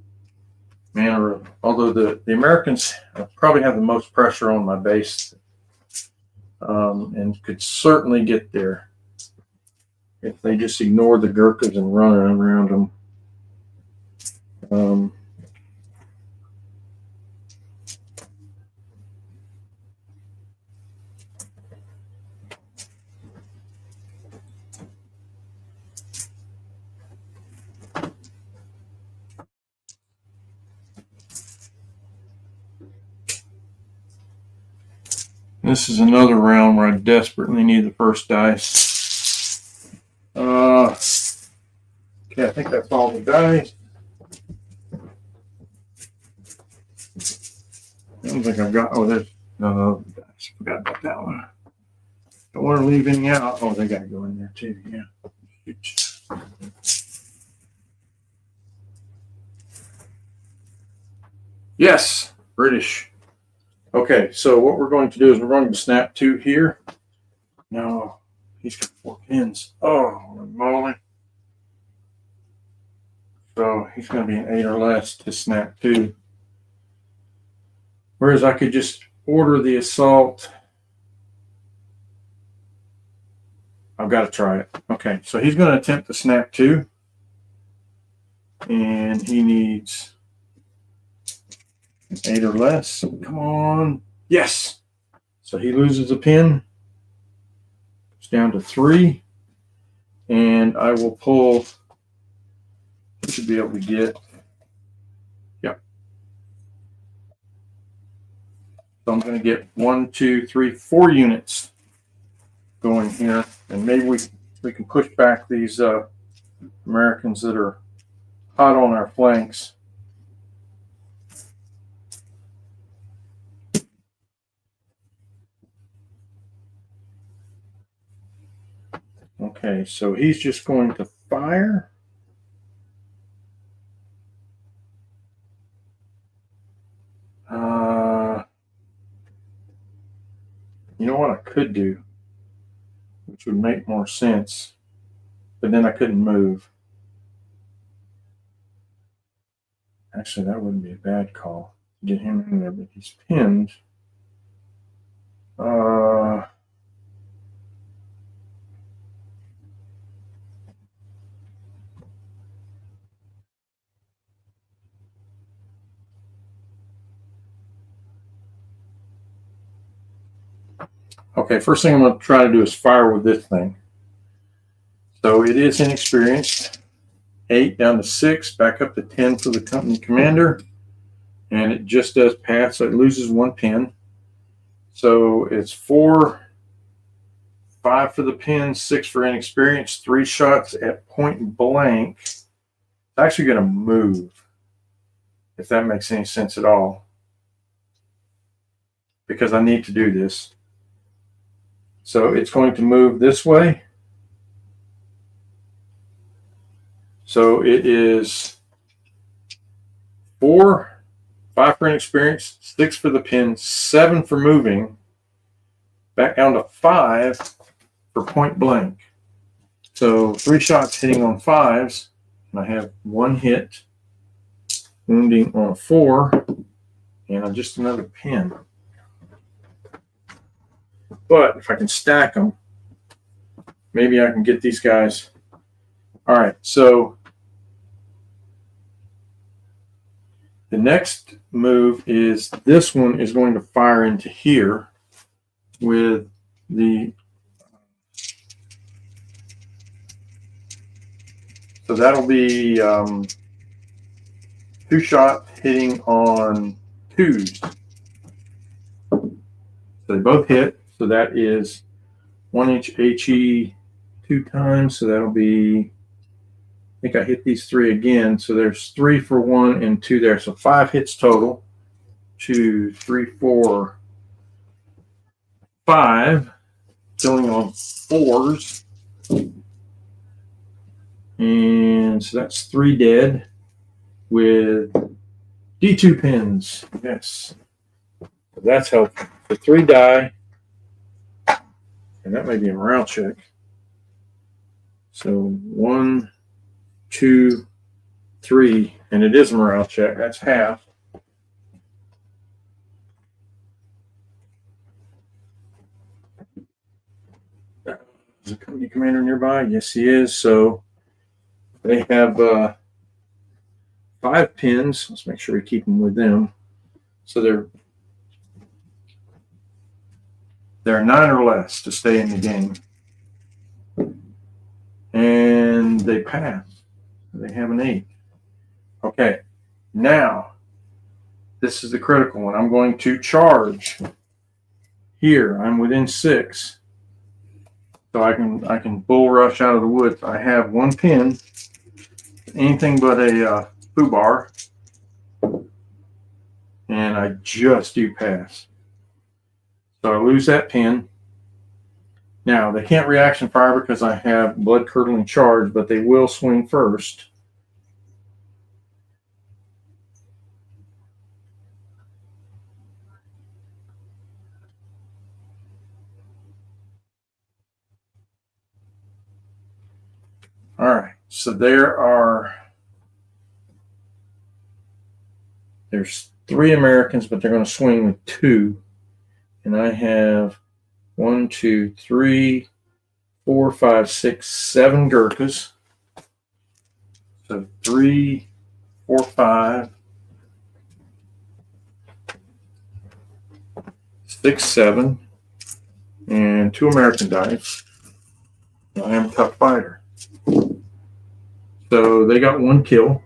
manner of, although the Americans probably have the most pressure on my base, and could certainly get there if they just ignore the Gurkhas and run around them. This is another round where I desperately need the first dice. Okay, I think that's all the dice. I don't think I've got, oh, there's no dice. I forgot about that one. Don't want to leave any out. Oh, they got to go in there too, yeah. Yes, British. Okay, so what we're going to do is we're going to snap 2 here. No, he's got 4 pins. Oh, moly. So he's going to be an 8 or less to snap 2. Whereas I could just order the assault. I've got to try it. Okay, so he's going to attempt to snap 2. And he needs an 8 or less. Come on. Yes. So he loses a pin. It's down to 3. And I will pull. He should be able to get. Yep. So I'm going to get 1, 2, 3, 4 units going here. And maybe we can push back these Americans that are hot on our flanks. Okay, so he's just going to fire. You know what I could do, which would make more sense, but then I couldn't move. Actually, that wouldn't be a bad call. Get him in there, but he's pinned. Okay, first thing I'm going to try to do is fire with this thing. So it is inexperienced. 8 down to 6, back up to 10 for the company commander. And it just does pass, so it loses 1 pin. So it's 4, 5 for the pin, 6 for inexperienced, 3 shots at point blank. It's actually going to move, if that makes any sense at all, because I need to do this. So it's going to move this way. So it is 4, 5 for inexperienced, 6 for the pin, 7 for moving, back down to 5 for point blank. So 3 shots hitting on 5s, and I have 1 hit, wounding on a 4, and just another pin. But if I can stack them, maybe I can get these guys. All right, so the next move is this one is going to fire into here with the, so that'll be 2 shot hitting on 2s. So they both hit. So that is 1 inch HE 2 times. So that'll be, I think I hit these 3 again. So there's 3 for 1 and 2 there. So 5 hits total. 2, 3, 4, 5. Killing on 4s. And so that's 3 dead with D2 pins. Yes. So that's helpful. So 3 die. And that may be a morale check. So 1, 2, 3, and it is a morale check. That's half. Is the company commander nearby? Yes, he is. So they have 5 pins. Let's make sure we keep them with them. So they're 9 or less to stay in the game. And they pass. They have an 8. Okay. Now, this is the critical one. I'm going to charge here. I'm within 6. So I can bull rush out of the woods. I have 1 pin. Anything but a foo bar. And I just do pass. So I lose that pin. Now, they can't reaction fire because I have blood curdling charge, but they will swing first. All right, so there's 3 Americans, but they're going to swing with 2. And I have 1, 2, 3, 4, 5, 6, 7 Gurkhas. So 3, 4, 5, 6, 7, and 2 American dice. I am a tough fighter. So they got 1 kill,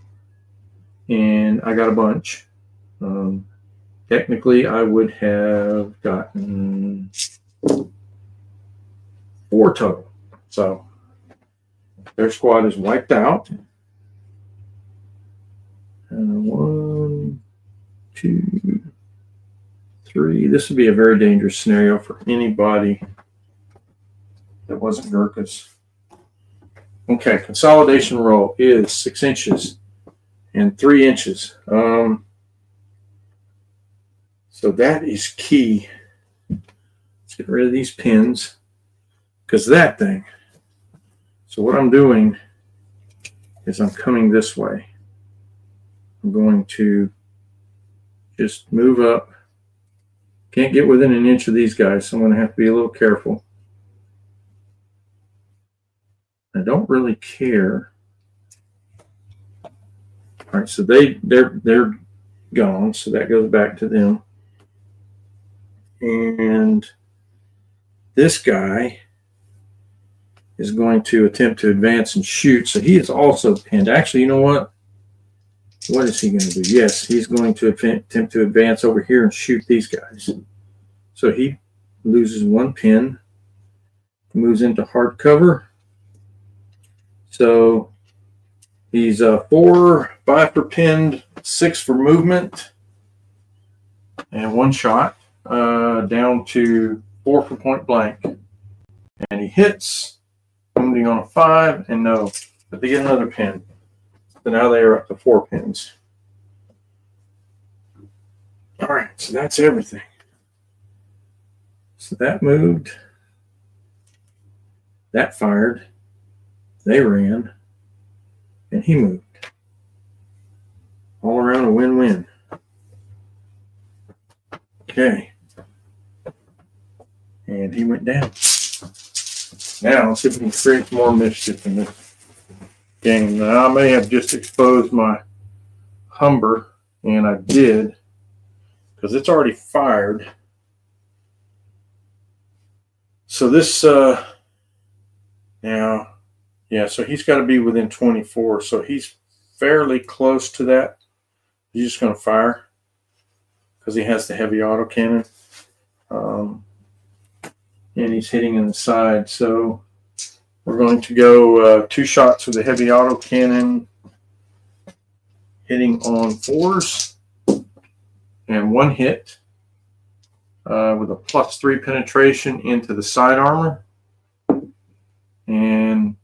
and I got a bunch. Technically, I would have gotten 4 total. So their squad is wiped out. 1, 2, 3. This would be a very dangerous scenario for anybody that wasn't Gurkhas. Okay, consolidation roll is 6 inches and 3 inches. So that is key. It's Let's get rid of these pins because that thing. So what I'm doing is I'm coming this way. I'm going to just move up. Can't get within an inch of these guys, so I'm going to have to be a little careful. I don't really care. All right, so they're gone, so that goes back to them. And this guy is going to attempt to advance and shoot, so he is also pinned. Actually, you know what? What is he going to do? Yes, he's going to attempt to advance over here and shoot these guys. So he loses one pin, moves into hard cover. So he's 4, 5 for pinned, 6 for movement, and 1 shot, down to 4 for point blank. And he hits, wounding on a 5, and no, but they get another pin. So now they are up to 4 pins. All right, so that's everything. So that moved, that fired, they ran, and he moved. All around a win-win. Okay. And he went down. Now, let's see if we can create more mischief in this game. Now, I may have just exposed my Humber, and I did, because it's already fired. So this, now, yeah, so he's got to be within 24. So he's fairly close to that. He's just going to fire because he has the heavy autocannon. And he's hitting in the side. So we're going to go 2 shots with the heavy autocannon, hitting on 4s, and 1 hit with a +3 penetration into the side armor. And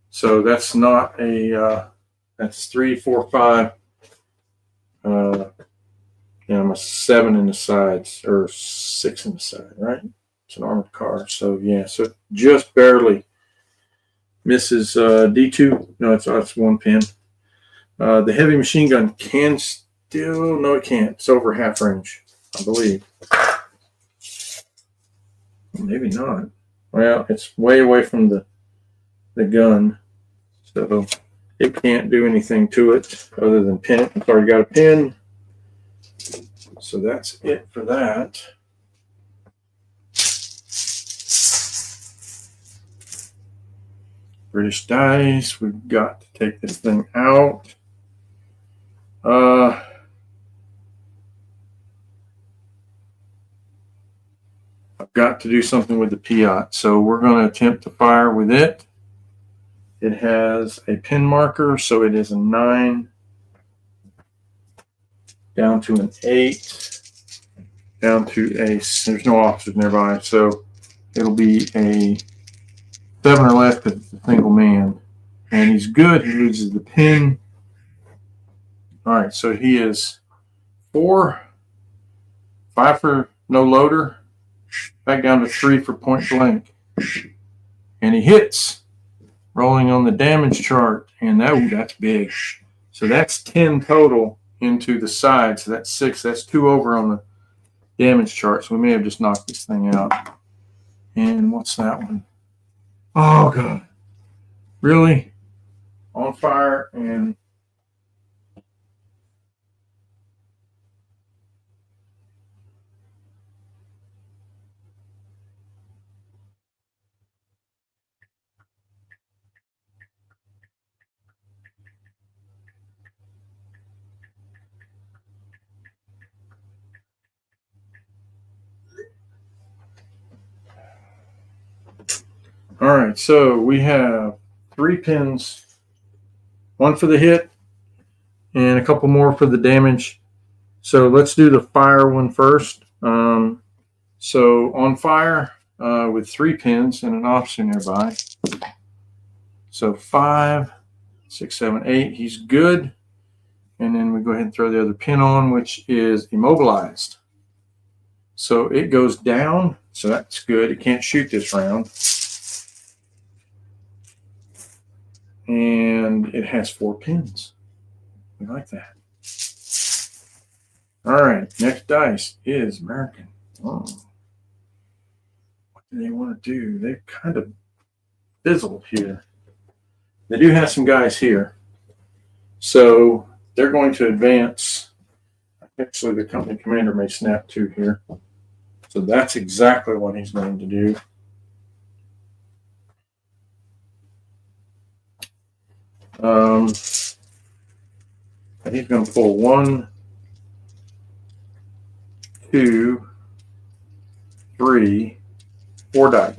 so that's not a, that's 3, 4, 5. I'm a 7 in the sides, or 6 in the side, right? It's an armored car. So yeah, so just barely misses D2. No, it's 1 pin. The heavy machine gun can still, no, it can't. It's over half range, I believe. Maybe not. Well, it's way away from the gun, so it can't do anything to it other than pin it. It's already got a pin, so that's it for that. British dice. We've got to take this thing out. I've got to do something with the Piat, so we're going to attempt to fire with it. It has a pin marker, so it is a 9, down to an 8, down to a, there's no officers nearby, so it'll be a 7 or less because it's a single man. And he's good. He loses the pin. All right, so he is 4, 5 for no loader, back down to 3 for point blank. And he hits, rolling on the damage chart, and that's big. So that's 10 total into the side, so that's 6. That's 2 over on the damage chart, so we may have just knocked this thing out. And what's that one? Oh, God. Really? On fire, and all right, so we have 3 pins, 1 for the hit and a couple more for the damage. So let's do the fire one first. So on fire with 3 pins and an officer nearby. So 5, 6, 7, 8. He's good. And then we go ahead and throw the other pin on, which is immobilized. So it goes down So that's good. It can't shoot this round. And it has 4 pins. We like that. All right, next dice is American. Oh. What do they want to do? They've kind of fizzled here. They do have some guys here. So they're going to advance. Actually, the company commander may snap 2 here. So that's exactly what he's going to do. He's going to pull 1, 2, 3, 4 die.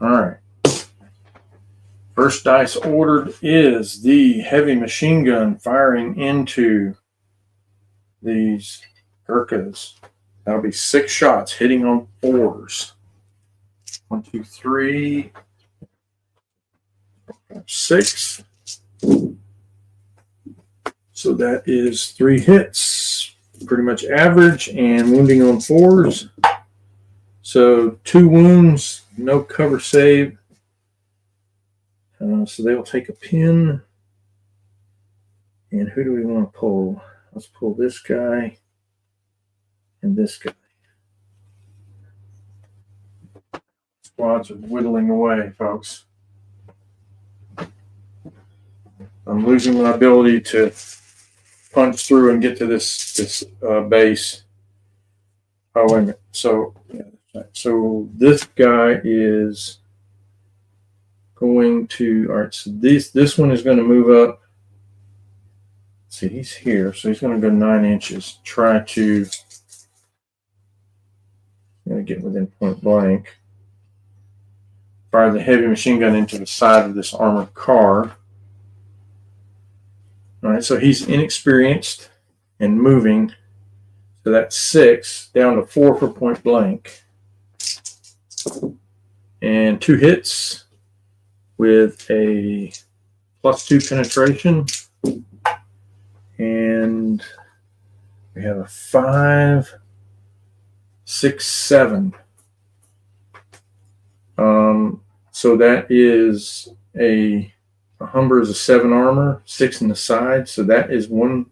All right. First dice ordered is the heavy machine gun firing into these gurkhas. That'll be 6 shots hitting on 4s. 1, 2, 3, 4, 5, 6. So that is 3 hits, pretty much average, and wounding on 4s. So 2 wounds, no cover save. So they will take a pin. And who do we want to pull? Let's pull this guy and this guy. Squads are whittling away, folks. I'm losing my ability to punch through and get to this base. Oh, wait a minute. So this guy is going to, all right, so this one is going to move up. See, he's here, so he's going to go 9 inches. Try to get within point blank. Fire the heavy machine gun into the side of this armored car. All right, so he's inexperienced and moving. So that's 6 down to 4 for point blank. And 2 hits with a +2 penetration. And we have a 5, 6, 7. So that is a Humber is a 7 armor, 6 in the side. So that is 1.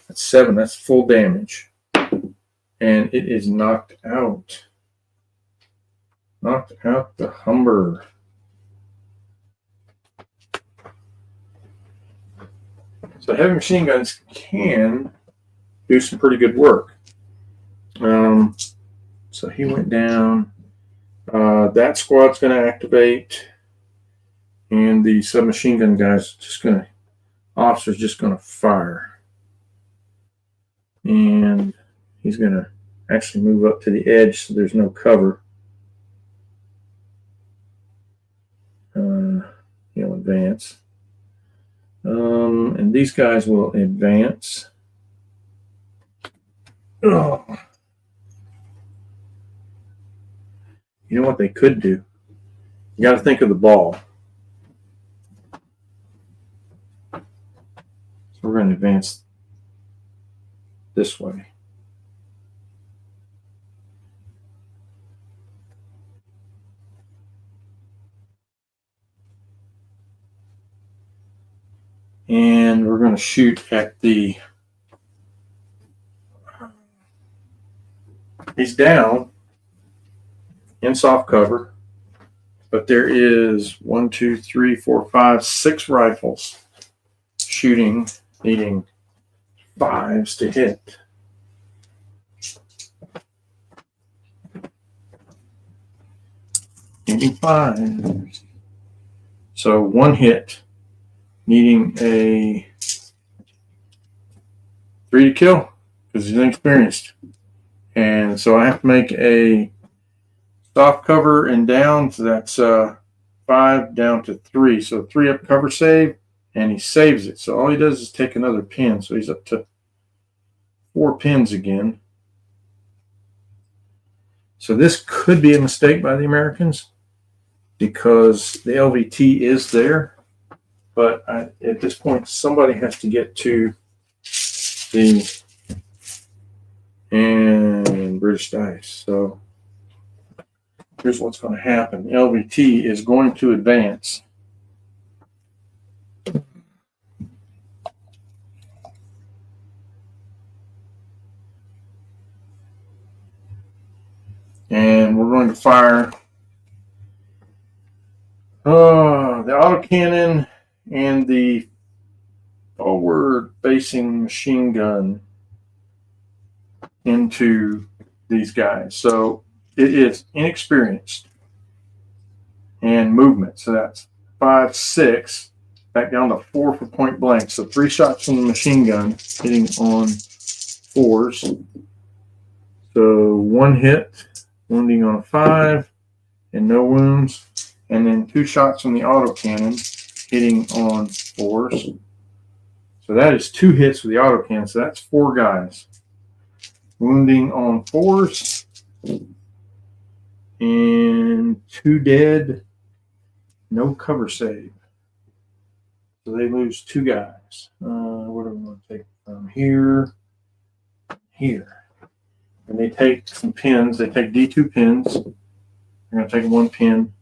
That's 7. That's full damage. And it is knocked out. Knocked out the Humber. So heavy machine guns can do some pretty good work. So he went down. That squad's going to activate. And the submachine gun guy's officer's just going to fire. And he's going to actually move up to the edge so there's no cover. He'll advance. And these guys will advance. Oh. You know what they could do? You got to think of the ball. So we're going to advance this way. And we're going to shoot at the... He's down in soft cover, but there is 1, 2, 3, 4, 5, 6 rifles shooting, needing 5s to hit. Needing 5. So 1 hit, needing a 3 to kill because he's inexperienced. And so I have to make a soft cover and down, so that's 5 down to 3. So 3 up cover save, and he saves it. So all he does is take another pin. So he's up to 4 pins again. So this could be a mistake by the Americans because the LVT is there. But at this point, somebody has to get to the and British dice. So here's what's going to happen. LVT is going to advance. And we're going to fire the autocannon and the forward-facing machine gun into these guys. So it is inexperienced and movement. So that's 5, 6, back down to 4 for point blank. So 3 shots from the machine gun hitting on 4s. So 1 hit, wounding on a 5, and no wounds. And then 2 shots from the autocannon hitting on 4s. So that is 2 hits with the autocannon. So that's 4 guys. Wounding on 4s. And 2 dead. No cover save. So they lose 2 guys. What do we want to take from here? Here. And they take some pins. They take D2 pins. They're going to take 1 pin.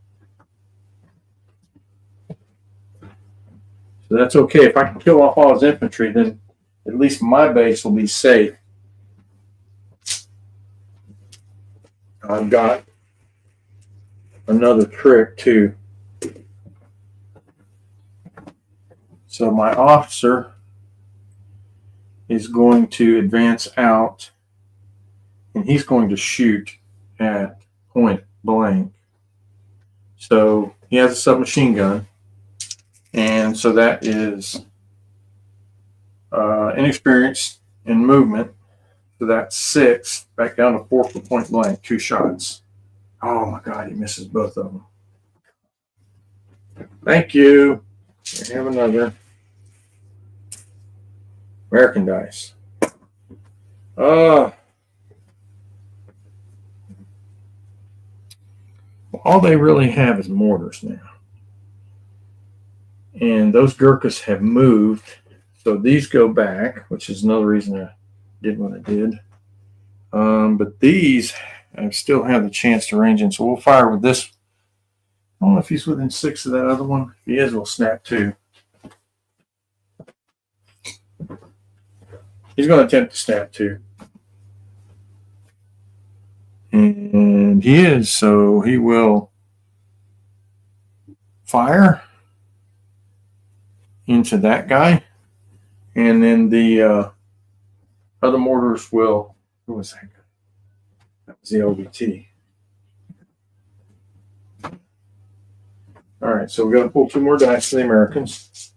So that's okay. If I can kill off all his infantry, then at least my base will be safe. I've got another trick too. So my officer is going to advance out, and he's going to shoot at point blank. So he has a submachine gun, and so that is inexperienced in movement. So that's 6, back down to 4 for point blank, 2 shots. Oh my God, he misses both of them. Thank you. I have another American dice. All they really have is mortars now. And those Gurkhas have moved. So these go back, which is another reason I did what I did. But these, I still have the chance to range in. So we'll fire with this. I don't know if he's within 6 of that other one. If he is, we'll snap 2. He's going to attempt to snap 2. And he is, so he will fire into that guy. And then the other mortars will, who was that guy? That was the LVT. All right, so we're going to pull 2 more dice for the Americans.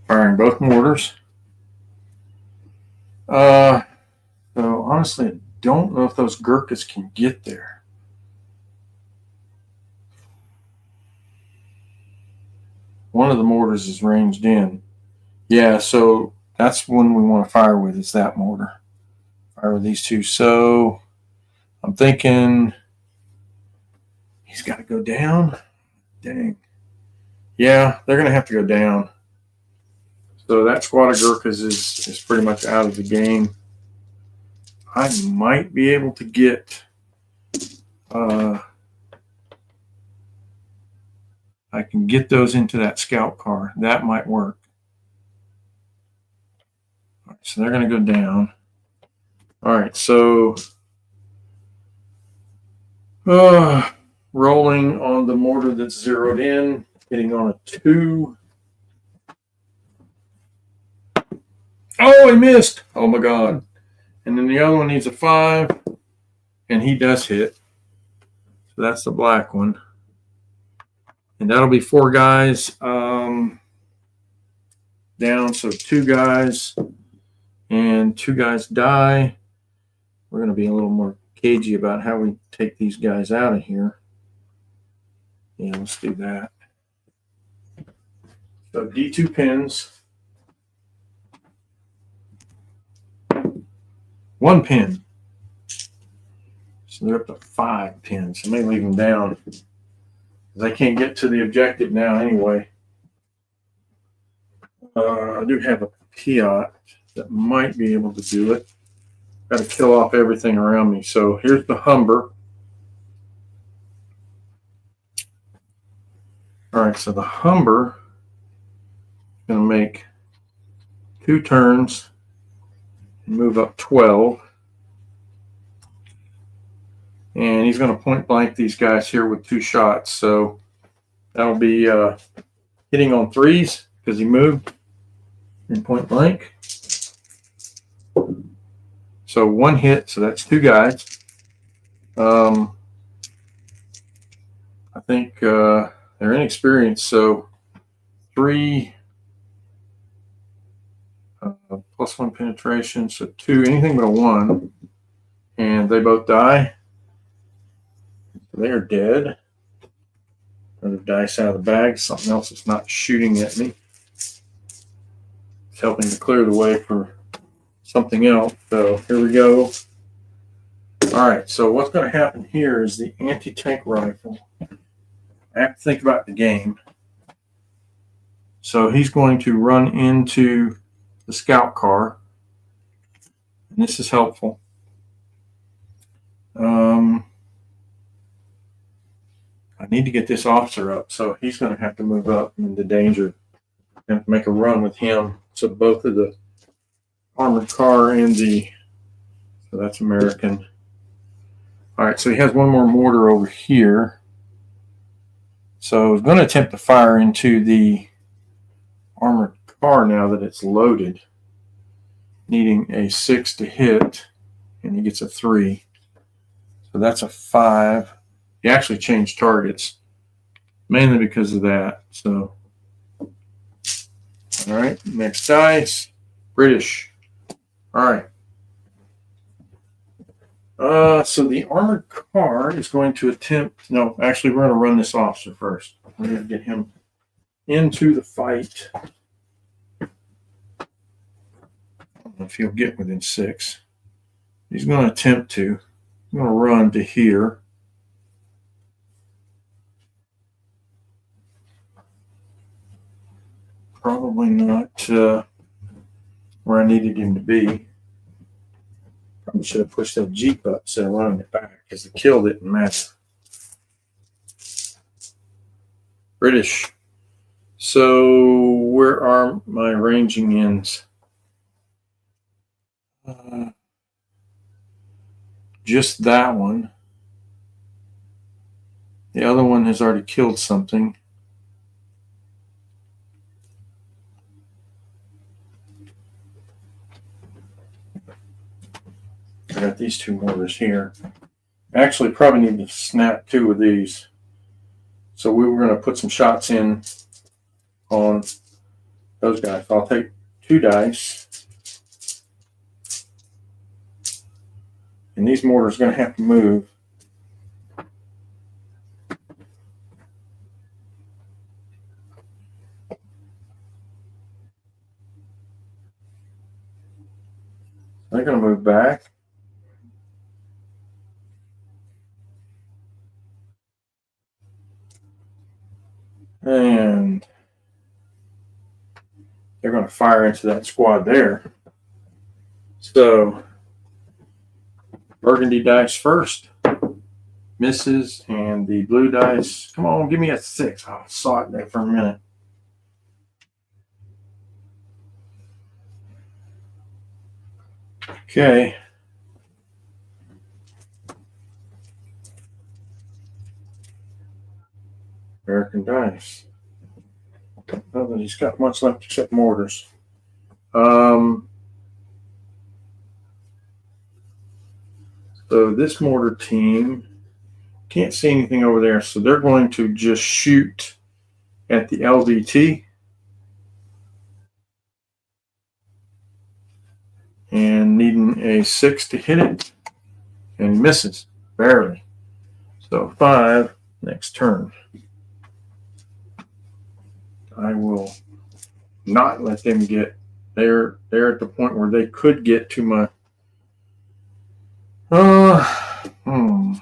Firing both mortars. So honestly, I don't know if those Gurkhas can get there. One of the mortars is ranged in. Yeah, so that's one we want to fire with, is that mortar. Fire with these 2. So I'm thinking he's got to go down. Dang. Yeah, they're going to have to go down. So that squad of Gurkhas is pretty much out of the game. I might be able to get I can get those into that scout car. That might work. All right, so they're going to go down. All right, so rolling on the mortar that's zeroed in, hitting on a 2. Oh, he missed. Oh my God. And then the other one needs a 5, and he does hit. So that's the black one. And that'll be 4 guys down. So 2 guys and 2 guys die. We're going to be a little more cagey about how we take these guys out of here. Yeah, let's do that. So D2 pins. 1 pin. So they're up to 5 pins. I may leave them down. They can't get to the objective now anyway. I do have a Piot that might be able to do it. Got to kill off everything around me. So here's the Humber. All right, so the Humber is going to make 2 turns and move up 12. And he's going to point blank these guys here with 2 shots. So that'll be hitting on 3s because he moved in point blank. So 1 hit, so that's 2 guys. I think they're inexperienced, so 3 plus 1 penetration, so 2, anything but a 1, and they both die. They are dead. Another dice out of the bag. Something else that's not shooting at me. It's helping to clear the way for something else. So here we go. All right, so what's going to happen here is the anti-tank rifle. I have to think about the game. So he's going to run into the scout car. And this is helpful. I need to get this officer up, so he's going to have to move up into danger. I have to make a run with him. So both of the armored car and the, so that's American. All right, so he has one more mortar over here. So I'm going to attempt to fire into the armored car now that it's loaded, needing a 6 to hit, and he gets a 3. So that's a 5. He actually changed targets, mainly because of that. So, all right, next dice, British. All right. So the armored car is going to attempt, no, actually we're going to run this officer first. We're going to get him into the fight. I don't know if he'll get within 6. He's going to attempt to. I'm going to run to here. Probably not where I needed him to be. Probably should have pushed that Jeep up instead of running it back because the kill didn't matter. British. So where are my ranging ends? Just that one. The other one has already killed something. I got these 2 mortars here. Actually, probably need to snap 2 of these. So we were going to put some shots in on those guys. I'll take 2 dice. And these mortars are going to have to move. They're going to move back. And they're going to fire into that squad there. So, burgundy dice first. Misses, and the blue dice. Come on, give me a 6. I saw it there for a minute. Okay. American dice. Not that he's got much left except mortars. So this mortar team can't see anything over there, so they're going to just shoot at the LVT. And needing a 6 to hit it. And he misses, barely. So 5, next turn. I will not let them get, they're at the point where they could get to my, You're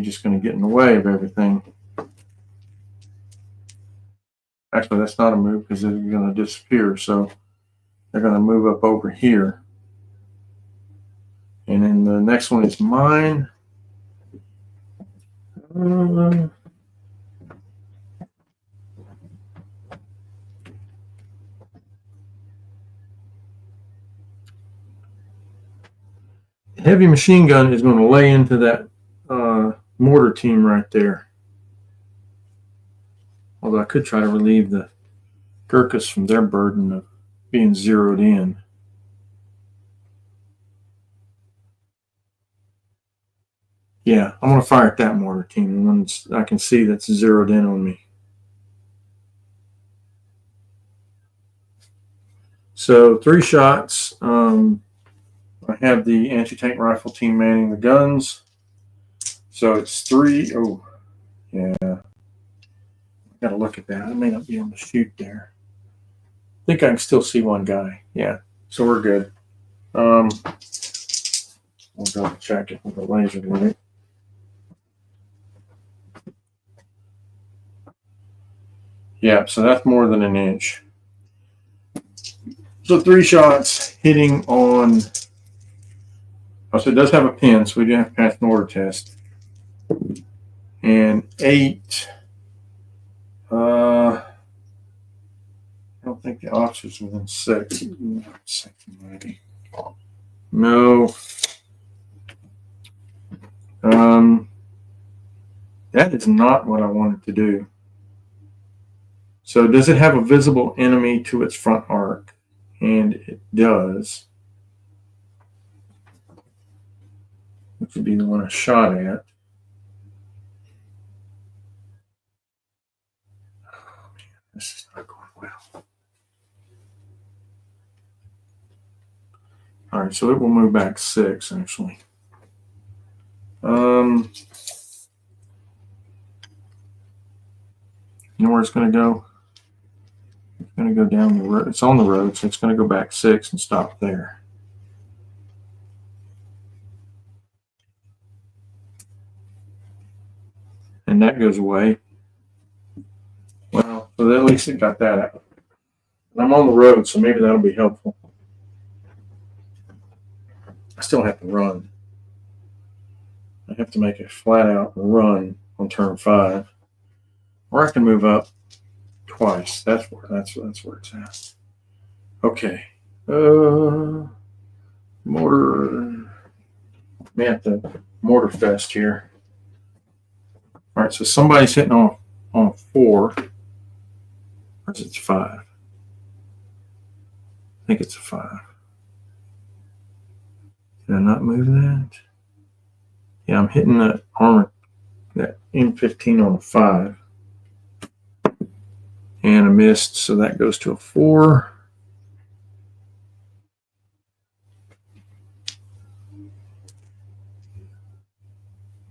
just going to get in the way of everything. Actually, that's not a move because they're going to disappear. So they're going to move up over here. And then the next one is mine. Heavy machine gun is going to lay into that mortar team right there. Although I could try to relieve the gurkhas from their burden of being zeroed in. Yeah, I'm going to fire at that mortar team, the ones I can see that's zeroed in on me. So 3 shots. I have the anti-tank rifle team manning the guns. So it's 3. Oh, yeah. Got to look at that. I may not be able to shoot there. I think I can still see one guy. Yeah, so we're good. We'll double check it with the laser light. Yeah, so that's more than an inch. So 3 shots hitting on. Oh, so it does have a pin, so we do have to pass an order test. And 8. I don't think the officer's within 6. No. That is not what I wanted to do. So does it have a visible enemy to its front arc? And it does. Which would be the one I shot at. Oh, man, this is not going well. All right, so it will move back 6, actually. You know where it's going to go? It's going to go down the road. It's on the road, so it's going to go back 6 and stop there. And that goes away. Well, so at least it got that out. And I'm on the road, so maybe that'll be helpful. I still have to run. I have to make a flat out run on turn 5. Or I can move up twice. That's where it's at. Okay. Mortar. Me at the mortar fest here. All right, so somebody's hitting on a 4. Or is it 5? I think it's a 5. Did I not move that? Yeah, I'm hitting that armor, that M15 on a 5. And I missed, so that goes to a 4.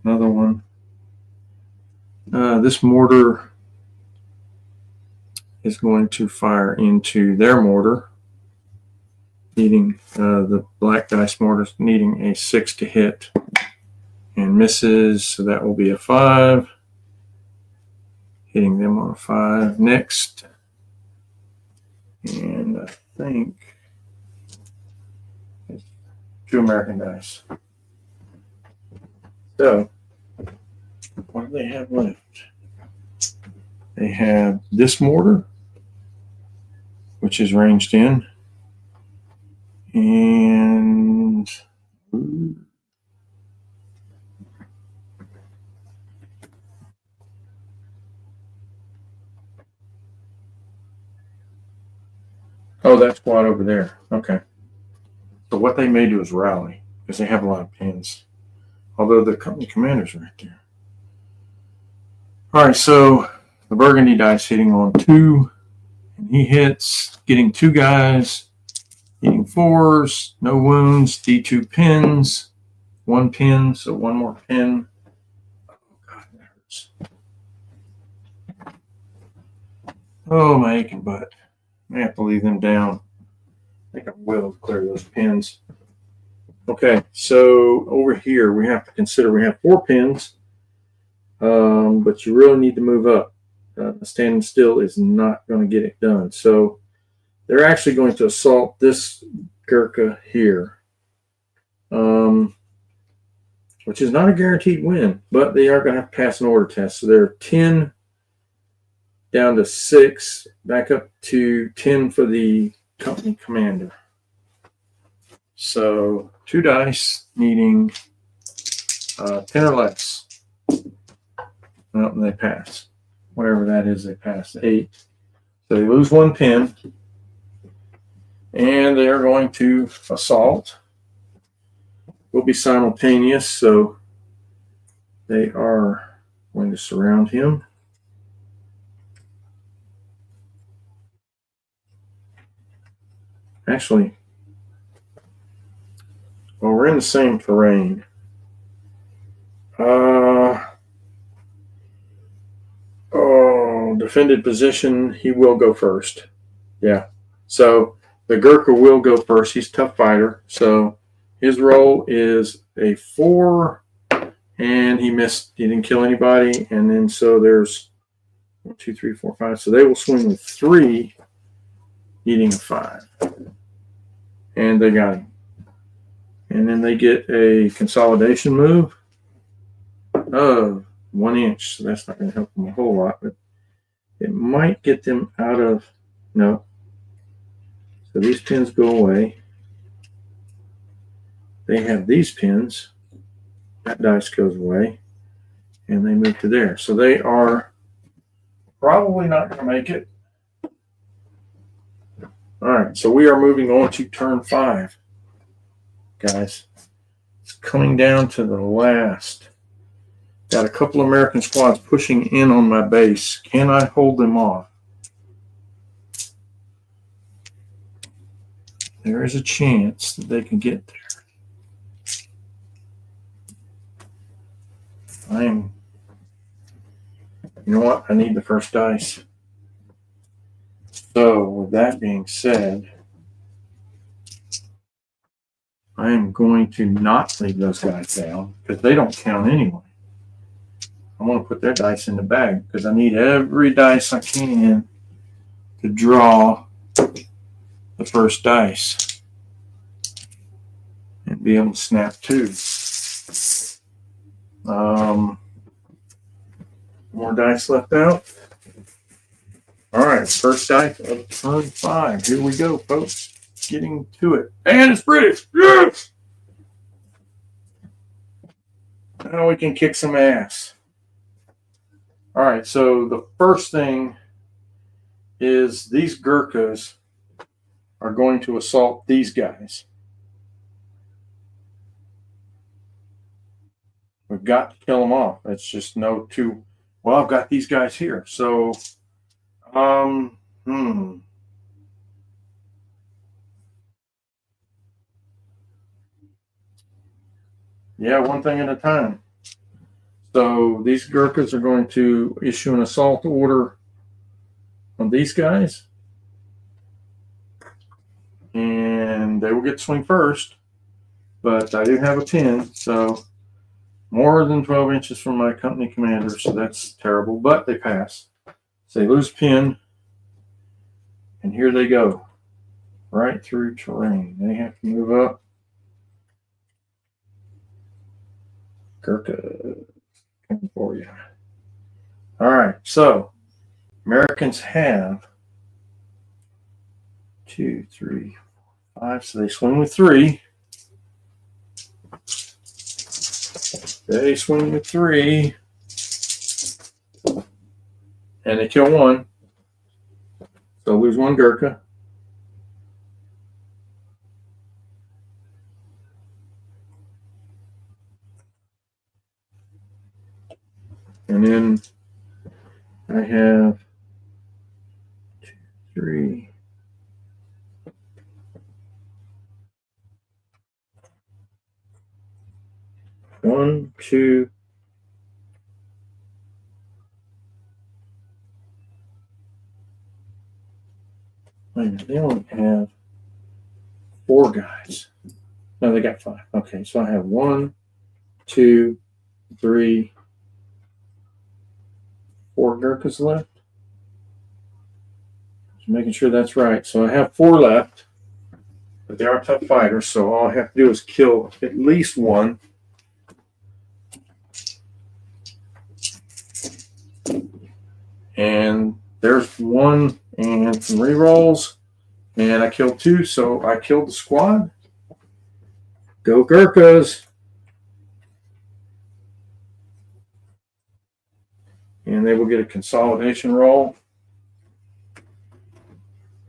Another one. This mortar is going to fire into their mortar, needing the black dice mortar needing a 6 to hit, and misses, so that will be a 5. Hitting them on a 5 next, and I think it's 2 American dice. So what do they have left? They have this mortar, which is ranged in, and oh, that squad over there. Okay. So what they may do is rally, because they have a lot of pins. Although the company commander's right there. All right, so the burgundy dice hitting on 2, and he hits, getting 2 guys, hitting 4s, no wounds, D2 pins, 1 pin, so 1 more pin. Oh, God, that hurts. Oh, my aching butt. I have to leave them down. I think I will clear those pins. Okay, so over here we have to consider we have 4 pins, but you really need to move up. Standing still is not going to get it done. So they're actually going to assault this Gurkha here, which is not a guaranteed win, but they are going to have to pass an order test. So they're 10 down to 6, back up to 10 for the company commander. So 2 dice needing 10 or less. Well, they pass. Whatever that is, they pass 8. So they lose 1 pin. And they are going to assault. Will be simultaneous, so they are going to surround him. Actually, well, we're in the same terrain. Defended position, he will go first. Yeah. So the Gurkha will go first. He's a tough fighter. So his roll is a 4, and he missed. He didn't kill anybody. And then so there's 1, 2, 3, 4, 5. So they will swing with 3, needing a 5. And they got him. And then they get a consolidation move of 1 inch. So that's not going to help them a whole lot, but it might get them out of, no. So these pins go away. They have these pins. That dice goes away. And they move to there. So they are probably not going to make it. All right. So we are moving on to turn 5. Guys, it's coming down to the last. Got a couple American squads pushing in on my base. Can I hold them off? There is a chance that they can get there. You know what? I need the first dice. So, with that being said, I am going to not leave those guys down because they don't count anyway. I want to put their dice in the bag because I need every dice I can to draw the first dice and be able to snap 2. More dice left out. All right, first dice of turn 5. Here we go, folks. Getting to it. And it's British. Yes! Now we can kick some ass. All right, so the first thing is these Gurkhas are going to assault these guys. We've got to kill them off. It's just no two. Well, I've got these guys here. So, yeah, one thing at a time. So these Gurkhas are going to issue an assault order on these guys. And they will get to swing first. But I do have a pin, so more than 12 inches from my company commander, so that's terrible. But they pass. So they lose pin. And here they go. Right through terrain. They have to move up. Gurkha coming for you. All right, so Americans have 2, 3, 5. So they swing with 3. They swing with 3. And they kill 1. So lose 1 Gurkha. And then I have 2, 3. One, 2. Wait a minute, they only have 4 guys. No, they got 5. Okay, so I have 1, 2, 3, 4 gurkhas left. Just making sure that's right. So I have 4 left, but they are tough fighters. So all I have to do is kill at least one. And there's 1 and some rerolls. And I killed 2, so I killed the squad. Go Gurkhas! And they will get a consolidation roll.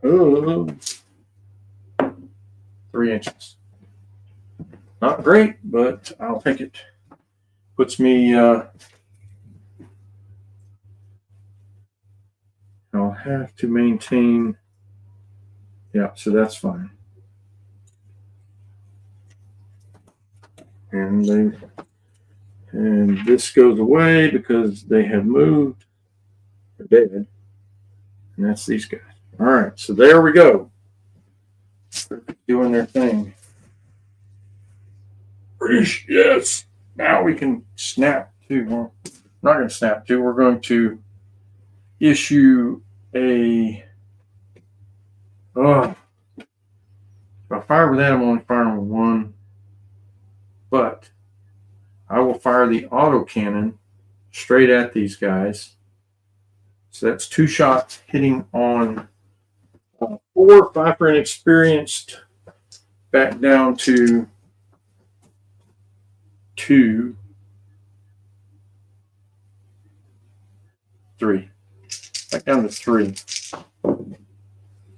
Ooh, 3 inches. Not great, but I'll take it. Puts me, I'll have to maintain. Yeah, so that's fine. And this goes away because they have moved. They're dead. And that's these guys. All right, so there we go. Doing their thing. British, yes. Now we can snap to. Well, not going to snap to. We're going to issue a. If I fire with that, I'm only firing with 1. But I will fire the autocannon straight at these guys. So that's 2 shots hitting on 4, 5 for inexperienced, back down to 2, 3. Back down to 3. So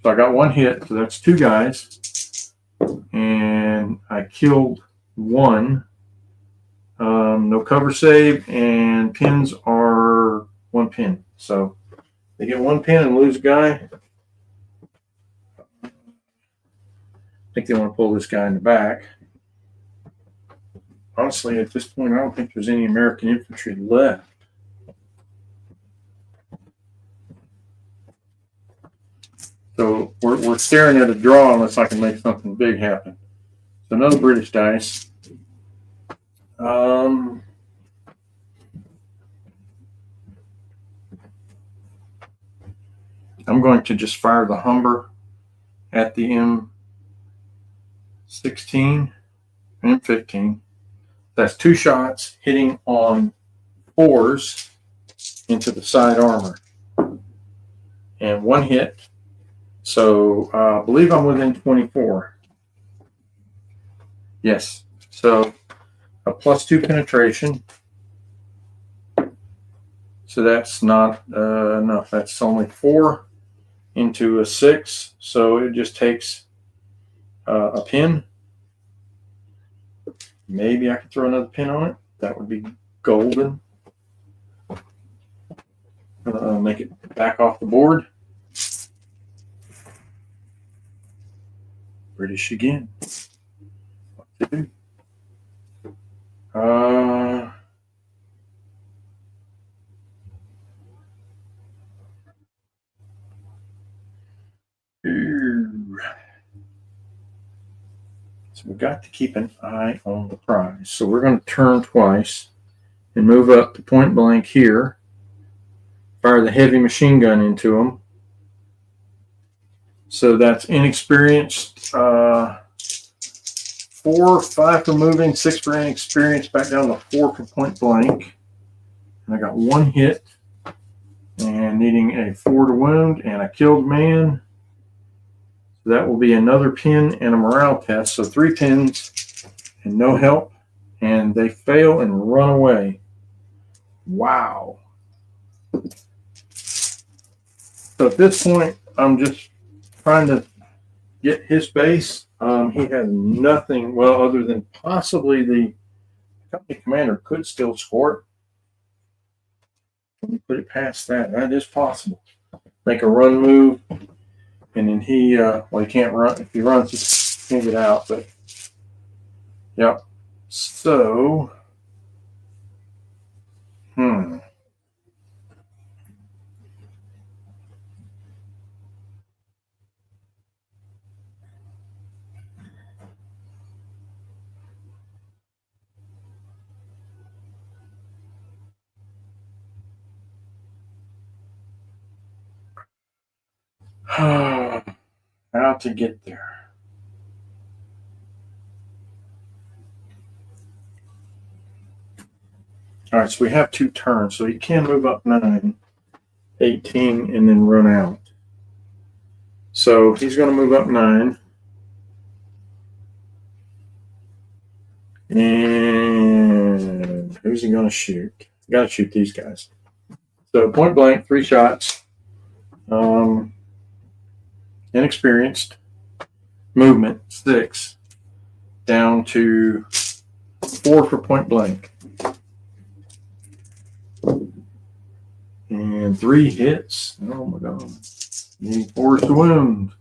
I got 1 hit, so that's 2 guys. And I killed 1. No cover save, and pins are 1 pin. So they get 1 pin and lose a guy. I think they want to pull this guy in the back. Honestly, at this point, I don't think there's any American infantry left. So we're staring at a draw unless I can make something big happen. So another British dice. I'm going to just fire the Humber at the M16, M15. That's 2 shots hitting on 4s into the side armor. And 1 hit. So I believe I'm within 24. Yes. So a +2 penetration. So that's not enough. That's only 4 into a 6. So it just takes a pin. Maybe I could throw another pin on it. That would be golden. Make it back off the board. British again. What to do? So we've got to keep an eye on the prize. So we're going to turn twice and move up to point blank here. Fire the heavy machine gun into them. So that's inexperienced. 4, 5 for moving, 6 for inexperienced, back down to 4 for point blank. And I got 1 hit and needing a 4 to wound, and I killed man. So that will be another pin and a morale test. So 3 pins and no help, and they fail and run away. Wow. So at this point, I'm just trying to get his base. He has nothing, well, other than possibly the company commander could still score. Let me put it past that. That is possible. Make a run move, and then he, well, he can't run. If he runs, he can't get out. But, yep. So, How to get there. All right, so we have 2 turns, so he can move up 9, 18, and then run out. So he's going to move up 9. And who's he going to shoot? Got to shoot these guys. So point blank, 3 shots. Inexperienced. Movement, 6. Down to 4 for point blank. And 3 hits. Oh my God. Need 4 to wound.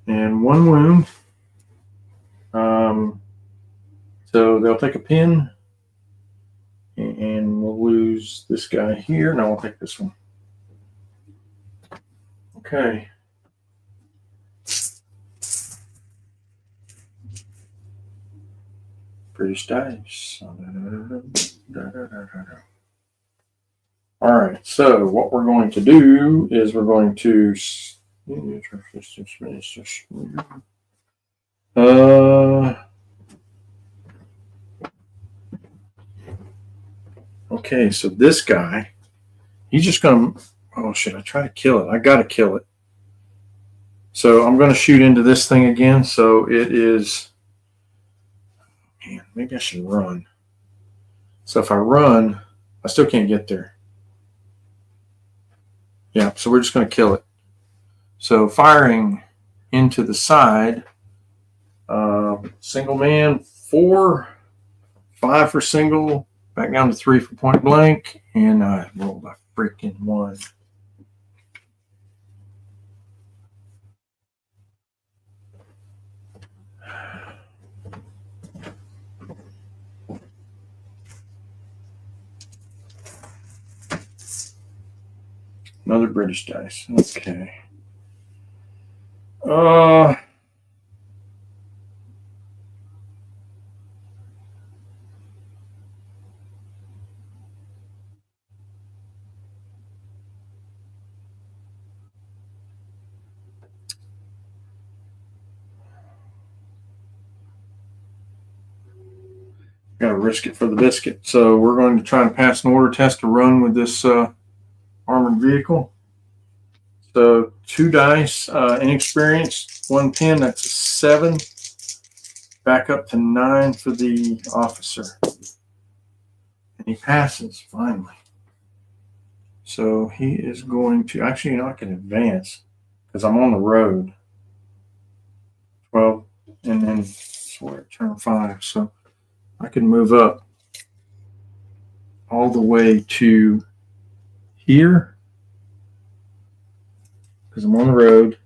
And 1 wound. So they'll take a pin. And we'll lose this guy here. No, I'll take this one. Okay. British dice. All right, so what we're going to do is we're going to okay, so this guy, he's just gonna, oh shit, I try to kill it. I gotta kill it. So I'm gonna shoot into this thing again. So it is, man, maybe I should run. So if I run, I still can't get there. Yeah, so we're just going to kill it. So firing into the side, single man, 4, 5 for single, back down to 3 for point blank, and I rolled a freaking 1. Another British dice. Okay. Got to risk it for the biscuit. So we're going to try to pass an order test to run with this armored vehicle. So 2 dice, inexperienced, 1 pin, that's a 7. Back up to 9 for the officer. And he passes, finally. So he is going to, actually, you know, I can advance because I'm on the road. 12, and then turn 5. So I can move up all the way to here because I'm on the road.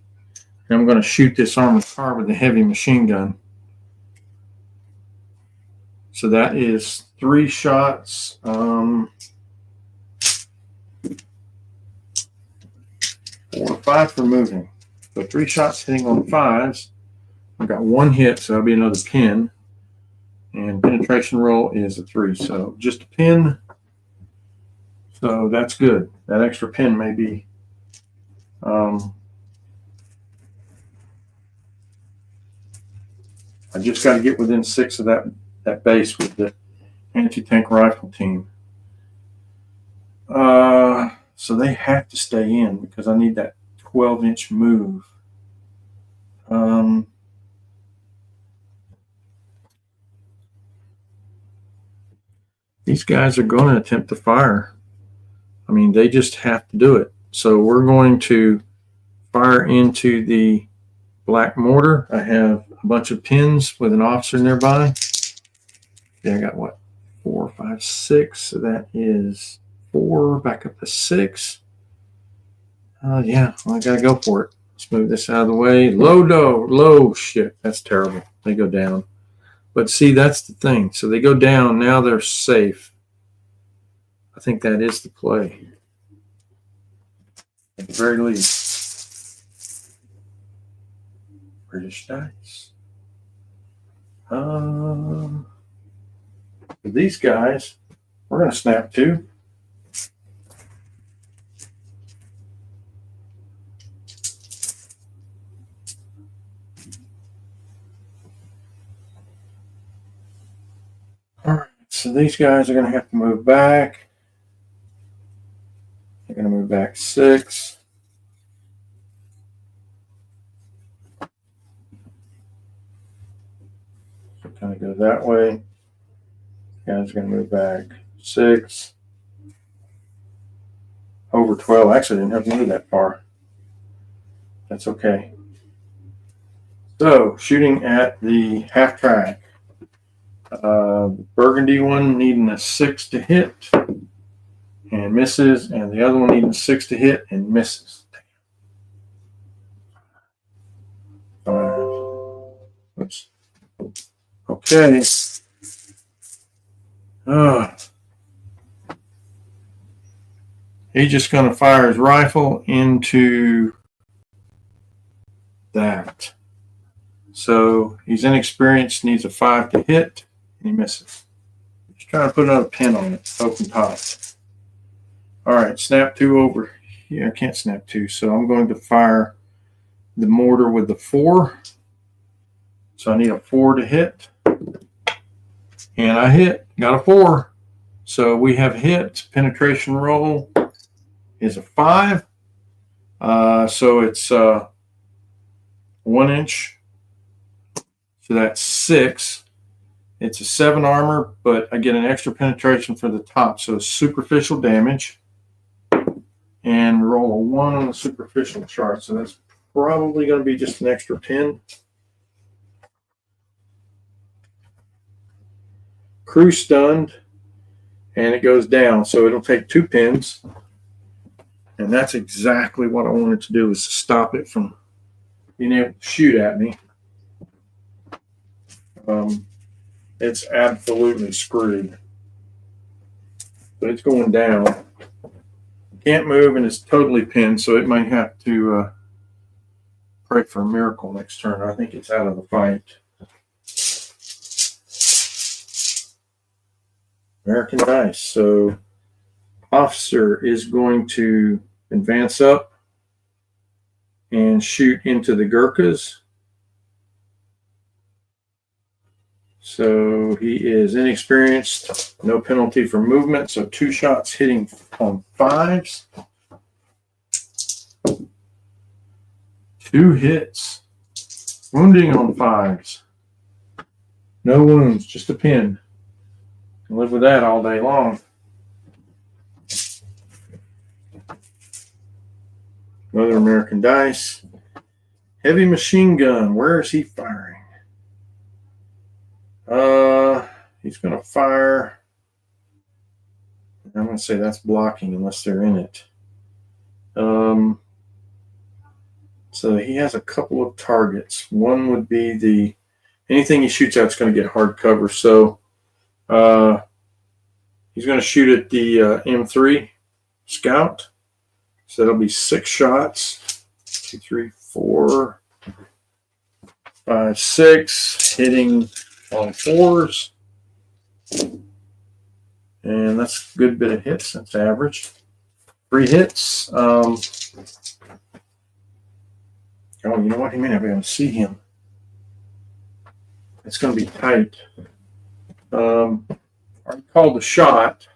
And I'm going to shoot this armored car with a heavy machine gun. So that is 3 shots. 4 or 5 for moving. So 3 shots hitting on 5s. I've got 1 hit, so that'll be another pin. And penetration roll is a 3. So just a pin. So that's good. That extra pin may be I just got to get within 6 of that base with the anti-tank rifle team. So they have to stay in because I need that 12-inch move. These guys are going to attempt to fire. I mean, they just have to do it. So we're going to fire into the black mortar. I have a bunch of pins with an officer nearby. Yeah, I got what? 4, 5, 6. So that is 4, back up to 6. Yeah, well, I got to go for it. Let's move this out of the way. Low, shit. That's terrible. They go down. But see, that's the thing. So they go down. Now they're safe. I think that is the play. At the very least. British dice. These guys, we're going to snap 2. so these guys are going to have to move back. They're going to move back 6. So kind of go that way. Guys are going to move back 6. Over 12. Actually, I didn't have to move that far. That's okay. So, shooting at the half track. Burgundy one needing a 6 to hit and misses, and the other one needing a 6 to hit and misses. 5. Oops. Okay. He's just going to fire his rifle into that. So he's inexperienced, needs a 5 to hit, and he misses. Just trying to put another pin on it, open top. All right, snap 2 over here. I can't snap 2, so I'm going to fire the mortar with the 4. So I need a 4 to hit. And I hit, got a 4. So we have hit. Penetration roll is a 5. So it's 1 inch. So that's 6. It's a 7 armor, but I get an extra penetration for the top. So superficial damage. And roll a 1 on the superficial chart. So that's probably going to be just an extra 10. Crew stunned. And it goes down. So it'll take 2 pins. And that's exactly what I wanted to do, is to stop it from being able to shoot at me. It's absolutely screwed. But it's going down. Can't move, and it's totally pinned, so it might have to pray for a miracle next turn. I think it's out of the fight. American dice. So officer is going to advance up and shoot into the Gurkhas. So he is inexperienced, no penalty for movement, so 2 shots hitting on 5s. 2 hits, wounding on 5s. No wounds, just a pin. Can live with that all day long. Another American dice. Heavy machine gun, where is he firing? He's going to fire. I'm going to say that's blocking unless they're in it. So he has a couple of targets. One would be anything he shoots at is going to get hard cover. So he's going to shoot at the M3 Scout. So that'll be 6 shots. 2, 3, 4, 5, 6. Hitting on 4s. And that's a good bit of hits. That's average. 3 hits. Oh, you know what? He may not be able to see him. It's going to be tight. I called the shot.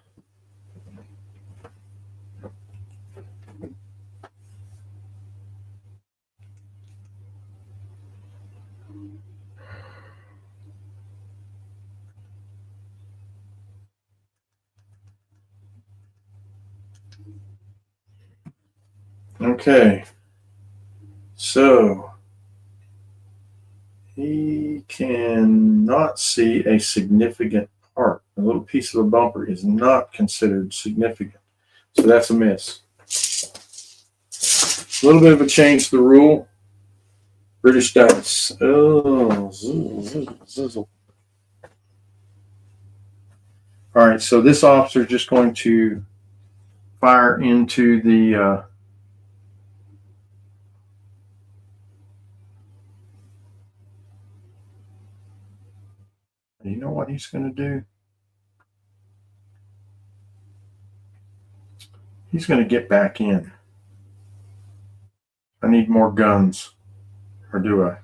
Okay, so he cannot see a significant part. A little piece of a bumper is not considered significant. So that's a miss. A little bit of a change to the rule. British dice. Oh, all right, so this officer is just going to fire into the you know what he's going to do? He's going to get back in. I need more guns. Or do I?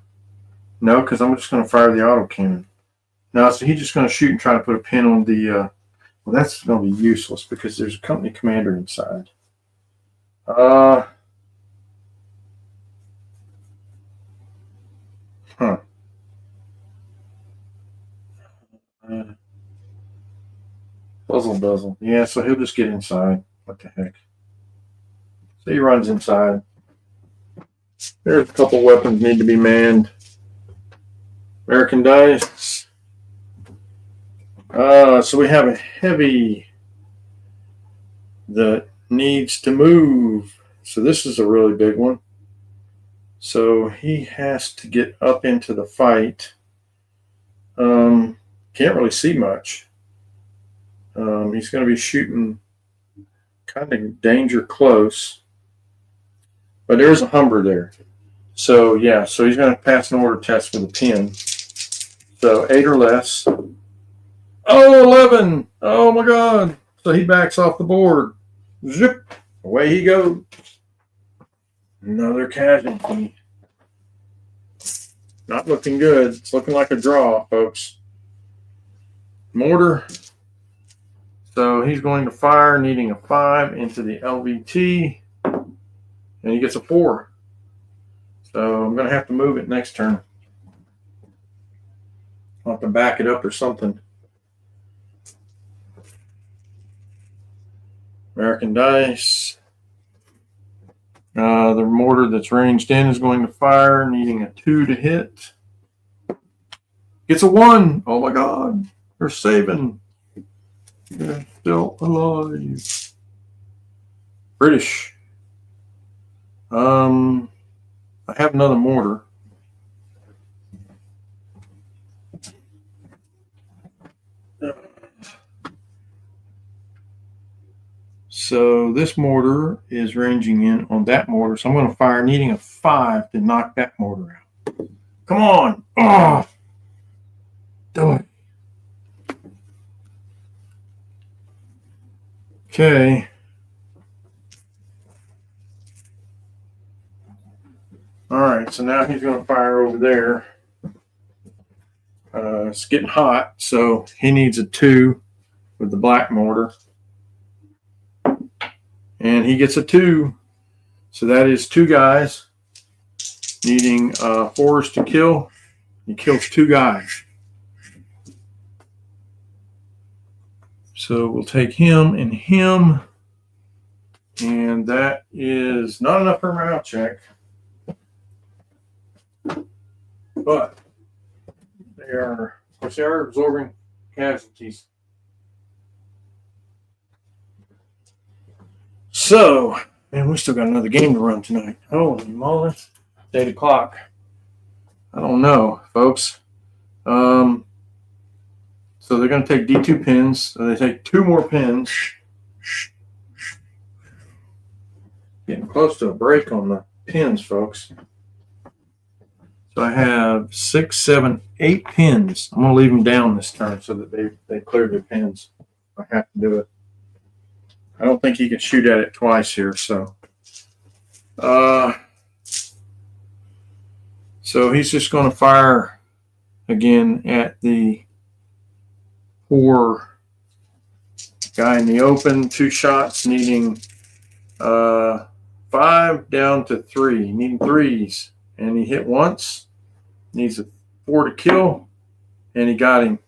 No, because I'm just going to fire the autocannon. No, so he's just going to shoot and try to put a pin on the Well, that's going to be useless because there's a company commander inside. Huh. Puzzle Duzzle. Yeah, so he'll just get inside. What the heck? So he runs inside. There's a couple weapons need to be manned. American dice. So we have a heavy that needs to move. So this is a really big one. So he has to get up into the fight. Can't really see much. He's going to be shooting kind of danger close. But there's a Humber there. So, yeah, so he's going to pass an order test with a 10. So 8 or less. Oh, 11. Oh, my God. So he backs off the board. Zip. Away he goes. Another casualty. Not looking good. It's looking like a draw, folks. Mortar. So he's going to fire, needing a 5 into the LVT. And he gets a 4. So I'm going to have to move it next turn. I'll have to back it up or something. American dice. The mortar that's ranged in is going to fire, needing a 2 to hit. Gets a 1. Oh my God. They're saving. They're still alive. British. I have another mortar. So this mortar is ranging in on that mortar. So I'm going to fire, needing a 5 to knock that mortar out. Come on. Oh, do it. Okay. All right. So now he's going to fire over there. It's getting hot. So he needs a 2 with the black mortar. And he gets a 2. So that is 2 guys needing 4s to kill. He kills 2 guys. So we'll take him. And that is not enough for a morale check. But they are, of course, they are absorbing casualties. So, man, we still got another game to run tonight. Holy moly. It's 8 o'clock. I don't know, folks. So they're going to take D2 pins. So they take 2 more pins. Getting close to a break on the pins, folks. So I have 6, 7, 8 pins. I'm going to leave them down this turn so that they clear their pins. I have to do it. I don't think he can shoot at it twice here, so. So he's just going to fire again at the poor guy in the open. 2 shots, needing 5 down to 3, needing 3s. And he hit once, needs a 4 to kill, and he got him.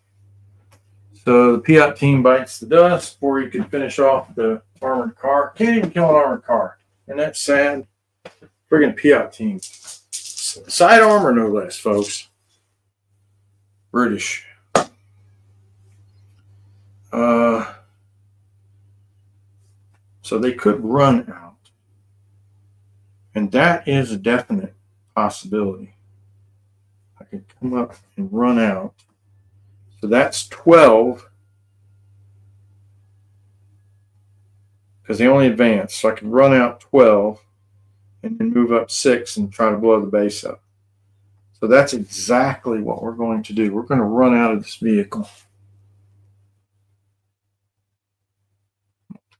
So the Piat team bites the dust before he can finish off the armored car. Can't even kill an armored car. And that's sad. Friggin' Piat team. Side armor, no less, folks. British. So they could run out. And that is a definite possibility. I could come up and run out. So that's 12. Because they only advance. So I can run out 12 and then move up 6 and try to blow the base up. So that's exactly what we're going to do. We're going to run out of this vehicle.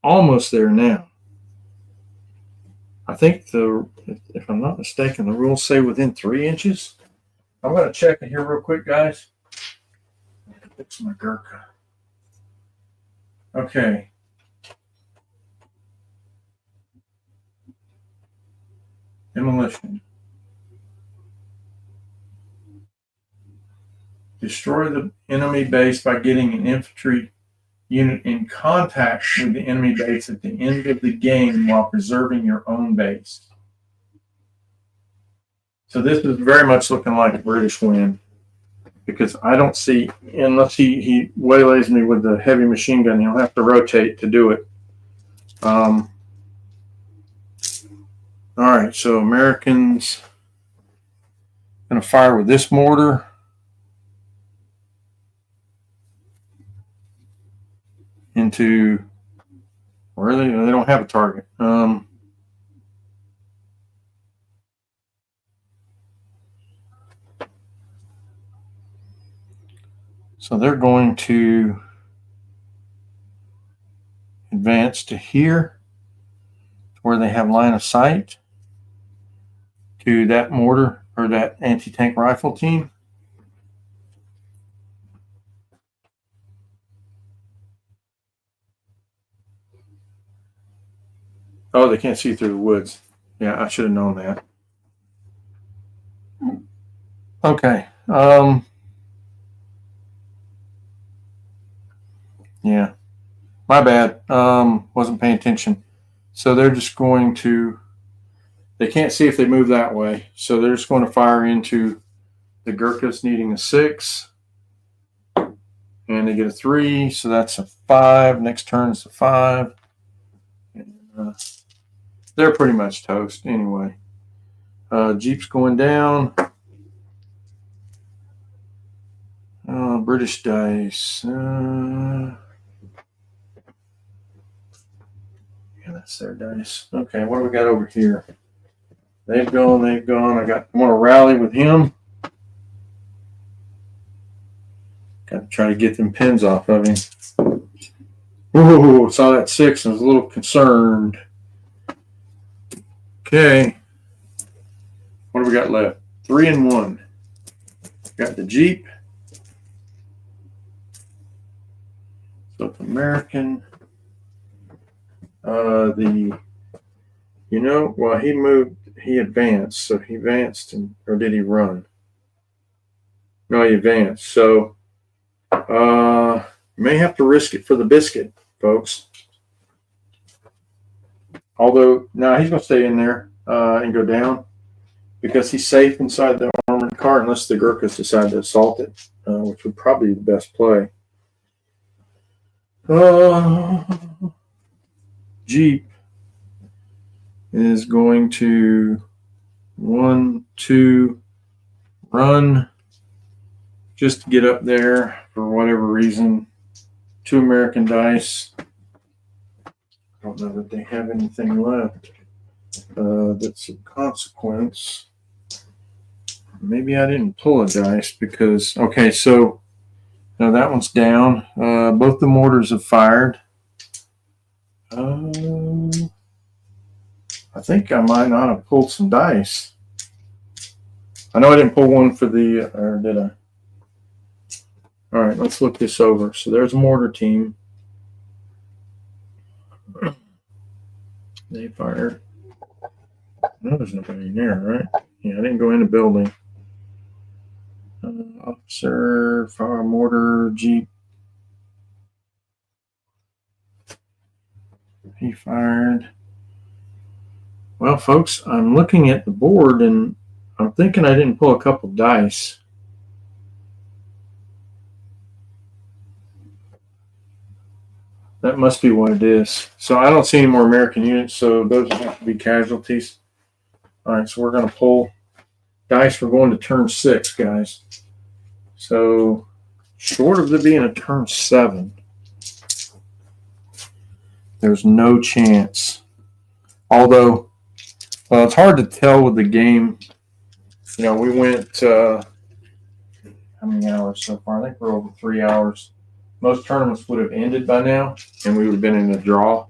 Almost there now. I think if I'm not mistaken, the rules say within 3 inches. I'm going to check it here real quick, guys. Fix my Gurkha. Okay. Demolition. Destroy the enemy base by getting an infantry unit in contact with the enemy base at the end of the game while preserving your own base. So this is very much looking like a British win, because I don't see, unless he waylays me with the heavy machine gun, he'll have to rotate to do it. All right, so Americans going to fire with this mortar. Into where they don't have a target. So they're going to advance to here, where they have line of sight to that mortar or that anti-tank rifle team. Oh, they can't see through the woods. Yeah, I should have known that. Okay. Yeah. My bad. Wasn't paying attention. So they're just going to, they can't see if they move that way. So they're just going to fire into the Gurkhas, needing a 6. And they get a 3, so that's a 5. Next turn is a 5. And, they're pretty much toast anyway. Jeep's going down. British dice. Yeah, that's their dice. Okay, what do we got over here? They've gone. I want to rally with him. Got to try to get them pins off of him. Ooh, saw that 6 and was a little concerned. Okay. What do we got left? 3 and 1. Got the Jeep. So it's American. Well, he moved, he advanced. So he advanced, or did he run? No, he advanced. So you may have to risk it for the biscuit, folks. Although, no, he's going to stay in there and go down, because he's safe inside the armored car unless the Gurkhas decide to assault it, which would probably be the best play. Jeep is going to 1, 2, run, just to get up there for whatever reason. 2 American dice. I don't know that they have anything left that's of consequence. Maybe I didn't pull a dice because, okay, so now that one's down. Both the mortars have fired. I think I might not have pulled some dice. I know I didn't pull one for the, or did I? All right, let's look this over. So there's a mortar team. They fired. No, there's nobody in there, right? Yeah, I didn't go in the building. Officer, fire, mortar, Jeep. He fired. Well, folks, I'm looking at the board and I'm thinking I didn't pull a couple dice. That must be what it is. So I don't see any more American units, so those have to be casualties. All right, so we're going to pull dice. We're going to turn 6, guys. So short of there being a turn 7, there's no chance. Although, well, it's hard to tell with the game. You know, we went, how many hours so far? I think we're over 3 hours. Most tournaments would have ended by now, and we would have been in a draw.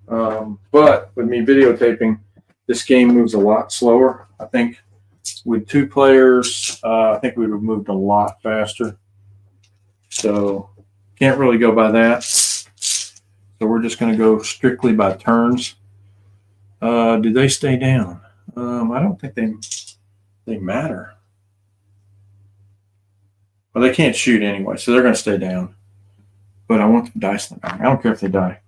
But with me videotaping, this game moves a lot slower. I think with 2 players, I think we would have moved a lot faster. So can't really go by that. So we're just going to go strictly by turns. Do they stay down? I don't think they matter. Well, they can't shoot anyway, so they're going to stay down. But I want the dice. I don't care if they die.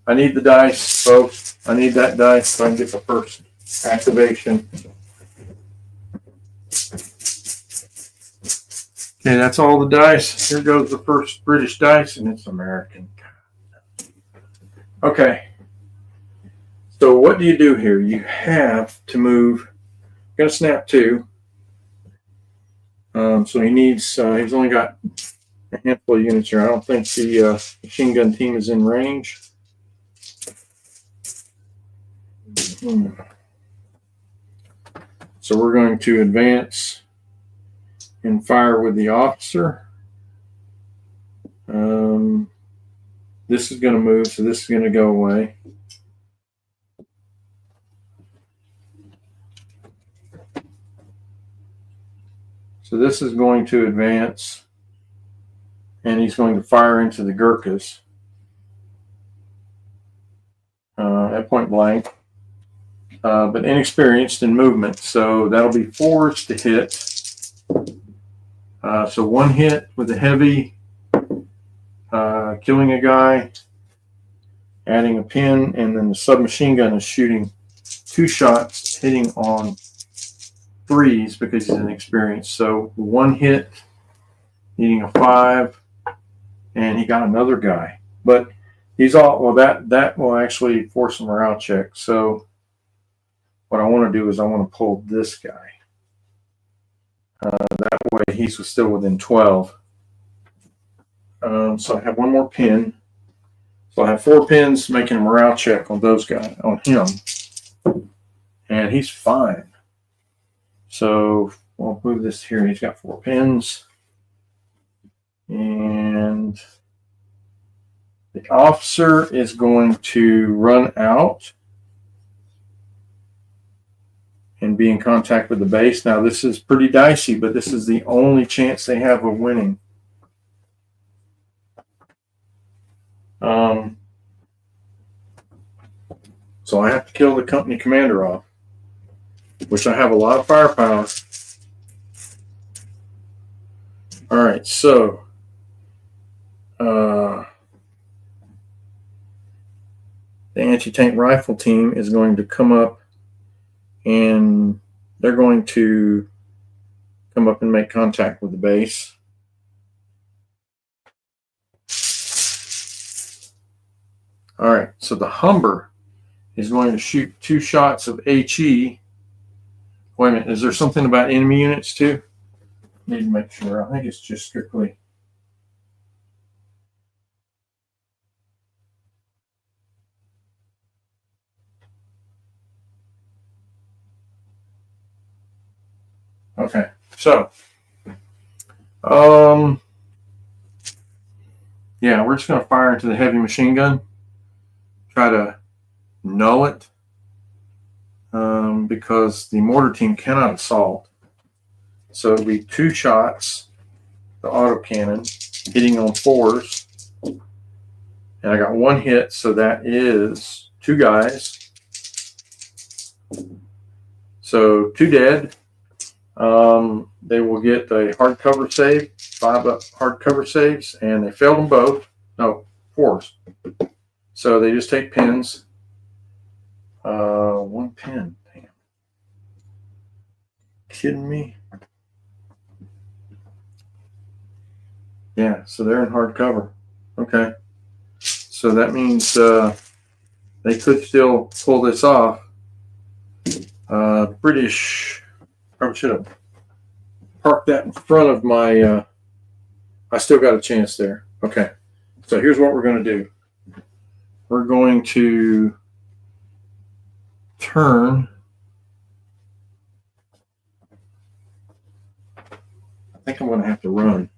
I need the dice, folks. I need that dice so I can get the first activation. Okay, that's all the dice. Here goes the first British dice, and it's American. Okay. So what do you do here? You have to move. You're going to snap 2. So he needs, he's only got a handful of units here. I don't think the machine gun team is in range. So we're going to advance and fire with the officer. This is going to move, so this is going to go away. So this is going to advance, and he's going to fire into the Gurkhas at point blank, but inexperienced in movement, so that'll be 4s to hit. So 1 hit with a heavy, killing a guy, adding a pin, and then the submachine gun is shooting 2 shots, hitting on 3s because he's inexperienced. So 1 hit, needing a 5, and he got another guy. But he's all, well, that will actually force a morale check. So what I want to do is I want to pull this guy. That way he's still within 12. So I have 1 more pin. So I have 4 pins making a morale check on those guys, on him. And he's fine. So we'll move this here. He's got 4 pins. And the officer is going to run out and be in contact with the base. Now, this is pretty dicey, but this is the only chance they have of winning. So I have to kill the company commander off, which I have a lot of firepower. All right, so the anti-tank rifle team is going to come up, and they're going to come up and make contact with the base. All right, so the Humber is going to shoot 2 shots of HE. Wait a minute, is there something about enemy units too? Need to make sure. I think it's just strictly. Okay, so yeah, we're just going to fire into the heavy machine gun, try to null it, because the mortar team cannot assault. So it'll be 2 shots, the autocannon, hitting on 4s. And I got 1 hit, so that is 2 guys. So 2 dead. They will get a hardcover save, 5 hardcover saves, and they failed them both. No, 4s. So they just take pins. 1 pin. Damn. Kidding me? Yeah, so they're in hardcover. Okay. So that means they could still pull this off. British, probably should have parked that in front of my, I still got a chance there. Okay. So here's what we're going to do. We're going to turn. I think I'm going to have to run.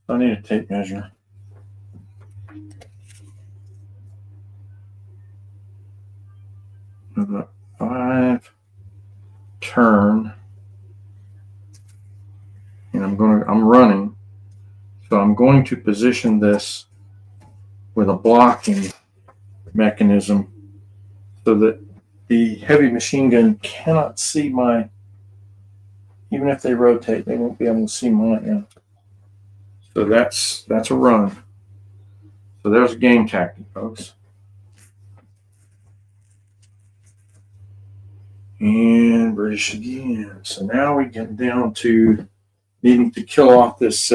I need a tape measure. 5 turn, and I'm running. So I'm going to position this with a blocking mechanism so that the heavy machine gun cannot see my, even if they rotate, they won't be able to see mine. So that's a run. So there's a game tactic, folks. And British again. So now we get down to needing to kill off this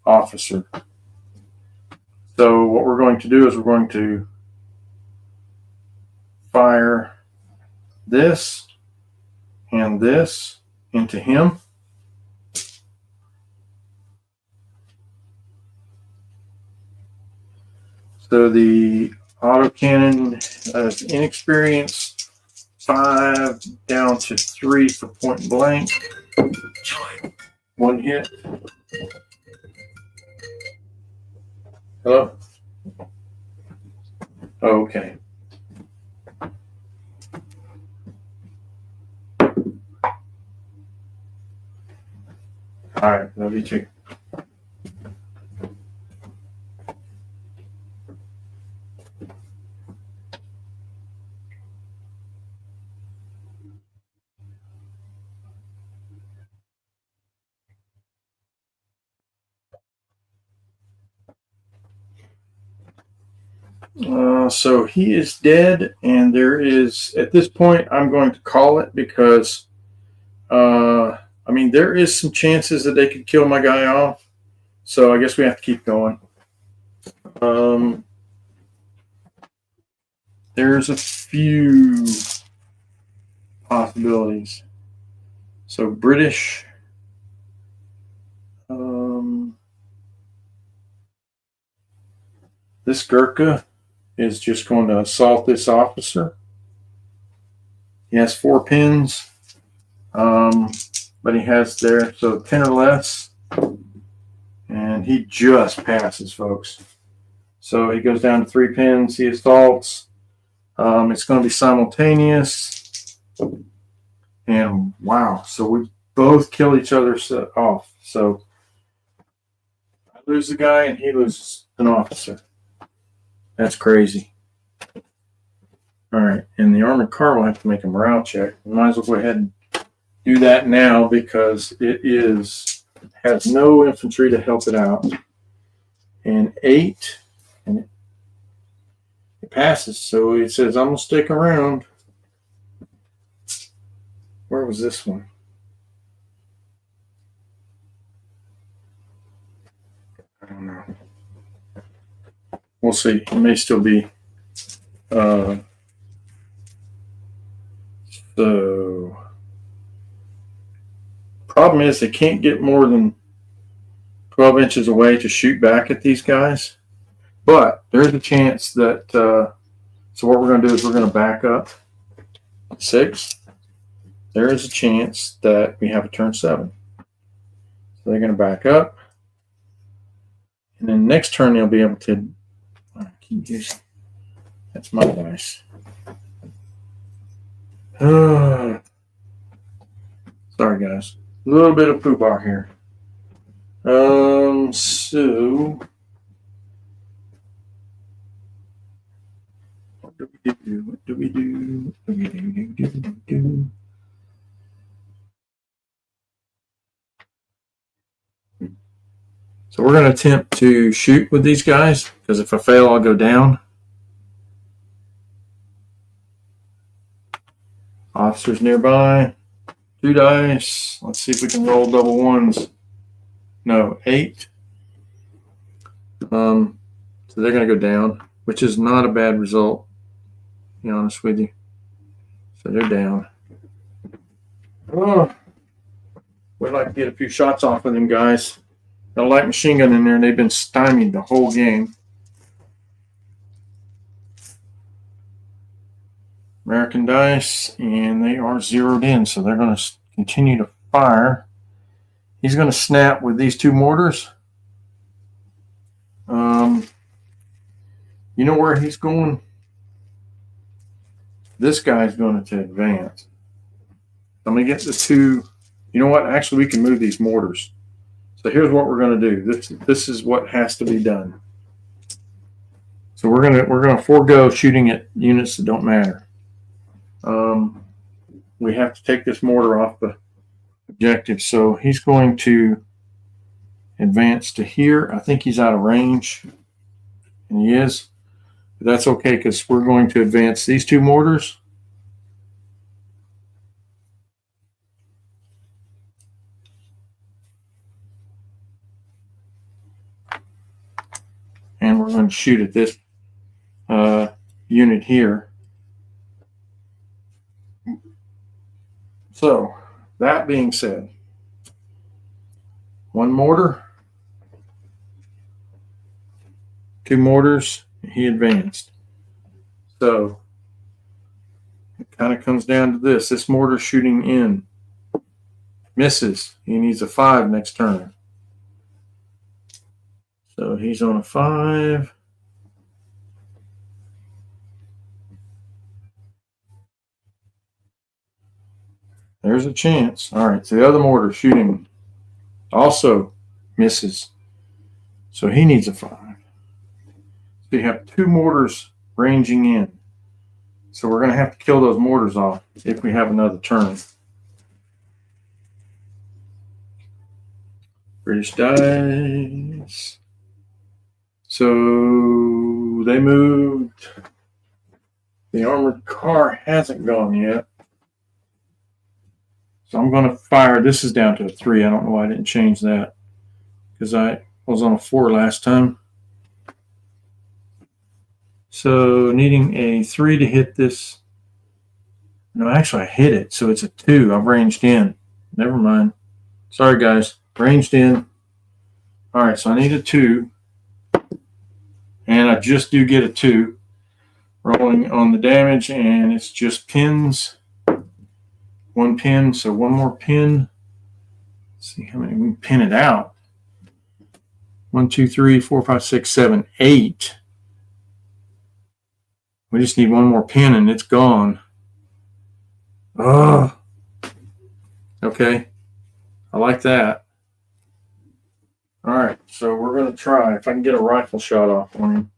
officer. So what we're going to do is we're going to fire this and this into him. So the autocannon is inexperienced, 5 down to 3 for point blank. 1 hit. Hello? Okay. All right, love you too. So he is dead, and there is, at this point, I'm going to call it because, I mean, there is some chances that they could kill my guy off. So I guess we have to keep going. There's a few possibilities. So British. This Gurkha is just going to assault this officer. He has 4 pins, but he has there, so 10 or less, and he just passes, folks. So he goes down to 3 pins. He assaults. It's going to be simultaneous, and wow! So we both kill each other off. So I lose the guy, and he loses an officer. That's crazy. All right, and the armored car will have to make a morale check. We might as well go ahead and do that now because it has no infantry to help it out. And 8, and it passes. So it says, I'm going to stick around. Where was this one? I don't know. We'll see. It may still be. So, problem is they can't get more than 12 inches away to shoot back at these guys. But there's a chance that, so what we're going to do is we're going to back up 6. There is a chance that we have a turn 7. So they're going to back up. And then next turn they'll be able to, I keep using, that's my dice. Sorry guys, a little bit of poo bar here. So what do we do? What do we do? What do we do? So we're going to attempt to shoot with these guys because if I fail, I'll go down. Officers nearby. 2 dice. Let's see if we can roll double ones. No, 8. So they're going to go down, which is not a bad result, to be honest with you. So they're down. Oh, we'd like to get a few shots off of them guys. Got a light machine gun in there, and they've been stymied the whole game. American dice, and they are zeroed in, so they're going to continue to fire. He's going to snap with these 2 mortars. You know where he's going? this guy's going to advance. I'm going to get the two. You know what? Actually, we can move these mortars. So here's what we're going to do. This is what has to be done. So we're gonna forego shooting at units that don't matter. We have to take this mortar off the objective. So he's going to advance to here. I think he's out of range, and he is. But that's okay because we're going to advance these two mortars. And we're going to shoot at this unit here. So, that being said, one mortar, two mortars, he advanced. So, it kind of comes down to this. This mortar shooting in. Misses. He needs a 5 next turn. So, he's on a 5. There's a chance. All right, so the other mortar shooting also misses. So he needs a 5. So you have two mortars ranging in. So we're going to have to kill those mortars off if we have another turn. British dice. So they moved. The armored car hasn't gone yet. So I'm going to fire. This is down to a 3. I don't know why I didn't change that because I was on a 4 last time. So needing a 3 to hit this. No, actually I hit it. So it's a 2. I've ranged in. Never mind. Sorry, guys. Ranged in. All right, so I need a 2. And I just do get a 2. Rolling on the damage, and it's just pins. 1 pin, so one more pin. Let's see how many we can pin it out. 1, 2, 3, 4, 5, 6, 7, 8. We just need one more pin and it's gone. Oh. Okay. I like that. All right, so we're going to try if I can get a rifle shot off on him.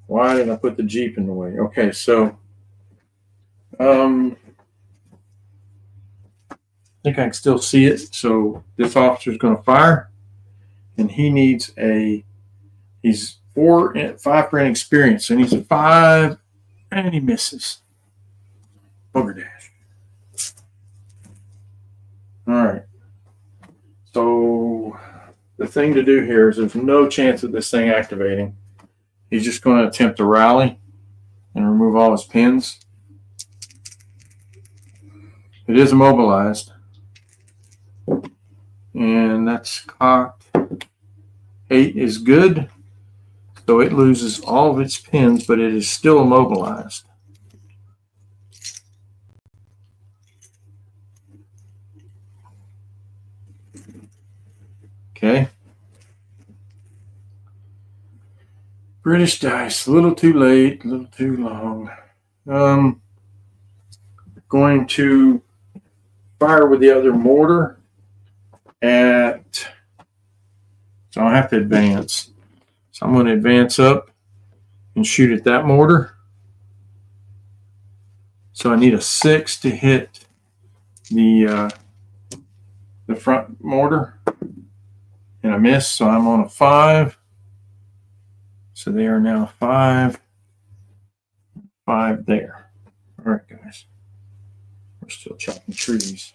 Why did I put the Jeep in the way? Okay, so I think I can still see it. So this officer's going to fire, and he needs he's 5 for inexperience, so he needs a 5, and he misses. Booger dash. All right. So the thing to do here is there's no chance of this thing activating. He's just going to attempt to rally and remove all his pins. It is immobilized. And that's cocked. 8 is good. So it loses all of its pins, but it is still immobilized. Okay. British dice, a little too late, a little too long. Going to fire with the other mortar at, so I'll have to advance. So I'm going to advance up and shoot at that mortar. So I need a 6 to hit the front mortar, and I miss, so I'm on a 5. So they are now 5 there. All right, guys. We're still chopping trees.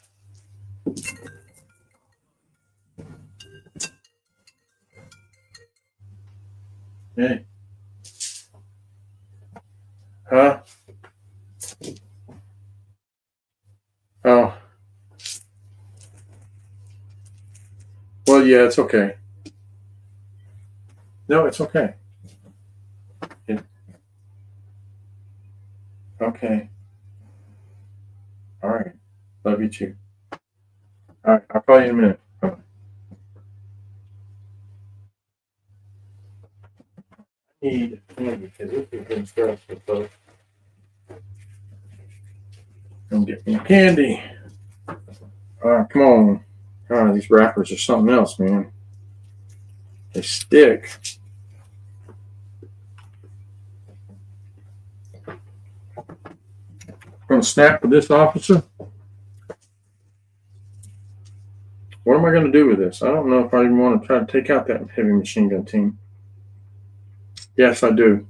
Okay. Huh? Oh. Well, yeah, it's okay. No, it's okay. Yeah. Okay. All right. Love you too. All right. I'll call you in a minute. Bye. need candy because this has been stressful, folks. Come get me candy. All right, come on. God, these wrappers are something else, man. They stick. Going to snap with this, officer. What am I going to do with this? I don't know if I even want to try to take out that heavy machine gun team. Yes, I do.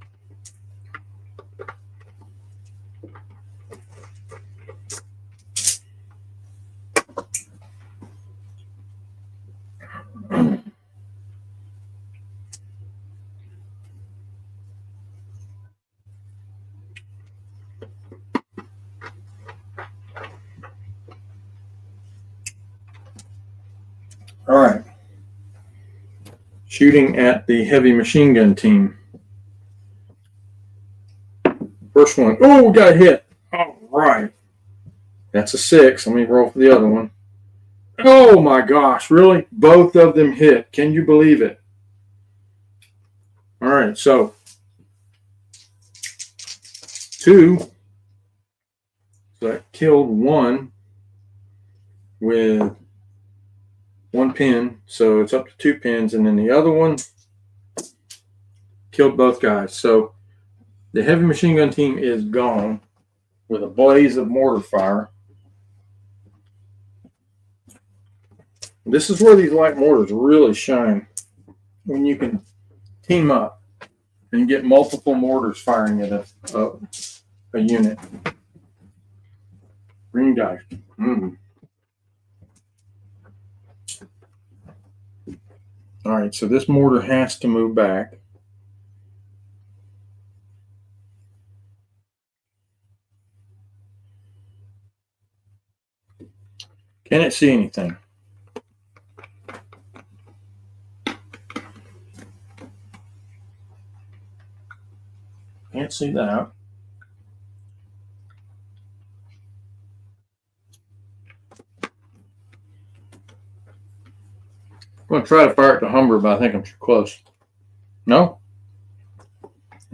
All right. Shooting at the heavy machine gun team. First one. Oh, got hit. All right. That's a 6. Let me roll for the other one. Oh my gosh, really? Both of them hit. Can you believe it? All right, so 2. So that killed one with 1 pin. So it's up to 2 pins. And then the other one killed both guys. So the heavy machine gun team is gone with a blaze of mortar fire. This is where these light mortars really shine, when you can team up and get multiple mortars firing at a unit. Green dice. All right, so this mortar has to move back. Can it see anything? Can't see that. I'm going to try to fire it to Humber, but I think I'm too close. No?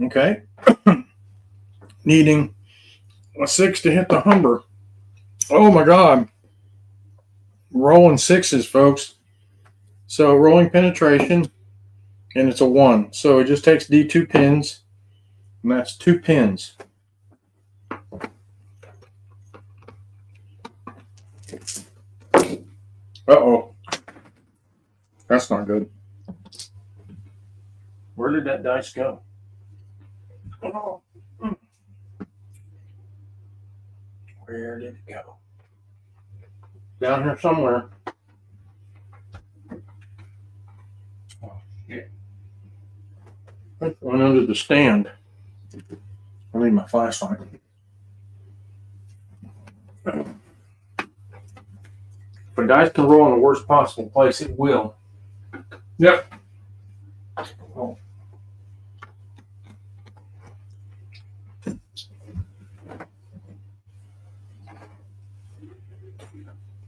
Okay. Needing a 6 to hit the Humber. Oh my God. Rolling 6s, folks. So rolling penetration, and it's a 1. So it just takes D2 pins, and that's 2 pins. Uh-oh. That's not good. Where did that dice go? Oh. Where did it go? Down here somewhere. Oh, shit. It went under the stand. I need my flashlight. If a dice can roll in the worst possible place, it will. Yep. Oh.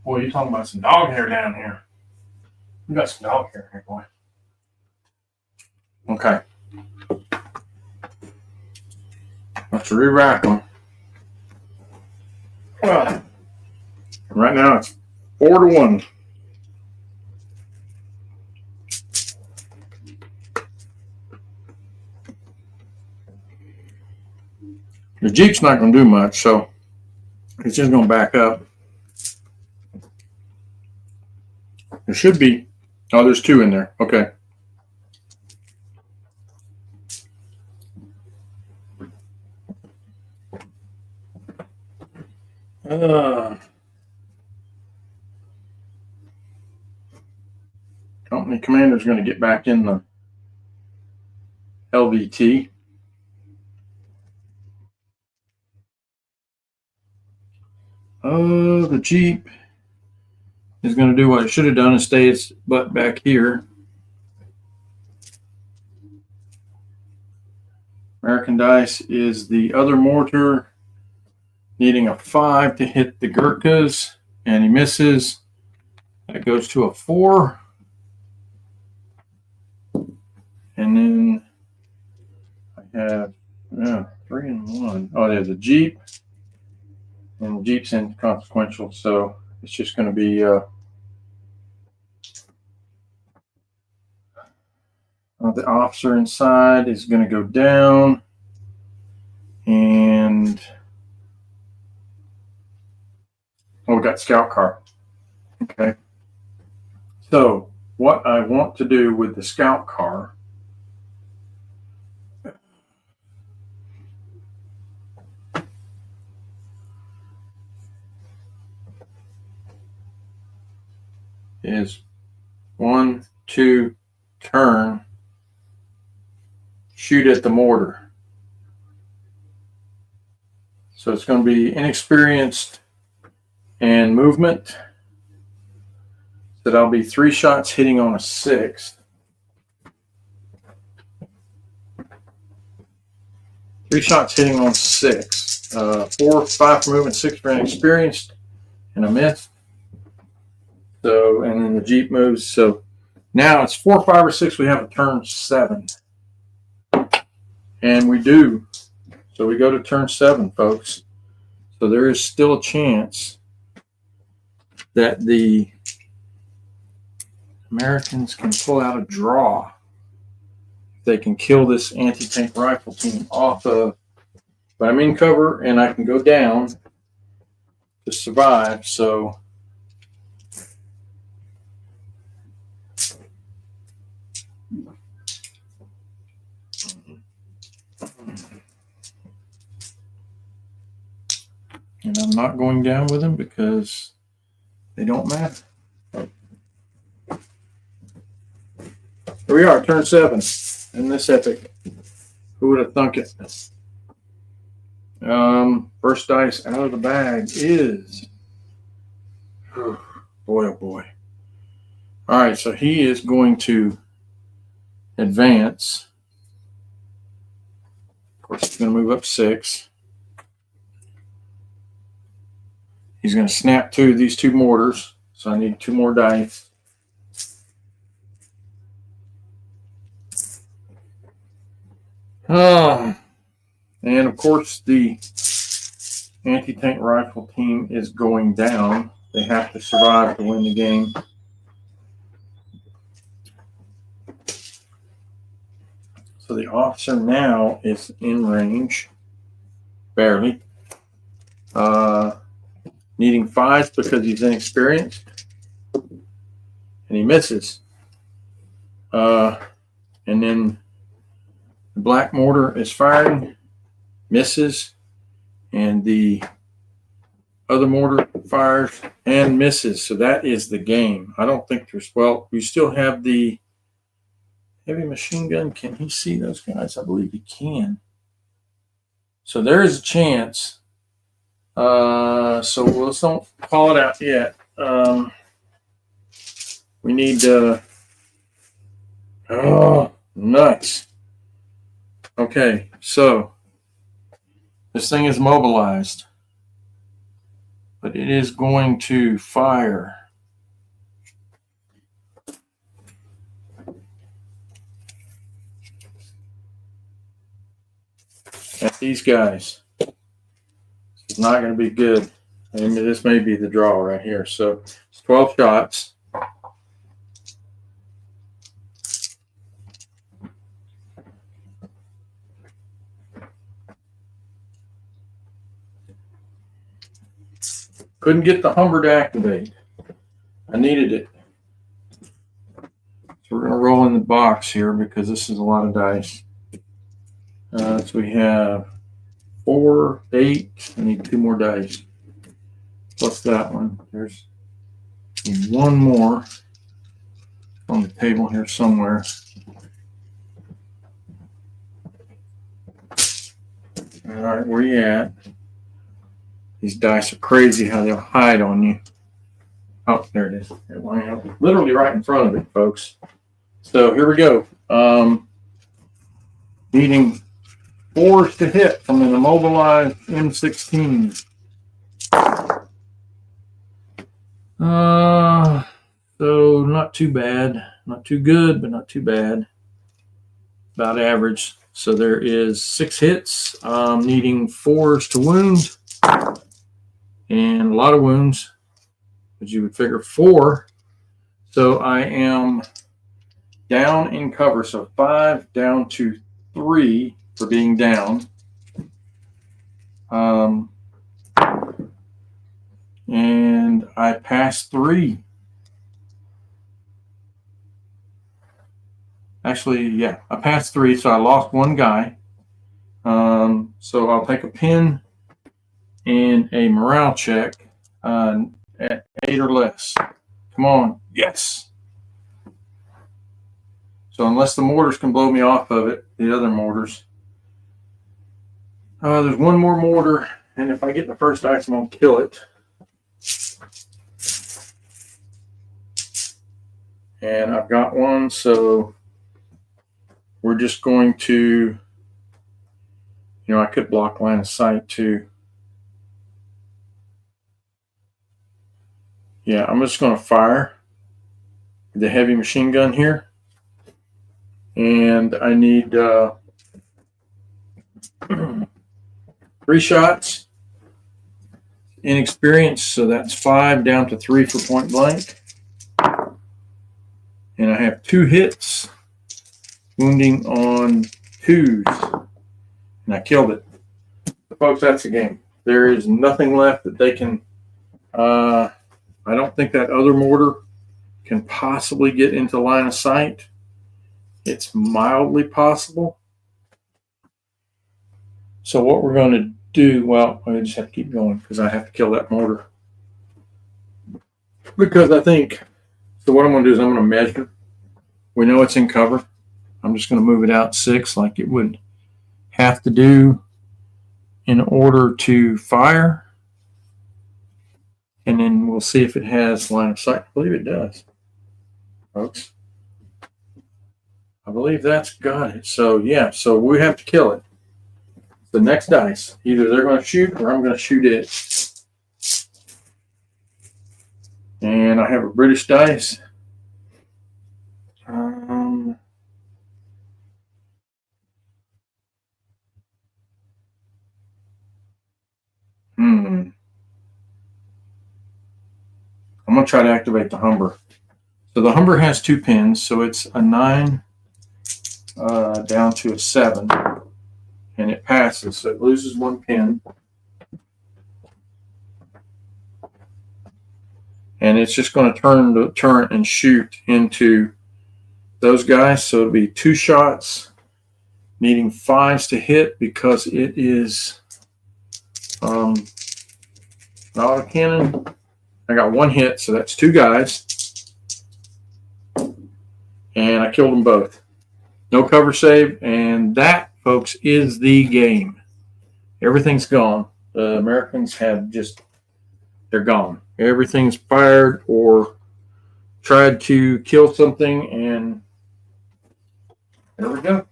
Boy, you're talking about some dog hair down here. You got some dog hair here, boy. Okay. Let's re-rack them. Right now it's 4-1. The Jeep's not going to do much, so it's just going to back up. There should be. Oh, there's 2 in there. Okay. Company commander's going to get back in the LVT. The Jeep is going to do what it should have done and stay its butt back here. American Dice is the other mortar, needing a 5 to hit the Gurkhas, and he misses. That goes to a 4. And then there's a Jeep, and the Jeep's inconsequential, so it's just going to be the officer inside is going to go down, and we got scout car. Okay. So what I want to do with the scout car is 1, 2, turn, shoot at the mortar. So it's going to be inexperienced and movement. That I'll be 3 shots hitting on a 6. 3 shots hitting on 6. 4, 5 for movement, 6 for inexperienced, and a miss. So, and then the Jeep moves. So now it's 4, 5, or 6. We have a turn 7. And we do. So we go to turn 7, folks. So there is still a chance that the Americans can pull out a draw. They can kill this anti-tank rifle team off of, but I'm in cover and I can go down to survive. So and I'm not going down with them because they don't matter. Here we are, turn 7 in this epic. Who would have thunk it? First dice out of the bag is, oh boy, oh boy. All right, so he is going to advance. Of course, he's going to move up 6. He's going to snap these 2 mortars. So I need 2 more dice. And of course, the anti-tank rifle team is going down. They have to survive to win the game. So the officer now is in range, barely. Needing 5 because he's inexperienced. And he misses. And then the black mortar is firing, misses, and the other mortar fires and misses. So that is the game. I don't think there's, well, we still have the heavy machine gun. Can he see those guys? I believe he can. So there is a chance. So let's don't call it out yet. We need oh, nuts. Okay, so this thing is mobilized, but it is going to fire. At these guys. It's not going to be good. I mean, this may be the draw right here. So it's 12 shots. Couldn't get the Humber to activate. I needed it. So we're going to roll in the box here because this is a lot of dice. So we have 4, 8. I need 2 more dice. Plus that one. There's 1 more on the table here somewhere. All right, where you at? These dice are crazy how they'll hide on you. Oh, there it is. Literally right in front of it, folks. So here we go. Needing 4s to hit from an immobilized M16. So not too bad. Not too good, but not too bad. About average. So there is 6 hits, needing 4s to wound, and a lot of wounds, but you would figure 4. So I am down in cover. So 5 down to 3 for being down. And I passed 3. Actually, yeah, I passed 3, so I lost 1 guy. So I'll take a pin and a morale check at 8 or less. Come on. Yes. So unless the mortars can blow me off of it, the other mortars. There's 1 more mortar, and if I get the first ice, I'm going to kill it. And I've got 1, so we're just going to, I could block line of sight too. Yeah, I'm just going to fire the heavy machine gun here. And I need 3 shots. Inexperience, so that's 5 down to 3 for point blank. And I have 2 hits, wounding on 2s. And I killed it. So folks, that's the game. There is nothing left that they can... I don't think that other mortar can possibly get into line of sight. It's mildly possible. So what we're going to do, well, I just have to keep going because I have to kill that mortar. Because I think, so what I'm going to do is I'm going to measure. We know it's in cover. I'm just going to move it out 6 like it would have to do in order to fire. And then we'll see if it has line of sight. I believe it does, folks. I believe that's got it. So yeah, so we have to kill it. The next dice. Either they're going to shoot or I'm going to shoot it. And I have a British dice. I'm going to try to activate the Humber. So the Humber has 2 pins, so it's a 9 down to a 7, and it passes, so it loses 1 pin. And it's just going to turn the turret and shoot into those guys, so it'll be 2 shots, needing 5s to hit because it is an autocannon. I got 1 hit, so that's 2 guys. And I killed them both. No cover save, and that, folks, is the game. Everything's gone. The Americans have just, they're gone. Everything's fired or tried to kill something, and there we go.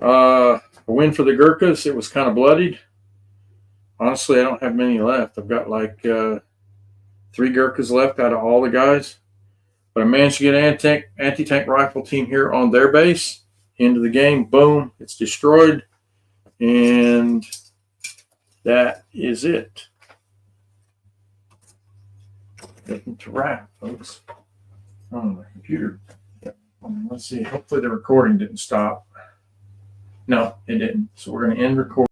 A win for the Gurkhas. It was kind of bloodied. Honestly, I don't have many left. I've got like 3 Gurkhas left out of all the guys. But I managed to get an anti-tank rifle team here on their base. Into the game. Boom. It's destroyed. And that is it. Getting to wrap, folks. On the computer. Let's see. Hopefully the recording didn't stop. No, it didn't. So we're going to end recording.